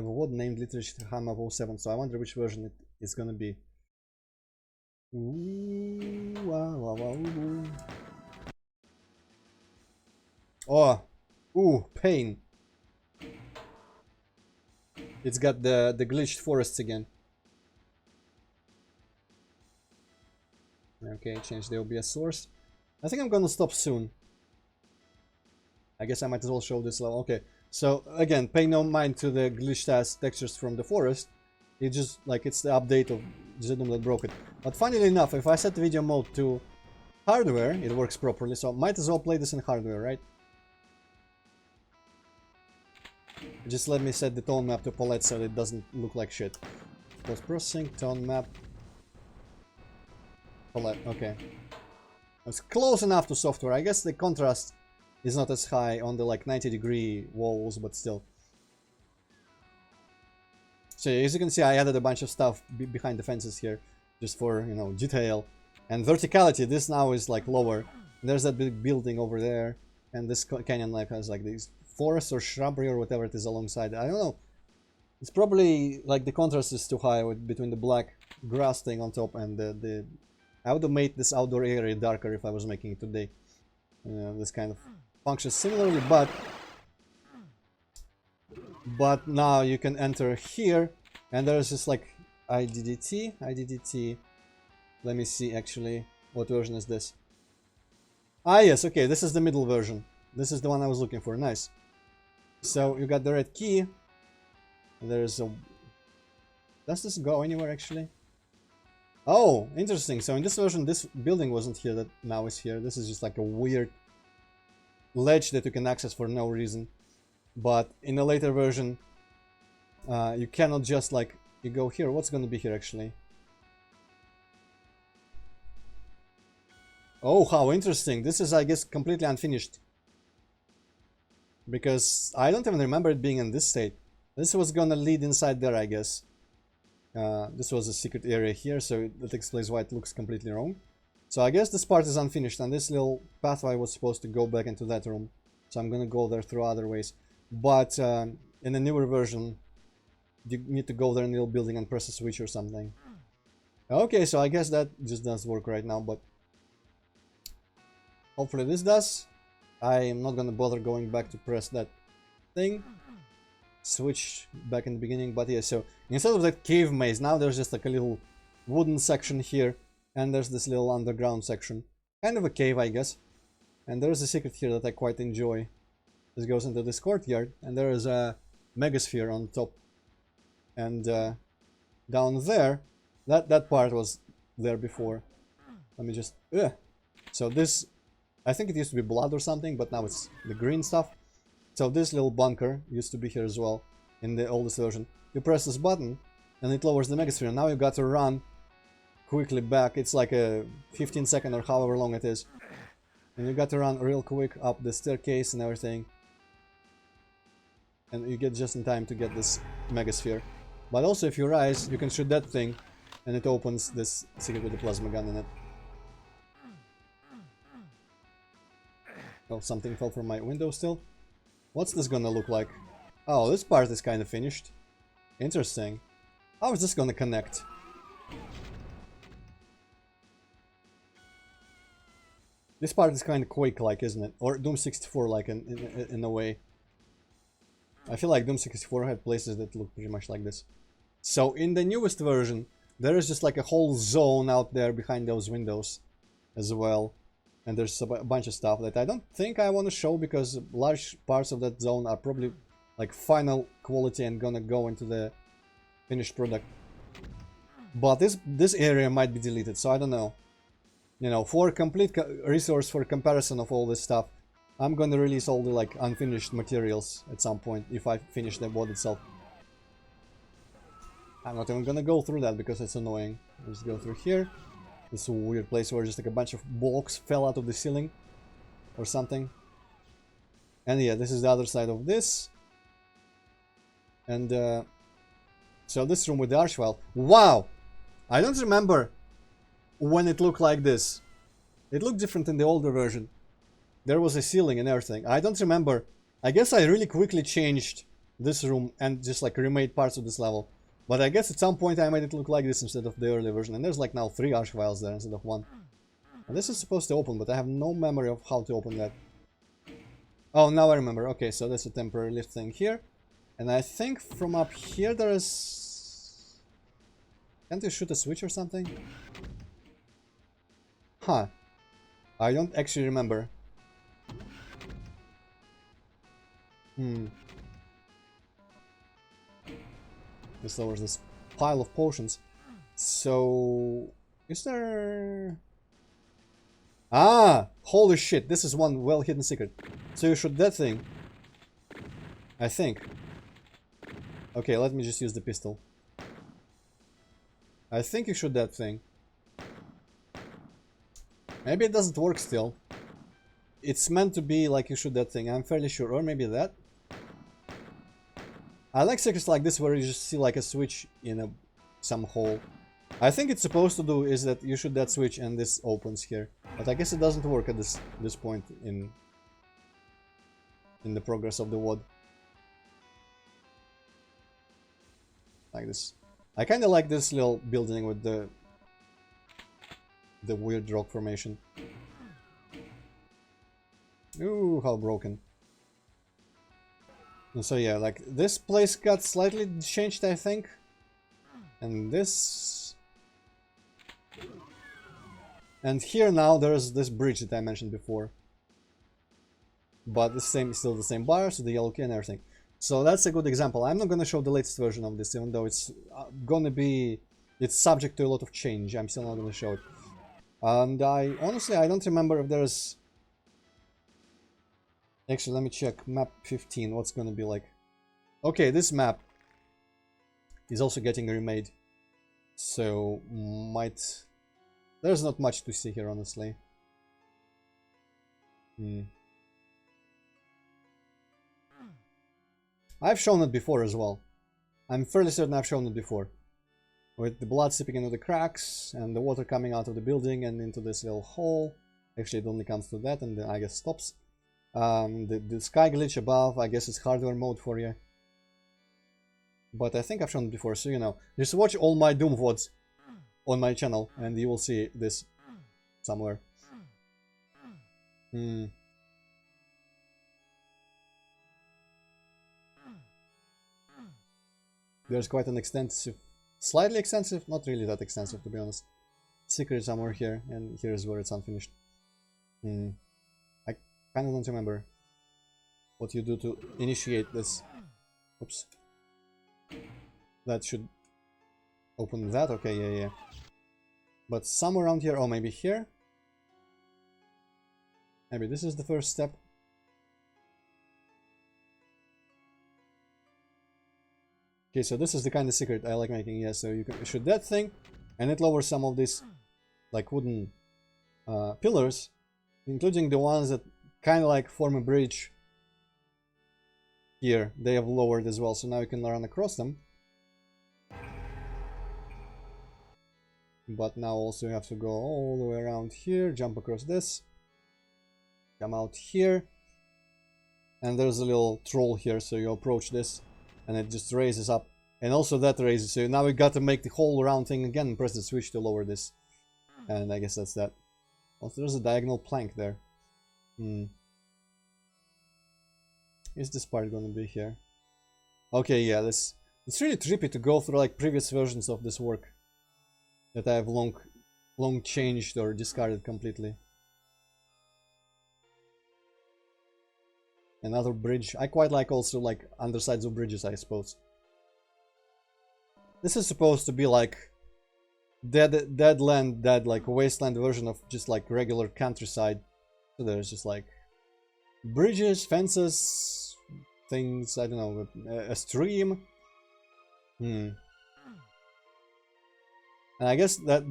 word named literally shit haha map 07, so I wonder which version it is gonna be. Ooh, wow, wow, wow, ooh. Oh, ooh, pain. It's got the glitched forests again. Okay, change the OBS source. I think I'm gonna stop soon. I guess I might as well show this level. Okay, so again, pay no mind to the glitched ass textures from the forest. It's just like it's the update of Zedum that broke it. But funnily enough, if I set the video mode to hardware, it works properly. So might as well play this in hardware, right? Just let me set the tone map to Palette so it doesn't look like shit. Post processing, tone map, Palette. Okay, it's close enough to software. I guess the contrast is not as high on the like 90-degree walls, but still. So as you can see, I added a bunch of stuff behind the fences here, just for, you know, detail. And verticality, this now is like lower. There's that big building over there, and this canyon like has like these forest or shrubbery or whatever it is alongside. I don't know. It's probably like the contrast is too high between the black grass thing on top and the... I would have made this outdoor area darker if I was making it today. This kind of functions similarly, but now you can enter here, and there's just like IDDT. Let me see actually, what version is this? Ah yes, okay, this is the middle version. This is the one I was looking for. Nice. So you got the red key. There's a... Does this go anywhere actually? Oh, interesting. So in this version, this building wasn't here that now is here. This is just like a weird ledge that you can access for no reason. But in a later version, you cannot just like... You go here. What's going to be here actually? Oh, how interesting. This is, I guess, completely unfinished. Because I don't even remember it being in this state. This was gonna lead inside there, I guess. This was a secret area here, so that explains why it looks completely wrong. So I guess this part is unfinished, and this little pathway was supposed to go back into that room. So I'm gonna go there through other ways. but in the newer version, you need to go there in the little building and press a switch or something. Okay, so I guess that just doesn't work right now, but hopefully this does. I am not gonna bother going back to press that thing. Switch back in the beginning, but yeah, so instead of that cave maze, now there's just like a little wooden section here, and there's this little underground section. Kind of a cave, I guess. And there's a secret here that I quite enjoy. This goes into this courtyard, and there is a megasphere on top. And down there, that part was there before. Let me just... So this, I think it used to be blood or something, but now it's the green stuff. So this little bunker used to be here as well, in the oldest version. You press this button, and it lowers the megasphere. And now you got to run quickly back. It's like a 15-second or however long it is. And you got to run real quick up the staircase and everything. And you get just in time to get this megasphere. But also if you rise, you can shoot that thing, and it opens this secret with the plasma gun in it. Oh, something fell from my window still. What's this gonna look like? Oh, this part is kind of finished. Interesting. How is this gonna connect? This part is kind of Quake-like, isn't it? Or Doom 64-like in a way. I feel like Doom 64 had places that look pretty much like this. So in the newest version, there is just like a whole zone out there behind those windows as well. And there's a bunch of stuff that I don't think I want to show, because large parts of that zone are probably like final quality and gonna go into the finished product. But this area might be deleted, so I don't know. You know, for complete resource for comparison of all this stuff, I'm gonna release all the like unfinished materials at some point if I finish the mod itself. I'm not even gonna go through that because it's annoying. Let's go through here. This weird place where just like a bunch of blocks fell out of the ceiling or something. And yeah, this is the other side of this. And so this room with the archvile. Wow! I don't remember when it looked like this. It looked different in the older version. There was a ceiling and everything. I don't remember. I guess I really quickly changed this room and just like remade parts of this level. But I guess at some point I made it look like this instead of the earlier version. And there's like now 3 archviles there instead of 1. And this is supposed to open, but I have no memory of how to open that. Oh, now I remember. Okay, so that's a temporary lift thing here. And I think from up here there is... Can't you shoot a switch or something? Huh. I don't actually remember. This lowers this pile of potions. So... Is there... Ah! Holy shit, this is one well-hidden secret. So you shoot that thing. I think. Okay, let me just use the pistol. I think you shoot that thing. Maybe it doesn't work still. It's meant to be like you shoot that thing, I'm fairly sure. Or maybe that. I like secrets like this where you just see like a switch in some hole. I think it's supposed to do is that you shoot that switch and this opens here. But I guess it doesn't work at this point in the progress of the WOD. Like this. I kinda like this little building with the weird rock formation. Ooh, how broken. And so yeah, like this place got slightly changed, I think. And this... And here now there's this bridge that I mentioned before. But still the same bars, the yellow key and everything. So that's a good example. I'm not gonna show the latest version of this, even though it's gonna be... It's subject to a lot of change. I'm still not gonna show it. And honestly, I don't remember if there's... Actually, let me check map 15, what's gonna be like. Okay, this map is also getting remade. So, might... There's not much to see here, honestly. I've shown it before as well. I'm fairly certain I've shown it before. With the blood seeping into the cracks, and the water coming out of the building and into this little hole. Actually, it only comes to that, and then I guess stops. The sky glitch above, I guess it's hardware mode for you. But I think I've shown it before, so you know. Just watch all my Doom VODs on my channel, and you will see this somewhere. There's quite an extensive, slightly extensive, not really that extensive to be honest, secret somewhere here, and here's where it's unfinished. I kind of don't remember what you do to initiate this. Oops. That should open that, okay, yeah. But somewhere around here, oh, maybe here? Maybe this is the first step. Okay, so this is the kind of secret I like making, yeah, so you can shoot that thing, and it lowers some of these, like, wooden pillars, including the ones that kind of like form a bridge here. They have lowered as well, so now you can run across them. But now also you have to go all the way around here, jump across this, come out here, and there's a little troll here, so you approach this, and it just raises up, and also that raises, so now we got to make the whole round thing again and press the switch to lower this, and I guess that's that. Also, there's a diagonal plank there. Is this part gonna be here? Okay, yeah, it's really trippy to go through like previous versions of this work that I have long changed or discarded completely. Another bridge. I quite like also like undersides of bridges, I suppose. This is supposed to be like dead like wasteland version of just like regular countryside. So there's just like bridges, fences, things, I don't know, a stream. And I guess that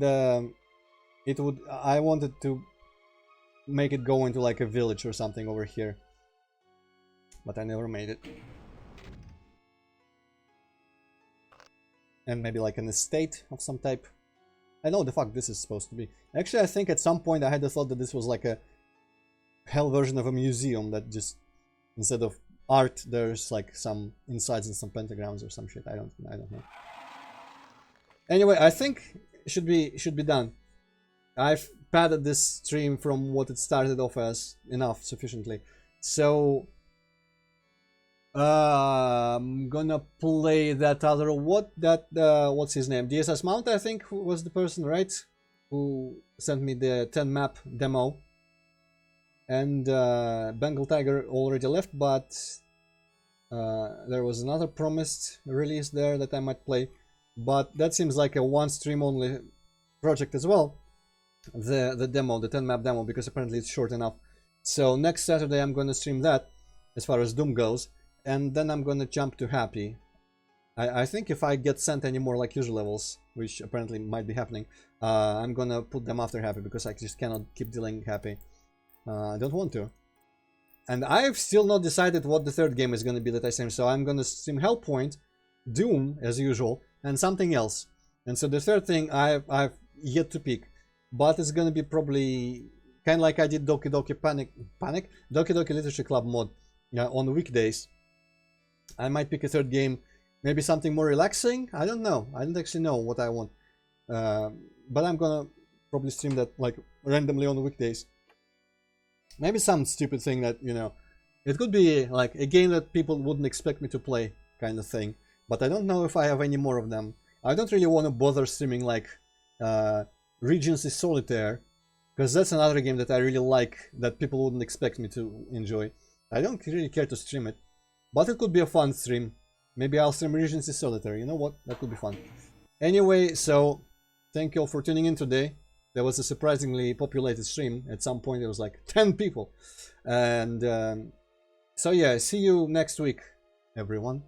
I wanted to make it go into like a village or something over here, but I never made it. And maybe like an estate of some type. I know the fuck this is supposed to be. Actually, I think at some point I had the thought that this was like a hell version of a museum that just, instead of art, there's like some insides and some pentagrams or some shit. I don't know. Anyway, I think it should be done. I've padded this stream from what it started off as enough, sufficiently. So I'm gonna play that other what's his name? DSS Mount, I think, was the person, right? Who sent me the 10 map demo. And Bengal Tiger already left, but there was another promised release there that I might play. But that seems like a one stream only project as well. The demo, the 10 map demo, because apparently it's short enough. So next Saturday I'm gonna stream that as far as Doom goes, and then I'm gonna jump to Happy. I think if I get sent any more like usual levels, which apparently might be happening, I'm gonna put them after Happy, because I just cannot keep dealing Happy. I don't want to. And I've still not decided what the third game is gonna be that I stream, so I'm gonna stream Hellpoint, Doom as usual, and something else. And so the third thing I've yet to pick, but it's gonna be probably kind of like I did Doki Doki Doki Doki Literature Club mod on weekdays. I might pick a third game, maybe something more relaxing. I don't know. I don't actually know what I want, but I'm gonna probably stream that like randomly on weekdays. Maybe some stupid thing that, you know, it could be like a game that people wouldn't expect me to play, kind of thing. But I don't know if I have any more of them. I don't really want to bother streaming like Regency Solitaire, because that's another game that I really like that people wouldn't expect me to enjoy. I don't really care to stream it, but it could be a fun stream. Maybe I'll stream Regency Solitaire, you know what? That could be fun. Anyway, so thank you all for tuning in today. There was a surprisingly populated stream. At some point there was like 10 people. And so yeah, see you next week, everyone.